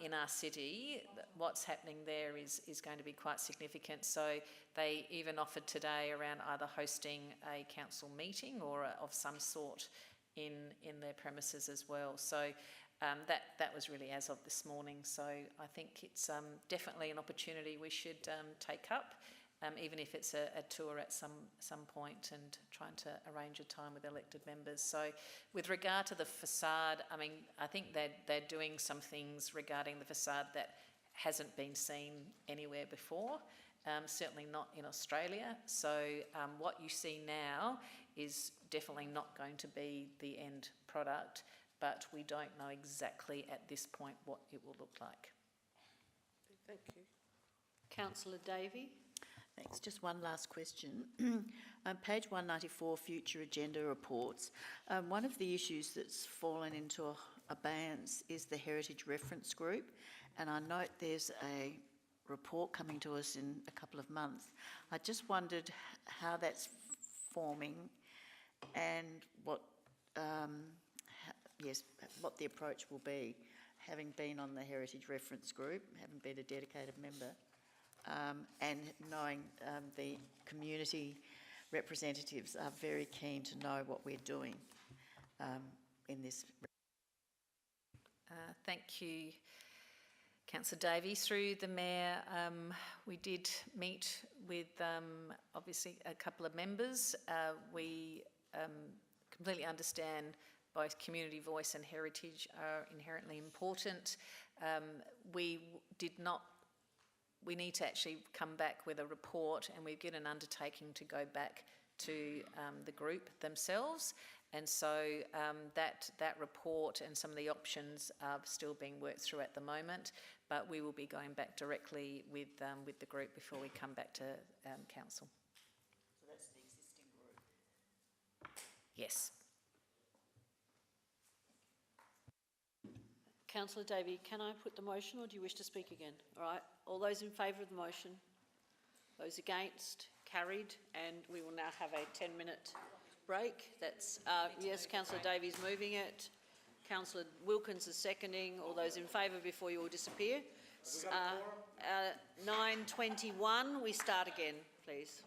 in our city, what's happening there is going to be quite significant. So they even offered today around either hosting a council meeting or of some sort in their premises as well. So that was really as of this morning. So I think it's definitely an opportunity we should take up, even if it's a tour at some point, and trying to arrange a time with elected members. So with regard to the facade, I mean, I think they're doing some things regarding the facade that hasn't been seen anywhere before, certainly not in Australia. So what you see now is definitely not going to be the end product, but we don't know exactly at this point what it will look like. Thank you. Councillor Davey. Thanks. Just one last question. Page 194, future agenda reports. One of the issues that's fallen into abeyance is the Heritage Reference Group, and I note there's a report coming to us in a couple of months. I just wondered how that's forming and what, what the approach will be, having been on the Heritage Reference Group, having been a dedicated member. And knowing the community representatives are very keen to know what we're doing in this. Thank you, Councillor Davey. Through the Mayor, we did meet with obviously a couple of members. We completely understand both community voice and heritage are inherently important. We need to actually come back with a report, and we get an undertaking to go back to the group themselves. And so that report and some of the options are still being worked through at the moment, but we will be going back directly with the group before we come back to council. So that's the existing group? Yes. Councillor Davey, can I put the motion, or do you wish to speak again? All right, all those in favour of the motion? Those against? Carried. And we will now have a 10-minute break. That's, yes, Councillor Davey's moving it. Councillor Wilkins is seconding. All those in favour before you all disappear. 9:21, we start again, please.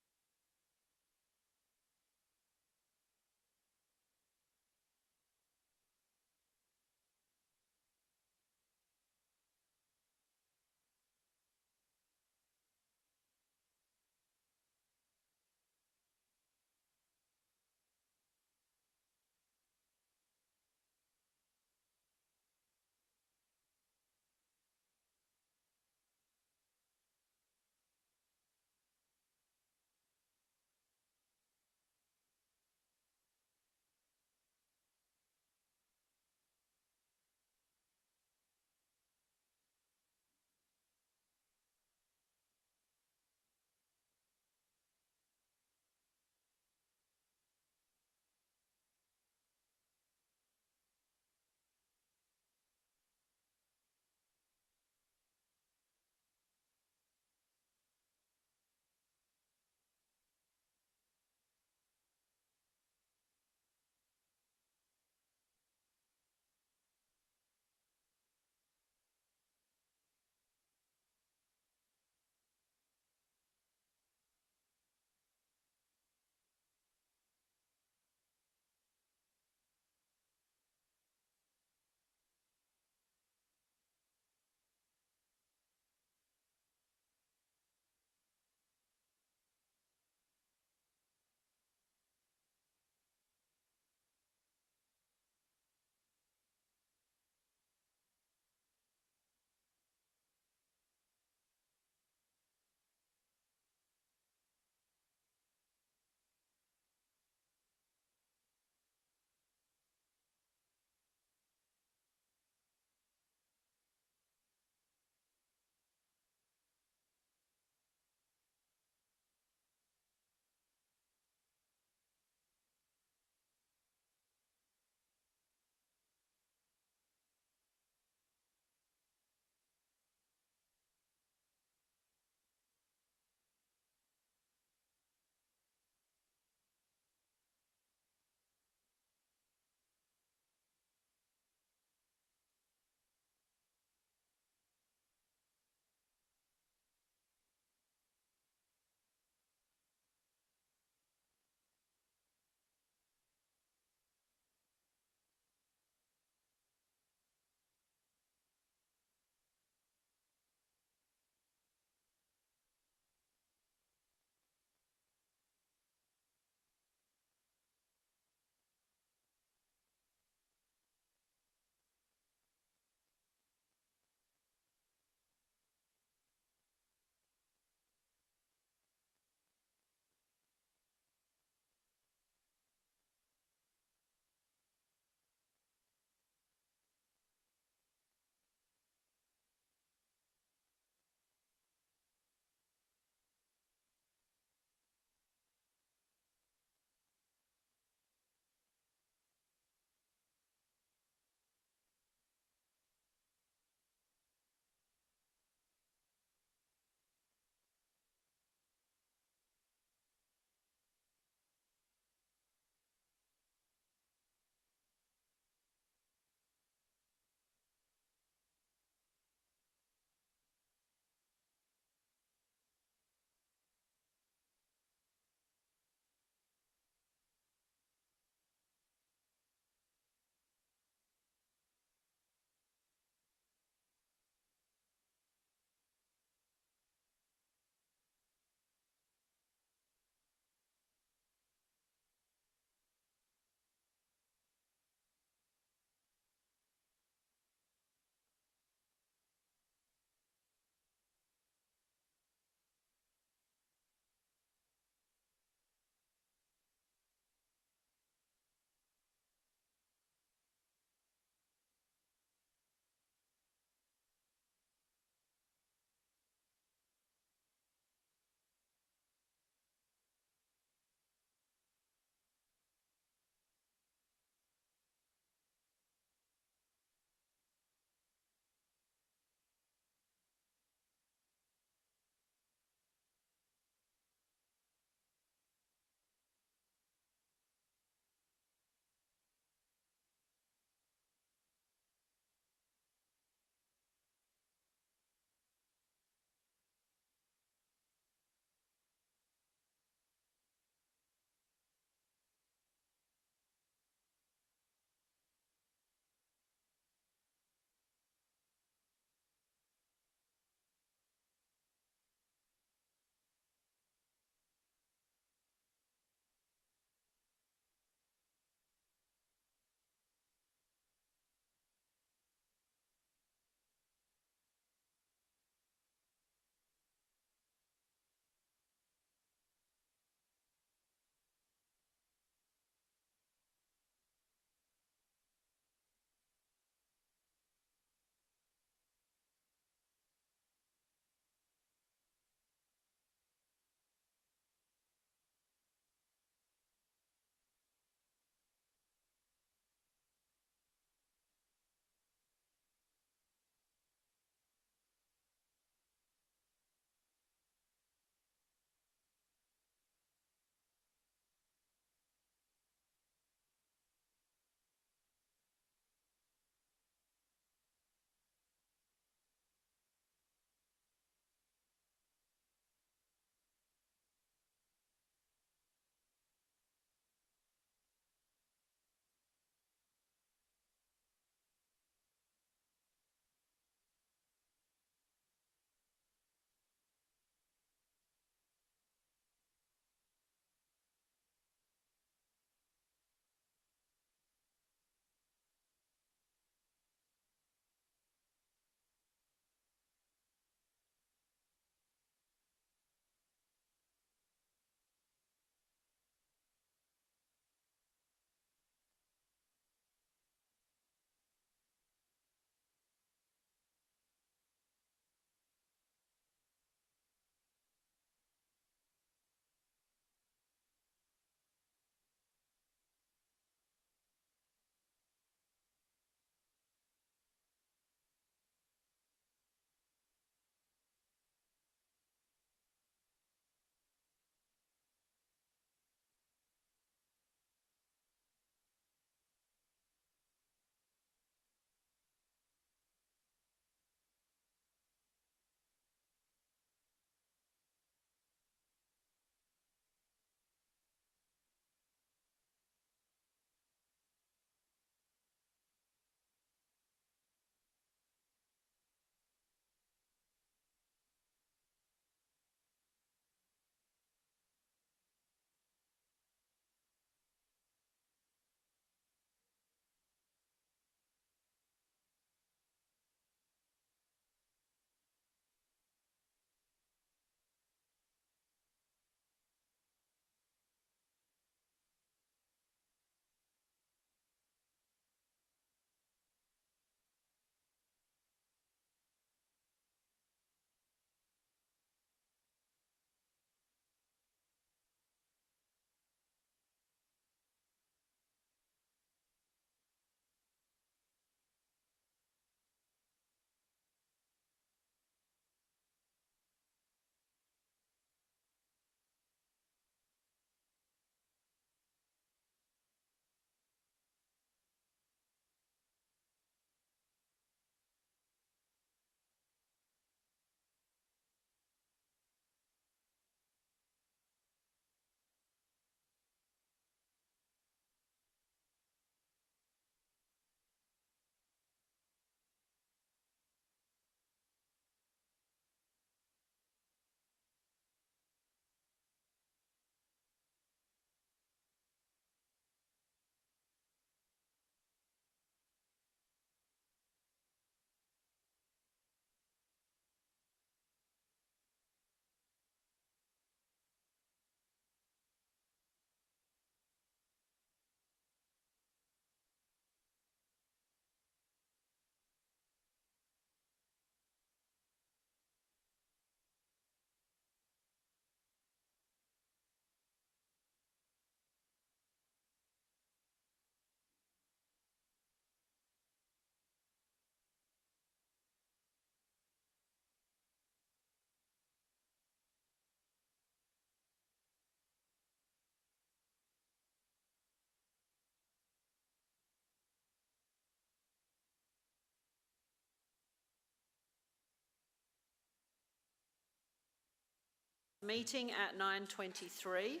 Meeting at 9:23,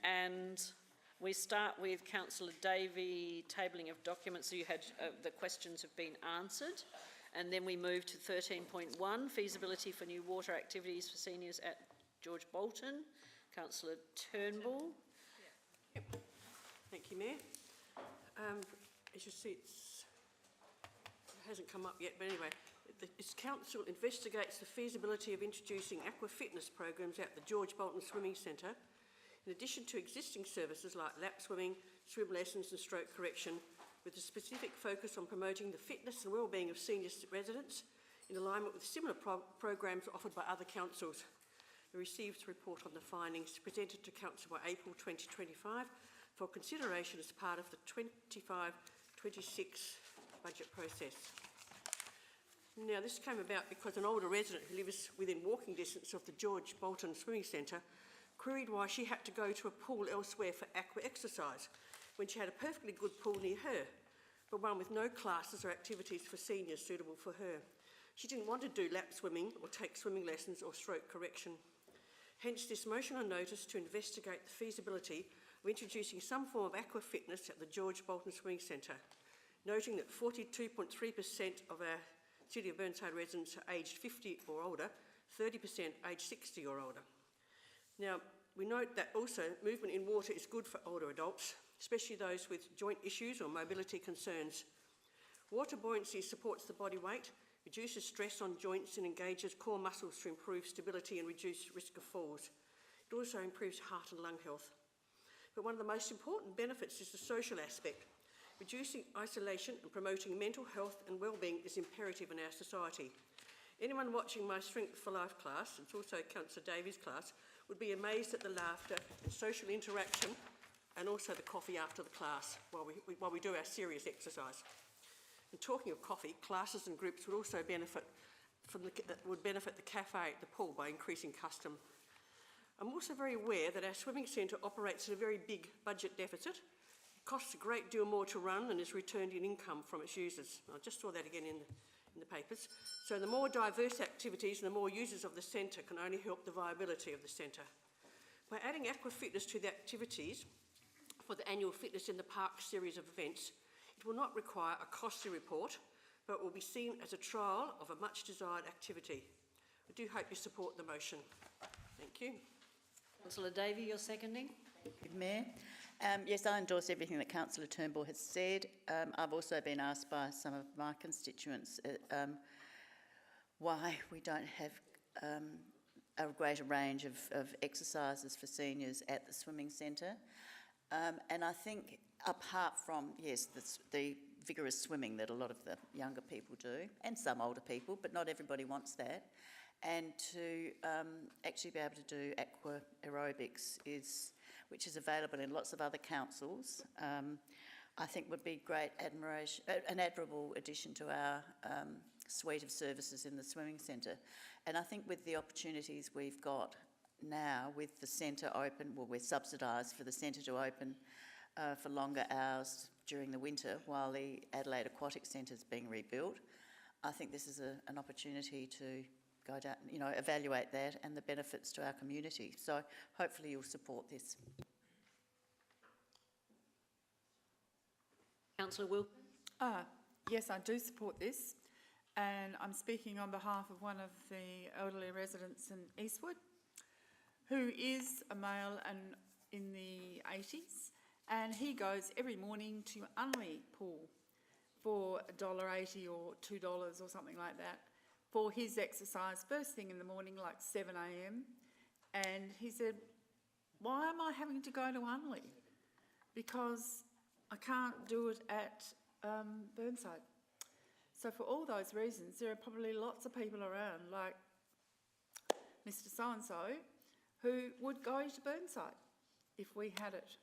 and we start with Councillor Davey tabling of documents. So you had the questions have been answered, and then we move to 13.1, feasibility for new water activities for seniors at George Bolton. Councillor Turnbull. Yep. Thank you, Mayor. As you see, it hasn't come up yet, but anyway, this council investigates the feasibility of introducing aqua fitness programs at the George Bolton Swimming Centre, in addition to existing services like lap swimming, swim lessons and stroke correction, with a specific focus on promoting the fitness and wellbeing of senior residents in alignment with similar programs offered by other councils. We received a report on the findings presented to Council by April 2025 for consideration as part of the 25-26 budget process. Now, this came about because an older resident who lives within walking distance of the George Bolton Swimming Centre queried why she had to go to a pool elsewhere for aqua exercise when she had a perfectly good pool near her, but one with no classes or activities for seniors suitable for her. She didn't want to do lap swimming or take swimming lessons or stroke correction. Hence this motion on notice to investigate the feasibility of introducing some form of aqua fitness at the George Bolton Swimming Centre, noting that 42.3% of our City of Burnside residents are aged 50 or older, 30% aged 60 or older. Now, we note that also movement in water is good for older adults, especially those with joint issues or mobility concerns. Water buoyancy supports the body weight, reduces stress on joints and engages core muscles to improve stability and reduce risk of falls. It also improves heart and lung health. But one of the most important benefits is the social aspect. Reducing isolation and promoting mental health and well-being is imperative in our society. Anyone watching my Strength for Life class, it's also Councillor Davies' class, would be amazed at the laughter and social interaction and also the coffee after the class while we do our serious exercise. And talking of coffee, classes and groups would also benefit the cafe at the pool by increasing custom. I'm also very aware that our swimming centre operates at a very big budget deficit. It costs a great deal more to run and is returned in income from its users. I just saw that again in the papers. So the more diverse activities and the more users of the centre can only help the viability of the centre. By adding aqua fitness to the activities for the annual Fitness in the Park series of events, it will not require a costly report, but will be seen as a trial of a much desired activity. I do hope you support the motion. Thank you. Councillor Davey, you're seconding? Thank you, Mayor. Yes, I endorse everything that Councillor Turnbull has said. I've also been asked by some of my constituents why we don't have a greater range of exercises for seniors at the swimming centre. And I think apart from, yes, the vigorous swimming that a lot of the younger people do, and some older people, but not everybody wants that, and to actually be able to do aqua aerobics, which is available in lots of other councils, I think would be an admirable addition to our suite of services in the swimming centre. And I think with the opportunities we've got now with the centre open, well, we're subsidised for the centre to open for longer hours during the winter while the Adelaide Aquatic Centre is being rebuilt. I think this is an opportunity to go down, evaluate that and the benefits to our community. So hopefully you'll support this. Councillor Wilson? Yes, I do support this, and I'm speaking on behalf of one of the elderly residents in Eastwood, who is a male and in the 80s, and he goes every morning to Unley Pool for $1.80 or $2 or something like that for his exercise first thing in the morning, like 7 a.m. And he said, why am I having to go to Unley? Because I can't do it at Burnside. So for all those reasons, there are probably lots of people around, like Mr. So-and-so, who would go to Burnside if we had it.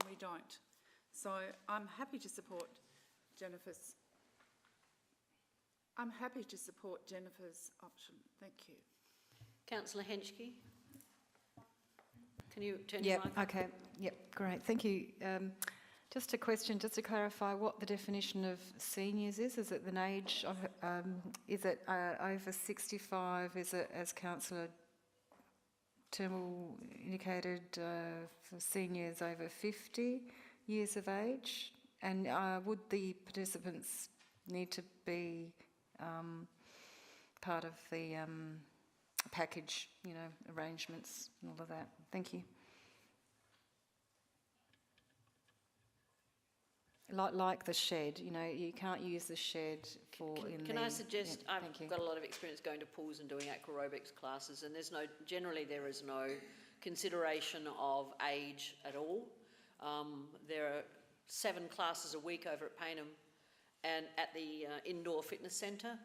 We don't. So I'm happy to support Jennifer's option. Thank you. Councillor Henschke? Can you turn your mic? Okay. Yep, great. Thank you. Just a question, just to clarify what the definition of seniors is. Is it an age of, is it over 65? Is it, as Councillor Turnbull indicated for seniors over 50 years of age, and would the participants need to be part of the package, arrangements and all of that? Thank you. Like the shed, you can't use the shed for Can I suggest, yeah, I've got a lot of experience going to pools and doing aquarobics classes, and generally there is no consideration of age at all. There are 7 classes a week over at Payneham and at the indoor fitness centre,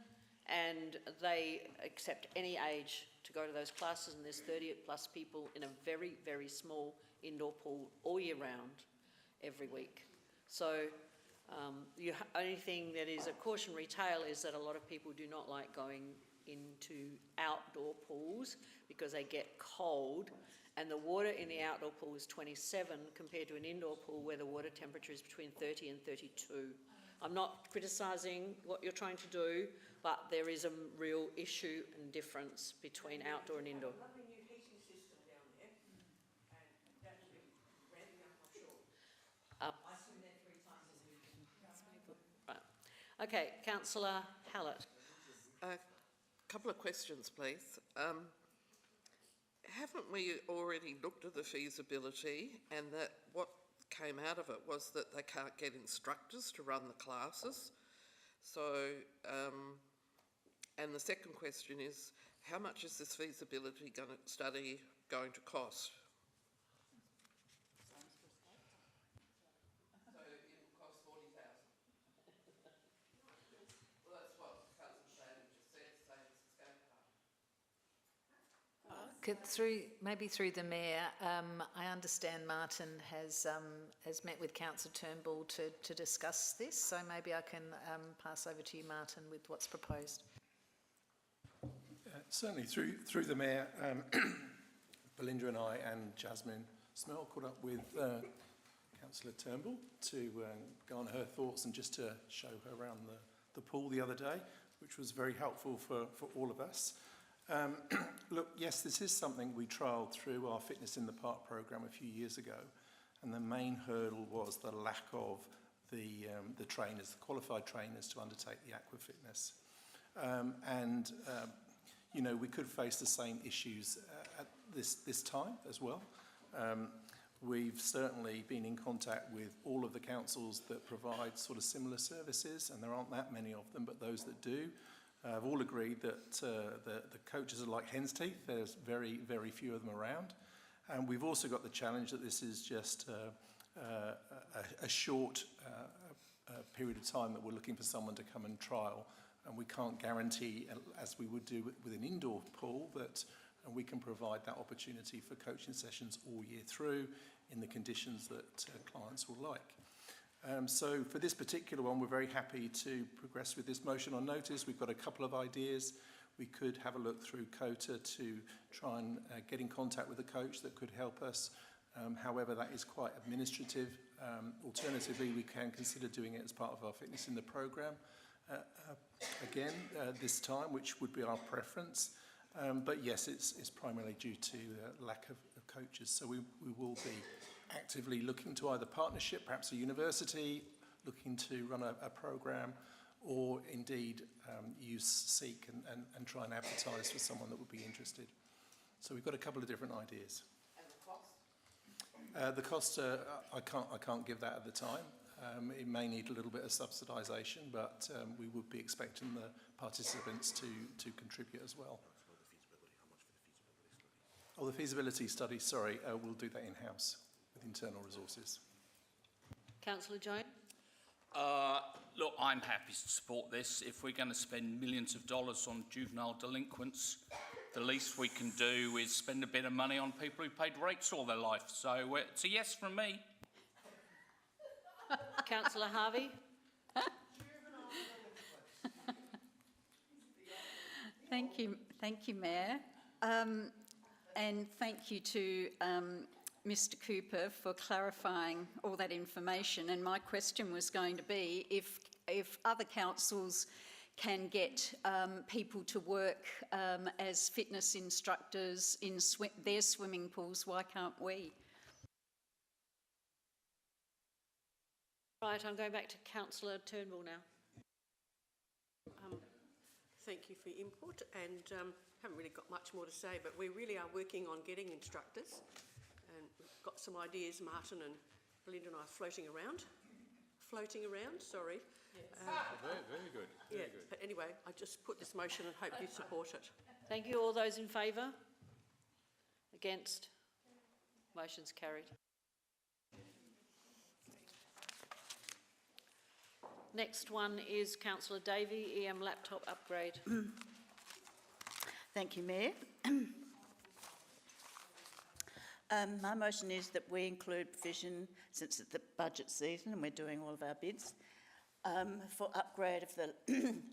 and they accept any age to go to those classes, and there's 30 plus people in a very, very small indoor pool all year round, every week. So the only thing that is a cautionary tale is that a lot of people do not like going into outdoor pools because they get cold, and the water in the outdoor pool is 27 compared to an indoor pool where the water temperature is between 30 and 32. I'm not criticising what you're trying to do, but there is a real issue and difference between outdoor and indoor. Lovely new heating system down there, and that will be ramping up, I'm sure. I swim there 3 times a week. Right. Okay, Councillor Hallett. A couple of questions, please. Haven't we already looked at the feasibility, and that what came out of it was that they can't get instructors to run the classes? So, and the second question is, how much is this feasibility study going to cost? So it will cost 40,000. Well, that's what Councillor Shady just said, same as the skate park. Maybe through the Mayor, I understand Martin has met with Councillor Turnbull to discuss this, so maybe I can pass over to you, Martin, with what's proposed. Certainly through the Mayor, Belinda and I and Jasmine Smell caught up with Councillor Turnbull to garner her thoughts and just to show her around the pool the other day, which was very helpful for all of us. Look, yes, this is something we trialled through our Fitness in the Park programme a few years ago, and the main hurdle was the lack of the trainers, the qualified trainers to undertake the aqua fitness. We could face the same issues at this time as well. We've certainly been in contact with all of the councils that provide sort of similar services, and there aren't that many of them, but those that do have all agreed that the coaches are like hen's teeth. There's very, very few of them around. And we've also got the challenge that this is just a short period of time that we're looking for someone to come and trial. And we can't guarantee, as we would do with an indoor pool, that we can provide that opportunity for coaching sessions all year through in the conditions that clients will like. So for this particular one, we're very happy to progress with this motion on notice. We've got a couple of ideas. We could have a look through COTA to try and get in contact with a coach that could help us. However, that is quite administrative. Alternatively, we can consider doing it as part of our Fitness in the Programme again this time, which would be our preference. But yes, it's primarily due to lack of coaches. So we will be actively looking to either partnership, perhaps a university, looking to run a programme, or indeed use Seek and try and advertise for someone that would be interested. So we've got a couple of different ideas. And the cost, I can't give that at the time. It may need a little bit of subsidisation, but we would be expecting the participants to contribute as well. Oh, the feasibility study, sorry, we'll do that in-house with internal resources. Councillor Jones? Look, I'm happy to support this. If we're going to spend millions of dollars on juvenile delinquents, the least we can do is spend a bit of money on people who paid rates all their life. So it's a yes from me. Councillor Harvey? Thank you, Mayor. And thank you to Mr. Cooper for clarifying all that information. And my question was going to be, if other councils can get people to work as fitness instructors in their swimming pools. Why can't we? Right, I'm going back to Councillor Turnbull now. Thank you for your input, and haven't really got much more to say, but we really are working on getting instructors, and we've got some ideas. Martin and Belinda and I are floating around, sorry. Yes. Very good. Very good. But anyway, I just put this motion and hope you support it. Thank you. All those in favour? Against? Motion's carried. Next one is Councillor Davey, EM laptop upgrade. Thank you, Mayor. My motion is that we include provision, since it's the budget season and we're doing all of our bids, for upgrade of the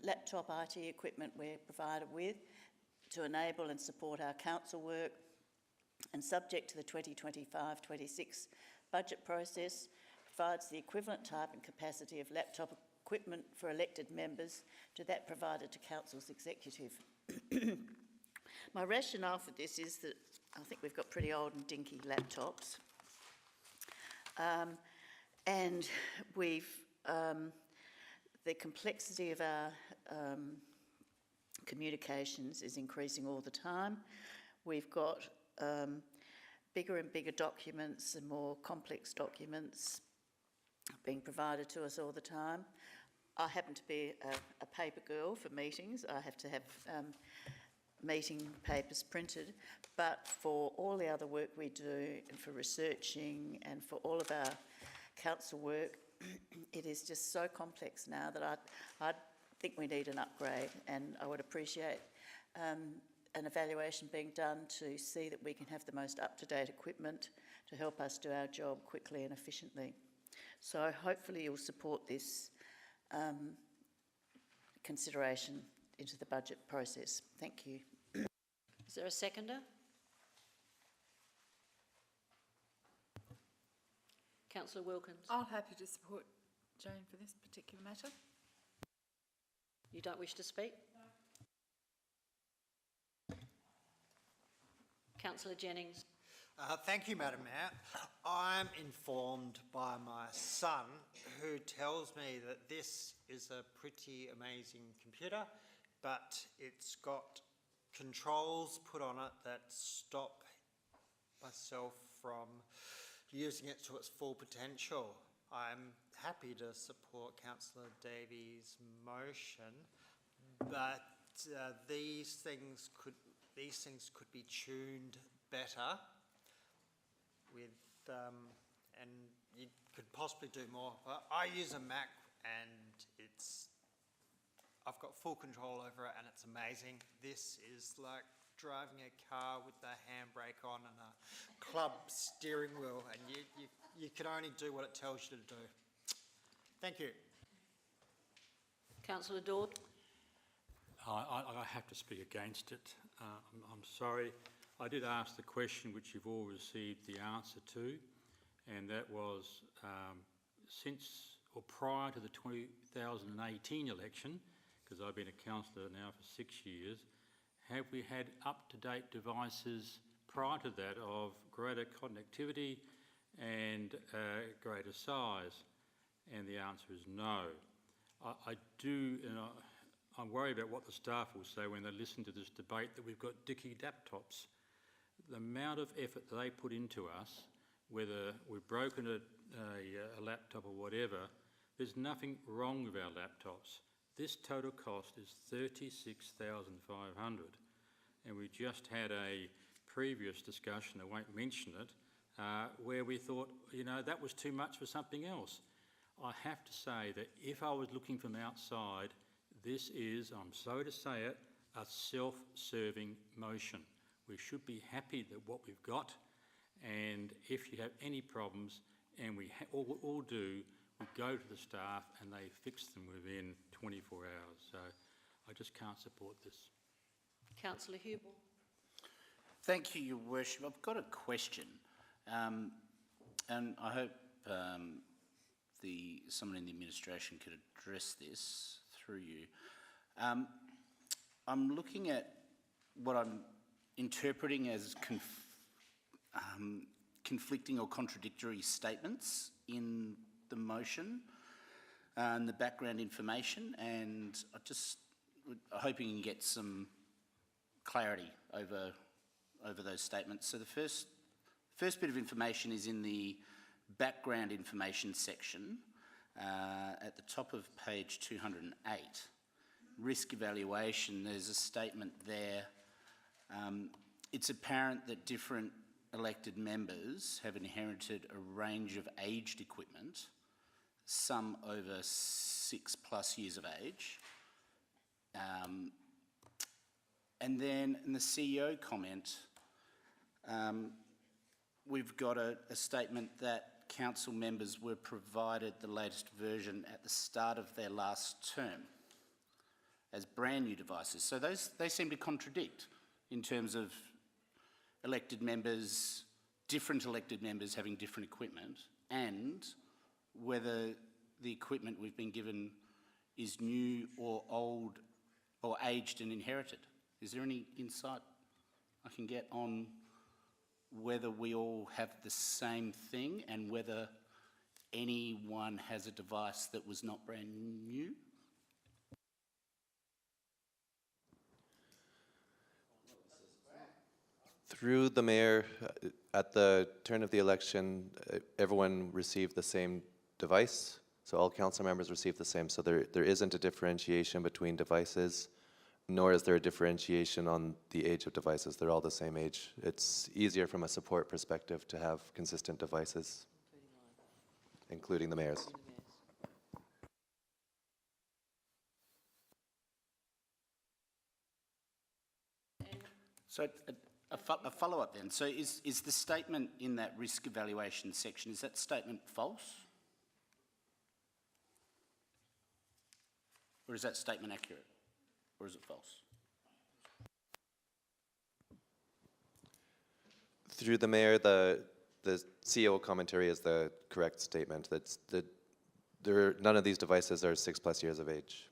laptop IT equipment we're provided with to enable and support our council work, and subject to the 2025-26 budget process, provides the equivalent type and capacity of laptop equipment for elected members to that provided to council's executive. My rationale for this is that I think we've got pretty old and dinky laptops, and we've the complexity of our communications is increasing all the time. We've got bigger and bigger documents and more complex documents being provided to us all the time. I happen to be a paper girl for meetings. I have to have meeting papers printed, but for all the other work we do, and for researching and for all of our council work, it is just so complex now that I think we need an upgrade, and I would appreciate an evaluation being done to see that we can have the most up-to-date equipment to help us do our job quickly and efficiently. So hopefully you'll support this consideration into the budget process. Thank you. Is there a seconder? Councillor Wilkins. I'm happy to support Jane for this particular matter. You don't wish to speak? No. Councillor Jennings. Thank you, Madam Mayor. I'm informed by my son, who tells me that this is a pretty amazing computer, but it's got controls put on it that stop myself from using it to its full potential. I'm happy to support Councillor Davies' motion, but these things could be tuned better with, and you could possibly do more. But I use a Mac, and I've got full control over it, and it's amazing. This is like driving a car with the handbrake on and a club steering wheel, and you can only do what it tells you to do. Thank you. Councillor Dord. I have to speak against it. I'm sorry. I did ask the question which you've all received the answer to, and that was since or prior to the 2018 election, because I've been a councillor now for 6 years, have we had up-to-date devices prior to that of greater connectivity and greater size? And the answer is no. I'm worried about what the staff will say when they listen to this debate that we've got dicky laptops. The amount of effort they put into us, whether we've broken a laptop or whatever, there's nothing wrong with our laptops. This total cost is $36,500, and we just had a previous discussion, I won't mention it, where we thought, that was too much for something else. I have to say that if I was looking from outside, this is, I'm sorry to say it, a self-serving motion. We should be happy that what we've got, and if you have any problems, and we all do, we go to the staff and they fix them within 24 hours. So I just can't support this. Councillor Hubel. Thank you, Your Worship. I've got a question, and I hope someone in the administration could address this through you. I'm looking at what I'm interpreting as conflicting or contradictory statements in the motion and the background information, and I just hoping you can get some clarity over those statements. So the first bit of information is in the background information section at the top of page 208. Risk evaluation, there's a statement there. It's apparent that different elected members have inherited a range of aged equipment, some over 6+ years of age. And then in the CEO comment, we've got a statement that council members were provided the latest version at the start of their last term as brand new devices. So they seem to contradict in terms of elected members, different elected members having different equipment, and whether the equipment we've been given is new or old or aged and inherited. Is there any insight I can get on whether we all have the same thing and whether anyone has a device that was not brand new? Through the mayor, at the turn of the election, everyone received the same device. So all council members received the same. So there isn't a differentiation between devices, nor is there a differentiation on the age of devices. They're all the same age. It's easier from a support perspective to have consistent devices, including the mayor's. So a follow-up then. So is the statement in that risk evaluation section, is that statement false? Or is that statement accurate? Or is it false? Through the mayor, the CEO commentary is the correct statement. That's none of these devices are 6+ years of age.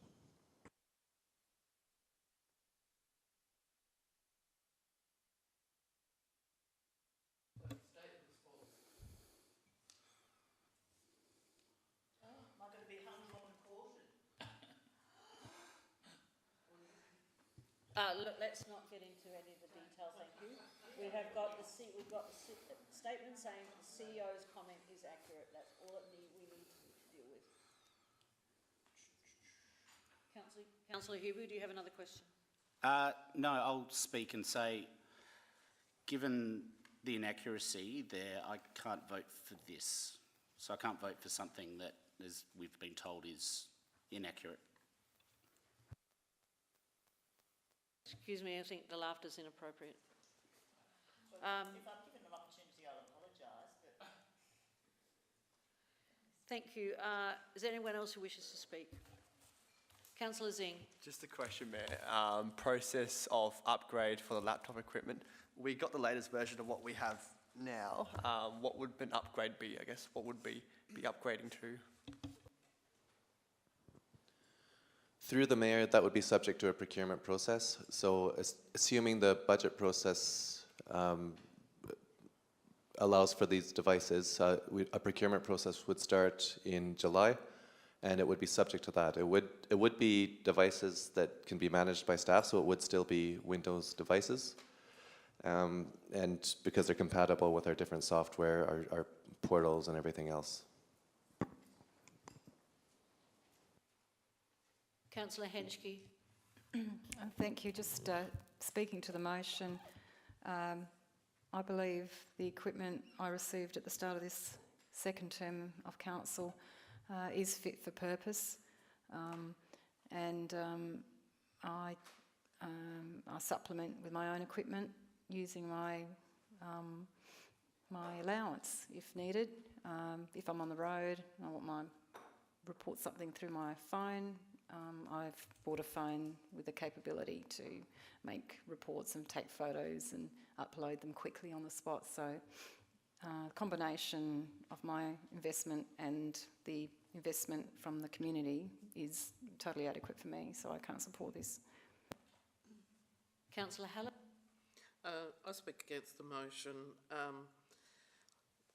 Look, let's not get into any of the details, thank you. We've got the statement saying the CEO's comment is accurate. That's all we need to deal with. Councillor Huber, do you have another question? No, I'll speak and say, given the inaccuracy there, I can't vote for this. So I can't vote for something that, as we've been told, is inaccurate. Excuse me, I think the laughter's inappropriate. If I'm given an opportunity, I'll apologise. But Thank you. Is there anyone else who wishes to speak? Councillor Zing. Just a question, Mayor. Process of upgrade for the laptop equipment. We got the latest version of what we have now. What would an upgrade be, I guess? What would be upgrading to? Through the mayor, that would be subject to a procurement process. So assuming the budget process allows for these devices, a procurement process would start in July, and it would be subject to that. It would be devices that can be managed by staff, so it would still be Windows devices. And because they're compatible with our different software, our portals and everything else. Councillor Henschke. Thank you. Just speaking to the motion, I believe the equipment I received at the start of this second term of council is fit for purpose, and I supplement with my own equipment using my my allowance if needed. If I'm on the road, I want my report something through my phone. I've bought a phone with the capability to make reports and take photos and upload them quickly on the spot. So a combination of my investment and the investment from the community is totally adequate for me, so I can't support this. Councillor Hallett? I speak against the motion.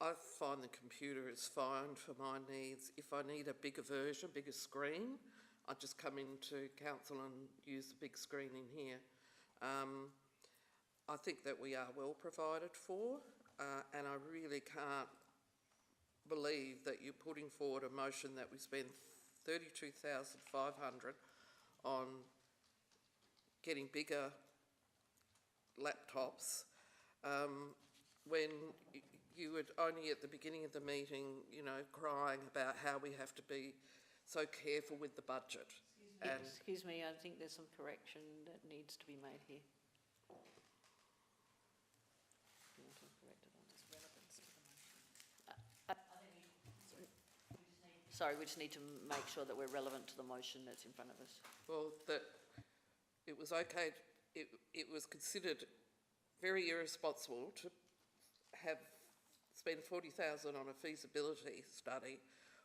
I find the computer is fine for my needs. If I need a bigger version, bigger screen, I just come into council and use the big screen in here. I think that we are well provided for, and I really can't believe that you're putting forward a motion that we spend $32,500 on getting bigger laptops when you were only at the beginning of the meeting, you know, crying about how we have to be so careful with the budget. Excuse me, I think there's some correction that needs to be made here. You want to correct it on this relevance to the motion? Sorry, we just need to make sure that we're relevant to the motion that's in front of us. Well, that it was okay, it was considered very irresponsible to have spend $40,000 on a feasibility study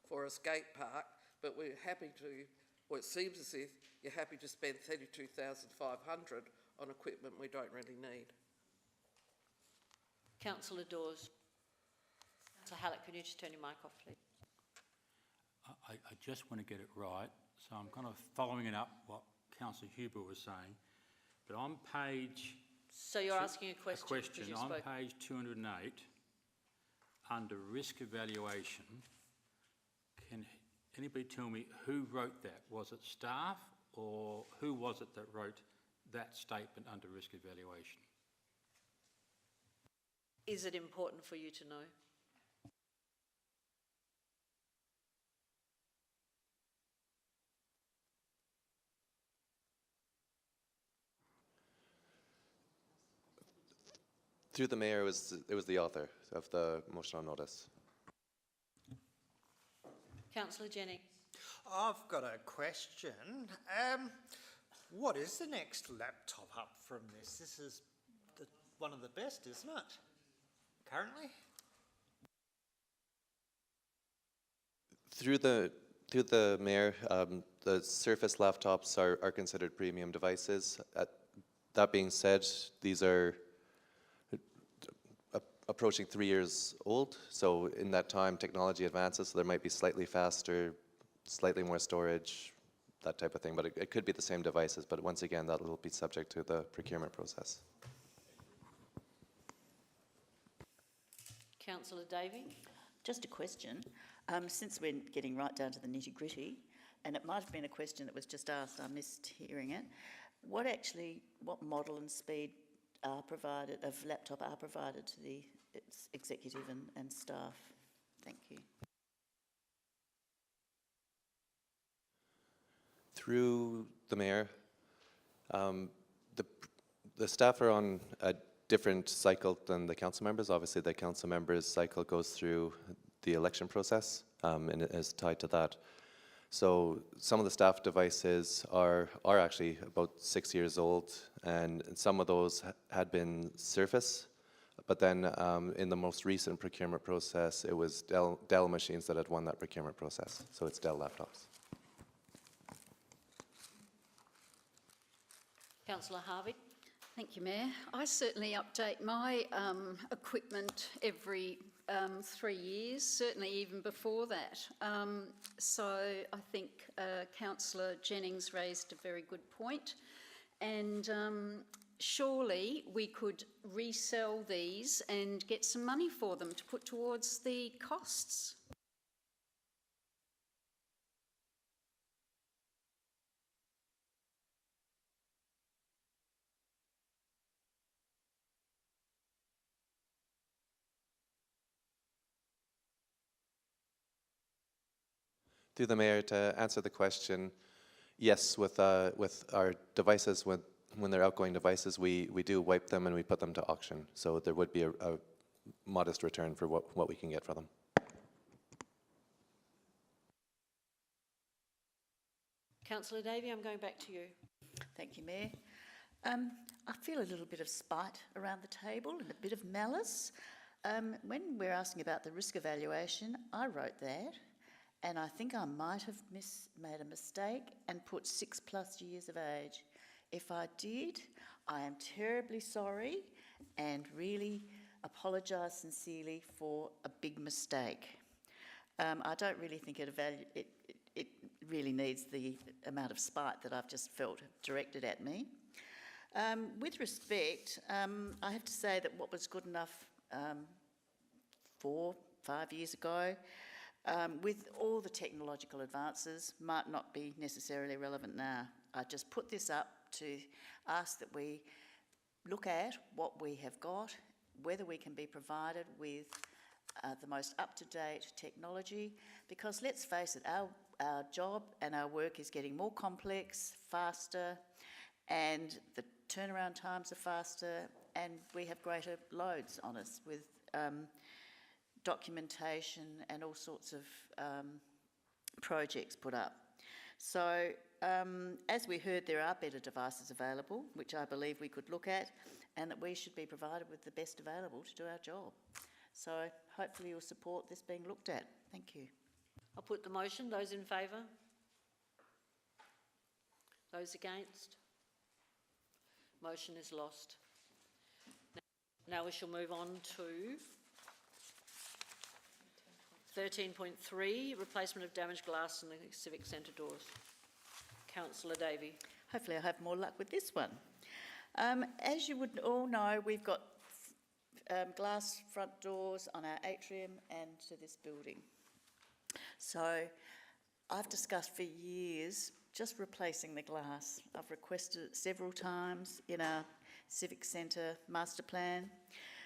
for a skate park, but we're happy to, or it seems as if you're happy to spend $32,500 on equipment we don't really need. Councillor Dawes. Councillor Hallett, can you just turn your mic off, please? I just want to get it right, so I'm kind of following it up what Councillor Huber was saying, but on page... So you're asking a question? On page 208, under risk evaluation, can anybody tell me who wrote that? Was it staff, or who was it that wrote that statement under risk evaluation? Is it important for you to know? Through the Mayor, it was the author of the motion on notice. Councillor Jennings. I've got a question. What is the next laptop up from this? This is one of the best, isn't it? Currently? Through the Mayor, the Surface laptops are considered premium devices. That being said, these are approaching 3 years old, so in that time technology advances, so there might be slightly faster, slightly more storage, that type of thing, but it could be the same devices, but once again that will be subject to the procurement process. Councillor Davey. Just a question, since we're getting right down to the nitty-gritty, and it might have been a question that was just asked, I missed hearing it, what model and speed of laptop are provided to the executive and staff? Thank you. Through the Mayor, the staff are on a different cycle than the council members. Obviously the council members' cycle goes through the election process and it is tied to that. So some of the staff devices are actually about 6 years old, and some of those had been Surface, but then in the most recent procurement process, it was Dell machines that had won that procurement process. So it's Dell laptops. Councillor Harvey. Thank you, Mayor. I certainly update my equipment every 3 years, certainly even before that. So I think Councillor Jennings raised a very good point, and surely we could resell these and get some money for them to put towards the costs. Through the Mayor, to answer the question, yes, with our devices, when they're outgoing devices, we do wipe them and we put them to auction. So there would be a modest return for what we can get for them. Councillor Davey, I'm going back to you. Thank you, Mayor. I feel a little bit of spite around the table and a bit of malice. When we're asking about the risk evaluation, I wrote that, and I think I might have made a mistake and put 6+ years of age. If I did, I am terribly sorry and really apologise sincerely for a big mistake. I don't really think it really needs the amount of spite that I've just felt directed at me. With respect, I have to say that what was good enough 4-5 years ago, with all the technological advances, might not be necessarily relevant now. I just put this up to ask that we look at what we have got, whether we can be provided with the most up-to-date technology, because let's face it, our job and our work is getting more complex, faster, and the turnaround times are faster, and we have greater loads on us with documentation and all sorts of projects put up. So, as we heard, there are better devices available, which I believe we could look at, and that we should be provided with the best available to do our job. So, hopefully you'll support this being looked at. Thank you. I'll put the motion. Those in favour? Those against? Motion is lost. Now we shall move on to 13.3, replacement of damaged glass in the Civic Centre doors. Councillor Davey. Hopefully I'll have more luck with this one. As you would all know, we've got glass front doors on our atrium and to this building. So I've discussed for years just replacing the glass. I've requested it several times in our Civic Centre master plan.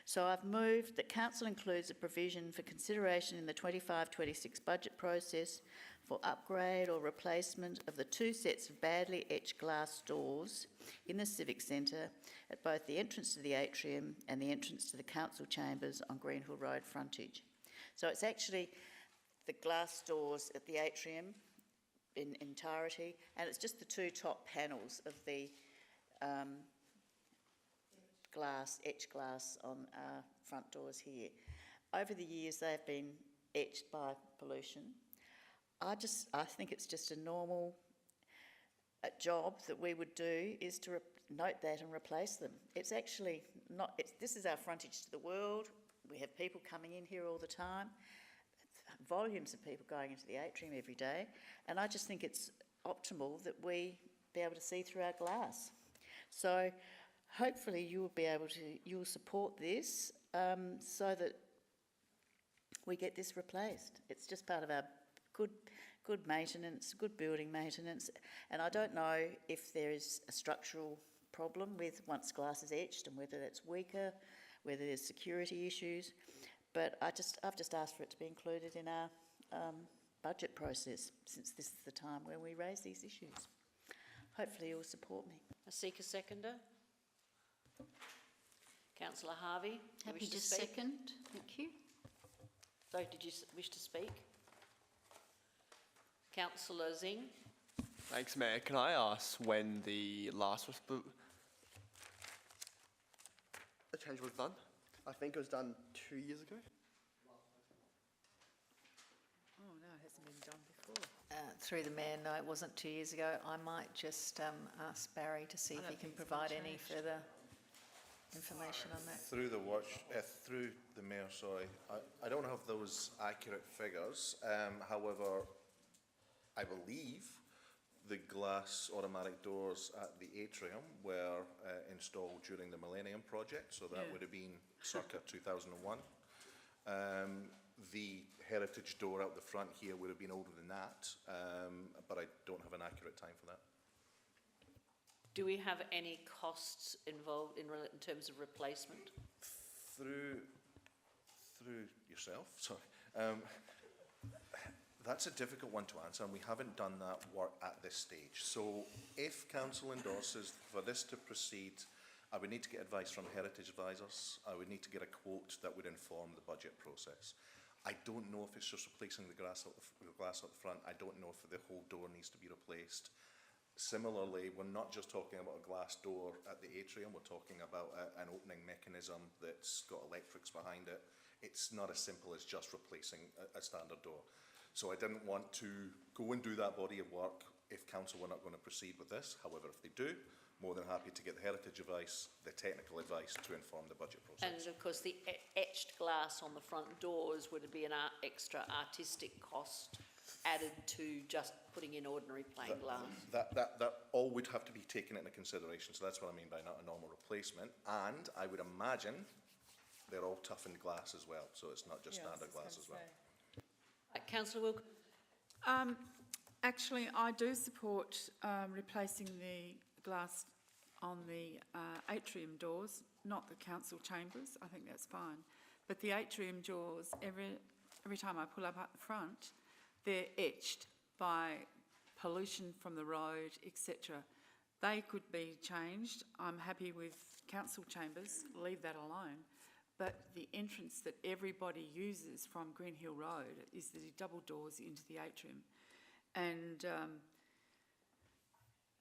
So I've moved that Council includes a provision for consideration in the 25-26 budget process for upgrade or replacement of the 2 sets of badly etched glass doors in the Civic Centre at both the entrance to the atrium and the entrance to the Council Chambers on Greenhill Road frontage. So it's actually the glass doors at the atrium in entirety, and it's just the 2 top panels of the etched glass on our front doors here. Over the years, they've been etched by pollution. I think it's just a normal job that we would do, is to note that and replace them. It's actually not, this is our frontage to the world. We have people coming in here all the time, volumes of people going into the atrium every day, and I just think it's optimal that we be able to see through our glass. So hopefully you'll support this so that we get this replaced. It's just part of our good maintenance, good building maintenance, and I don't know if there is a structural problem with once glass is etched and whether that's weaker, whether there's security issues, but I've just asked for it to be included in our budget process, since this is the time where we raise these issues. Hopefully you'll support me. I seek a seconder. Councillor Harvey, Happy to second. Thank you. Sorry, did you wish to speak? Councillor Zing. Thanks, Mayor. Can I ask when the last the change was done? I think it was done 2 years ago. Oh, no, it hasn't been done before. Through the Mayor, no, it wasn't 2 years ago. I might just ask Barry to see if he can provide any further information on that. Through the Mayor, sorry, I don't have those accurate figures. However, I believe the glass automatic doors at the atrium were installed during the Millennium Project, so that would have been circa 2001. The heritage door out the front here would have been older than that, but I don't have an accurate time for that. Do we have any costs involved in terms of replacement? Through yourself, sorry. That's a difficult one to answer, and we haven't done that work at this stage. So if Council endorses for this to proceed, I would need to get advice from heritage advisors. I would need to get a quote that would inform the budget process. I don't know if it's just replacing the glass out the front. I don't know if the whole door needs to be replaced. Similarly, we're not just talking about a glass door at the atrium, we're talking about an opening mechanism that's got electrics behind it. It's not as simple as just replacing a standard door. So I didn't want to go and do that body of work if council were not going to proceed with this. However, if they do, more than happy to get the heritage advice, the technical advice to inform the budget process. And of course, the etched glass on the front doors would be an extra artistic cost added to just putting in ordinary plain glass. That all would have to be taken into consideration. So that's what I mean by not a normal replacement. And I would imagine they're all toughened glass as well. So it's not just standard glass as well. Councillor Wilkins. Actually, I do support replacing the glass on the atrium doors, not the council chambers. I think that's fine. But the atrium doors, every time I pull up at the front, they're etched by pollution from the road, etc. They could be changed. I'm happy with council chambers, leave that alone. But the entrance that everybody uses from Green Hill Road is the double doors into the atrium. And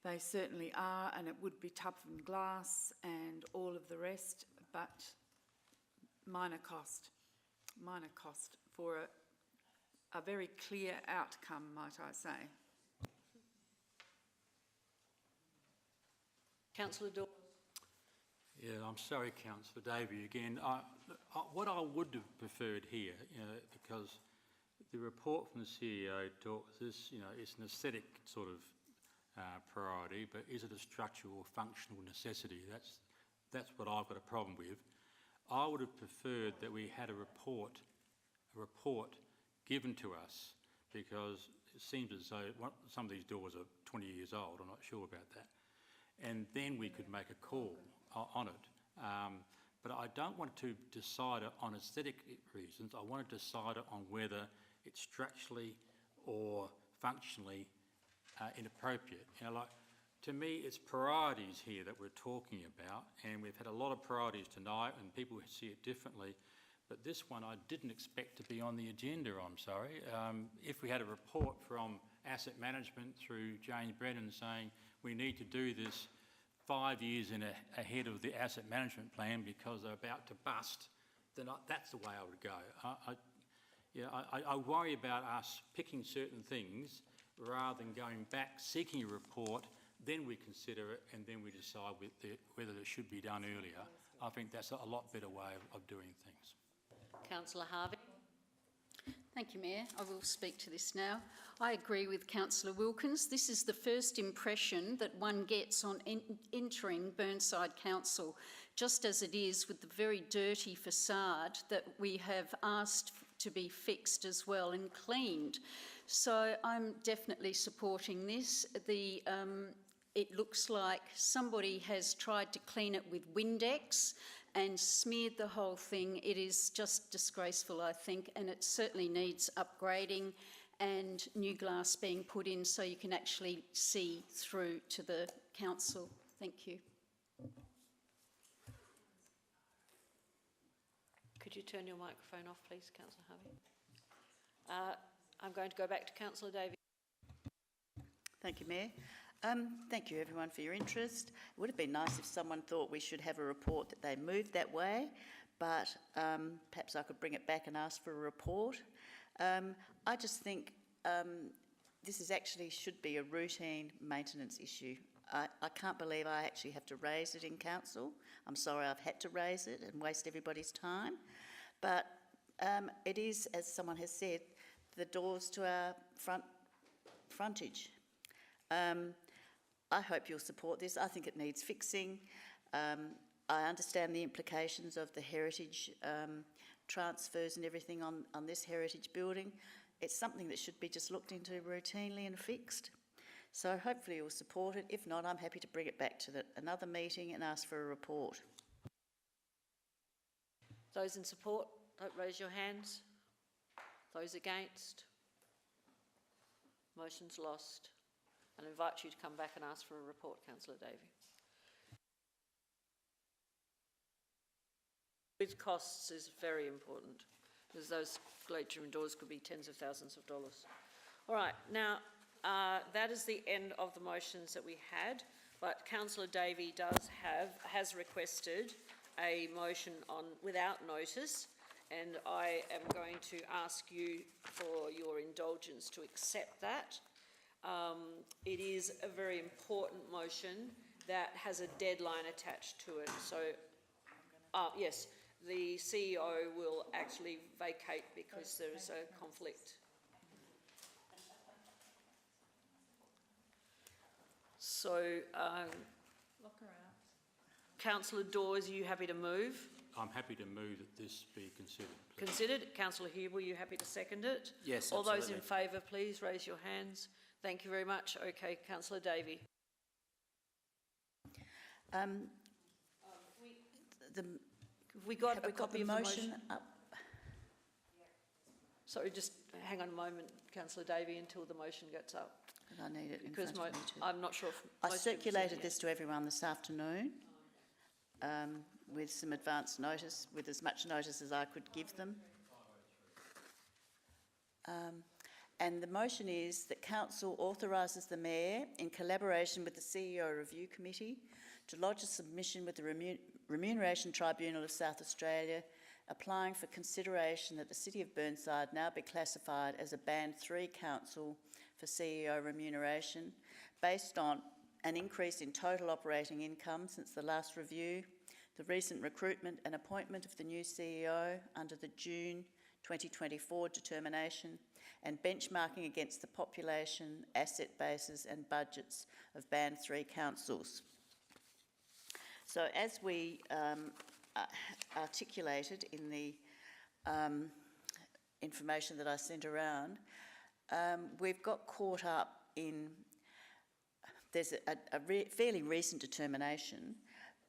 they certainly are, and it would be toughened glass and all of the rest, but minor cost for a very clear outcome, might I say. Councillor Dawes. Yeah, I'm sorry, Councillor Davey, again. What I would have preferred here, because the report from the CEO talks this, it's an aesthetic sort of priority, but is it a structural or functional necessity? That's what I've got a problem with. I would have preferred that we had a report given to us, because it seems as though some of these doors are 20 years old. I'm not sure about that. And then we could make a call on it. But I don't want to decide it on aesthetic reasons. I want to decide it on whether it's structurally or functionally inappropriate. To me, it's priorities here that we're talking about, and we've had a lot of priorities tonight, and people see it differently. But this one I didn't expect to be on the agenda, I'm sorry. If we had a report from asset management through James Brennan saying we need to do this 5 years ahead of the asset management plan because they're about to bust, then that's the way I would go. I worry about us picking certain things rather than going back, seeking a report, then we consider it, and then we decide whether it should be done earlier. I think that's a lot better way of doing things. Councillor Harvey. Thank you, Mayor. I will speak to this now. I agree with Councillor Wilkins. This is the first impression that one gets on entering Burnside Council, just as it is with the very dirty facade that we have asked to be fixed as well and cleaned. So I'm definitely supporting this. It looks like somebody has tried to clean it with Windex and smeared the whole thing. It is just disgraceful, I think, and it certainly needs upgrading and new glass being put in so you can actually see through to the council. Thank you. Could you turn your microphone off, please, Councillor Harvey? I'm going to go back to Councillor Davey. Thank you, Mayor. Thank you, everyone, for your interest. It would have been nice if someone thought we should have a report that they moved that way, but perhaps I could bring it back and ask for a report. I just think this is actually should be a routine maintenance issue. I can't believe I actually have to raise it in council. I'm sorry I've had to raise it and waste everybody's time. But it is, as someone has said, the doors to our frontage. I hope you'll support this. I think it needs fixing. I understand the implications of the heritage transfers and everything on this heritage building. It's something that should be just looked into routinely and fixed. So hopefully you'll support it. If not, I'm happy to bring it back to another meeting and ask for a report. Those in support, don't raise your hands. Those against? Motion's lost. I'll invite you to come back and ask for a report, Councillor Davey. With costs is very important, because those atrium doors could be tens of thousands of dollars. All right, now that is the end of the motions that we had, but Councillor Davey has requested a motion on without notice, and I am going to ask you for your indulgence to accept that. It is a very important motion that has a deadline attached to it. So, yes, the CEO will actually vacate because there is a conflict. So, Lock her out. Councillor Dawes, are you happy to move? I'm happy to move that this be considered. Please. Considered. Councillor Hugh, were you happy to second it? Yes, All those in absolutely. favour, please raise your hands. Thank you very much. Okay, Councillor Davey. We got a copy of the motion up? Sorry, just hang on a moment, Councillor Davey, until the motion gets up. I need it in Because front of me too. I'm not sure if I most of them circulated seen it. this to everyone this afternoon with some advance notice, with as much notice as I could give them. And the motion is that Council authorises the Mayor, in collaboration with the CEO Review Committee, to lodge a submission with the Remuneration Tribunal of South Australia, applying for consideration that the City of Burnside now be classified as a Band 3 council for CEO remuneration, based on an increase in total operating income since the last review, the recent recruitment and appointment of the new CEO under the June 2024 determination, and benchmarking against the population, asset bases and budgets of Band 3 councils. So as we articulated in the information that I sent around, we've got caught up in, there's a fairly recent determination,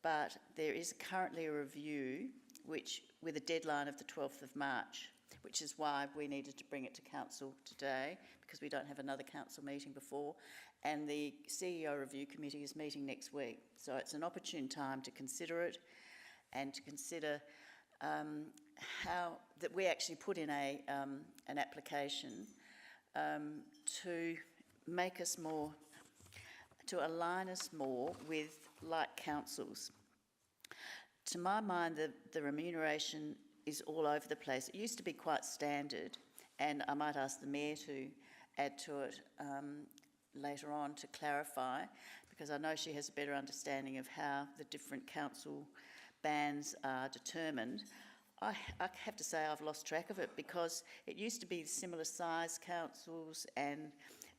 but there is currently a review which, with a deadline of the 12th of March, which is why we needed to bring it to Council today, because we don't have another Council meeting before, and the CEO Review Committee is meeting next week. So it's an opportune time to consider it, and to consider how that we actually put in an application to make us more, to align us more with like councils. To my mind, the remuneration is all over the place. It used to be quite standard, and I might ask the Mayor to add to it later on to clarify, because I know she has a better understanding of how the different council bands are determined. I have to say I've lost track of it, because it used to be similar size councils and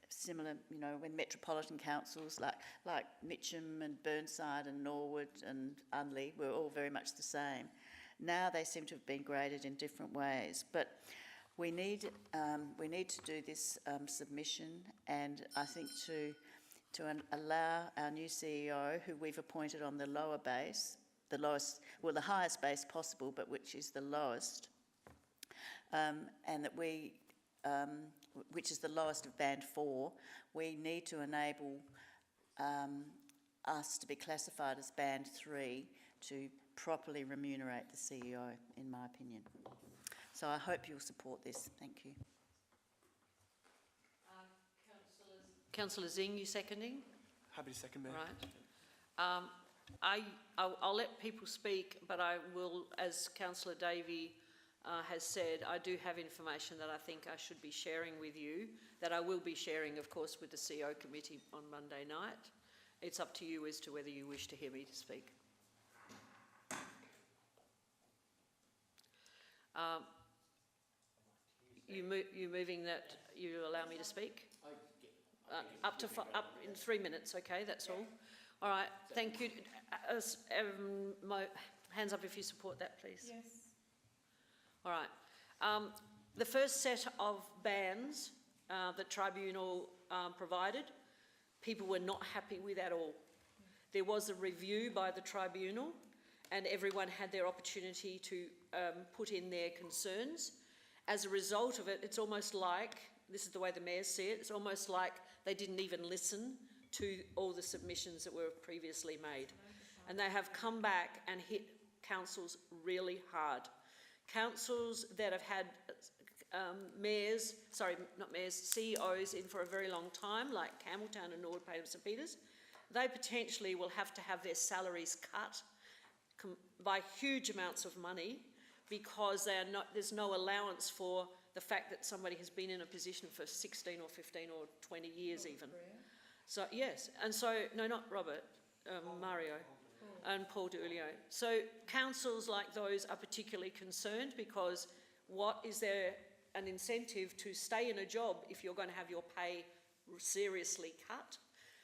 similar, you know, when metropolitan councils like Mitcham and Burnside and Norwood and Unley were all very much the same. Now they seem to have been graded in different ways, but we need to do this submission, and I think to allow our new CEO, who we've appointed on the lower base, the lowest, well, the highest base possible, but which is the lowest, and that we, which is the lowest of Band 4, we need to enable us to be classified as Band 3 to properly remunerate the CEO, in my opinion. So I hope you'll support this. Thank you. Councillor Zing, you seconding? Happy to second, Mayor. Right. I'll let people speak, but I will, as Councillor Davey has said, I do have information that I think I should be sharing with you, that I will be sharing, of course, with the CEO committee on Monday night. It's up to you as to whether you wish to hear me to speak. You moving that you allow me to speak? Up in 3 minutes, okay, that's all. All right, thank you. Hands up if you support that, please. Yes. All right. The first set of bans that Tribunal provided, people were not happy with at all. There was a review by the Tribunal, and everyone had their opportunity to put in their concerns. As a result of it, it's almost like, this is the way the mayors see it, it's almost like they didn't even listen to all the submissions that were previously made. And they have come back and hit councils really hard. Councils that have had CEOs in for a very long time, like Campbelltown and Norwood, Payneham, St Peters, they potentially will have to have their salaries cut by huge amounts of money because there's no allowance for the fact that somebody has been in a position for 16 or 15 or 20 years even. So, yes, and so, no, not Robert, Mario and Paul D'Ulio. So councils like those are particularly concerned because what is there an incentive to stay in a job if you're going to have your pay seriously cut?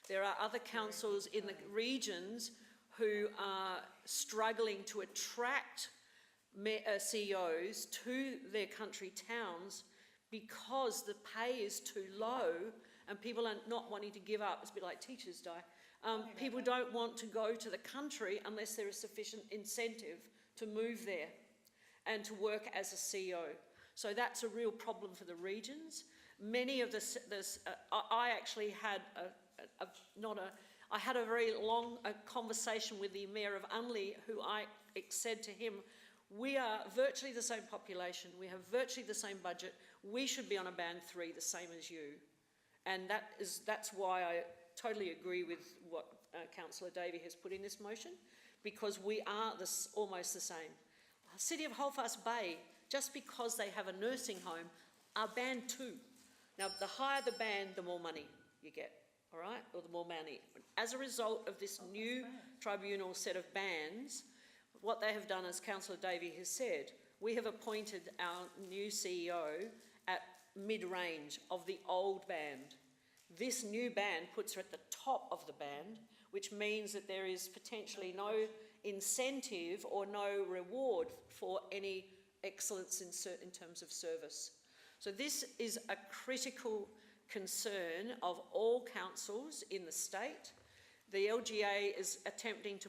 There are other councils in the regions who are struggling to attract CEOs to their country towns because the pay is too low and people are not wanting to give up. It's a bit like teachers die. People don't want to go to the country unless there is sufficient incentive to move there and to work as a CEO. So that's a real problem for the regions. Many of I actually had I had a very long conversation with the Mayor of Unley, who I said to him, we are virtually the same population, we have virtually the same budget, we should be on a band 3 the same as you. And that's why I totally agree with what Councillor Davey has put in this motion, because we are almost the same. City of Holfast Bay, just because they have a nursing home, are band 2. Now, the higher the band, the more money you get, all right, or the more money. As a result of this new tribunal set of bands, what they have done, as Councillor Davey has said, we have appointed our new CEO at mid-range of the old band. This new band puts her at the top of the band, which means that there is potentially no incentive or no reward for any excellence in terms of service. So this is a critical concern of all councils in the state. The LGA is attempting to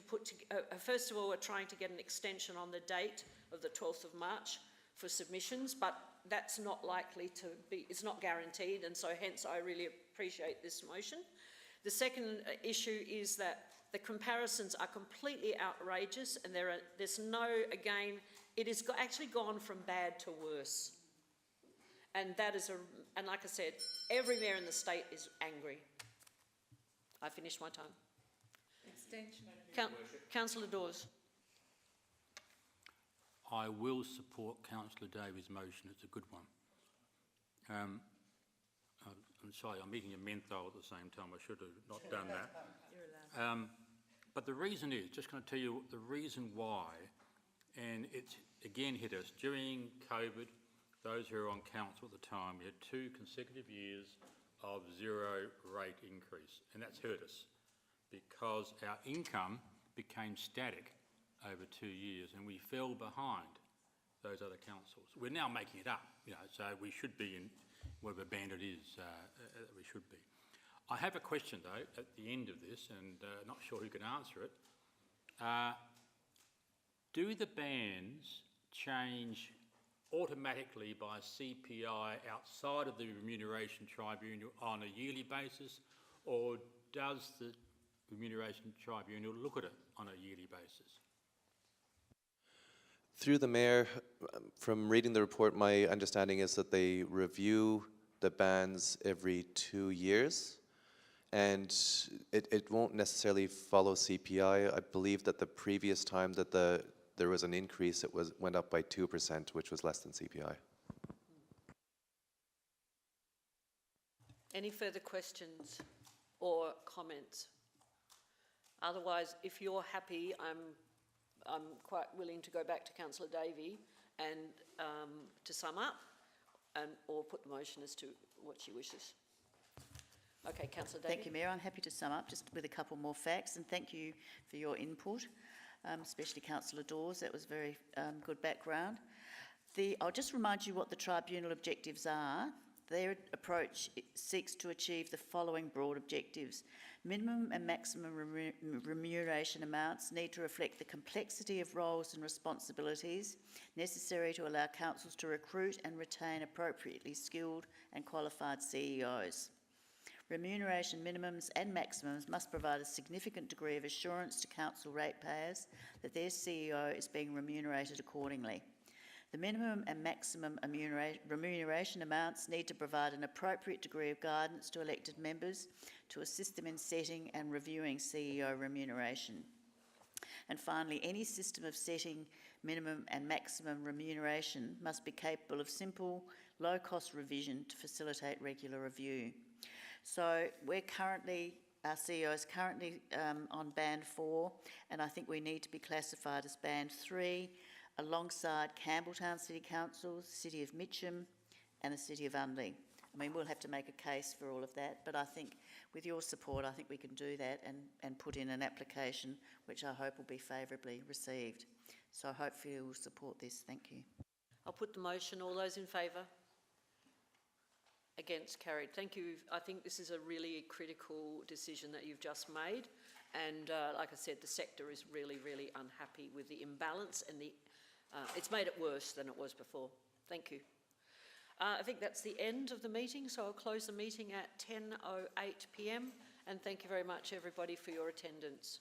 first of all, we're trying to get an extension on the date of the 12th of March for submissions, but that's not likely to be, it's not guaranteed, and so hence I really appreciate this motion. The second issue is that the comparisons are completely outrageous, and there's no, again, it has actually gone from bad to worse. And that is and like I said, every mayor in the state is angry. I finished my time. Extension. Councillor Dawes. I will support Councillor Davies' motion. It's a good one. I'm sorry, I'm eating a menthol at the same time. I should have not done that. You're allowed. But the reason is, just going to tell you the reason why, and it's again hit us during COVID. Those who were on council at the time, we had 2 consecutive years of 0 rate increase, and that's hurt us because our income became static over 2 years, and we fell behind those other councils. We're now making it up, so we should be in whatever band it is we should be. I have a question though at the end of this, and not sure who can answer it. Do the bands change automatically by CPI outside of the remuneration tribunal on a yearly basis, or does the remuneration tribunal look at it on a yearly basis? Through the Mayor, from reading the report, my understanding is that they review the bands every 2 years, and it won't necessarily follow CPI. I believe that the previous time that there was an increase, went up by 2%, which was less than CPI. Any further questions or comments? Otherwise, if you're happy, I'm quite willing to go back to Councillor Davey and to sum up, or put the motion as to what she wishes. Okay, Councillor Davey. Thank you, Mayor. I'm happy to sum up just with a couple more facts, and thank you for your input, especially Councillor Dawes. That was very good background. I'll just remind you what the tribunal objectives are. Their approach seeks to achieve the following broad objectives. Minimum and maximum remuneration amounts need to reflect the complexity of roles and responsibilities necessary to allow councils to recruit and retain appropriately skilled and qualified CEOs. Remuneration minimums and maximums must provide a significant degree of assurance to council ratepayers that their CEO is being remunerated accordingly. The minimum and maximum remuneration amounts need to provide an appropriate degree of guidance to elected members to assist them in setting and reviewing CEO remuneration. And finally, any system of setting minimum and maximum remuneration must be capable of simple, low-cost revision to facilitate regular review. So we're currently, our CEO is currently on Band 4, and I think we need to be classified as Band 3, alongside Campbelltown City Council, City of Mitcham, and the City of Unley. I mean, we'll have to make a case for all of that, but I think with your support, I think we can do that and put in an application which I hope will be favourably received. So hopefully you will support this. Thank you. I'll put the motion. All those in favour? Against? Carried. Thank you. I think this is a really critical decision that you've just made, and like I said, the sector is really, really unhappy with the imbalance, and it's made it worse than it was before. Thank you. I think that's the end of the meeting, so I'll close the meeting at 10:08 p.m, and thank you very much everybody for your attendance.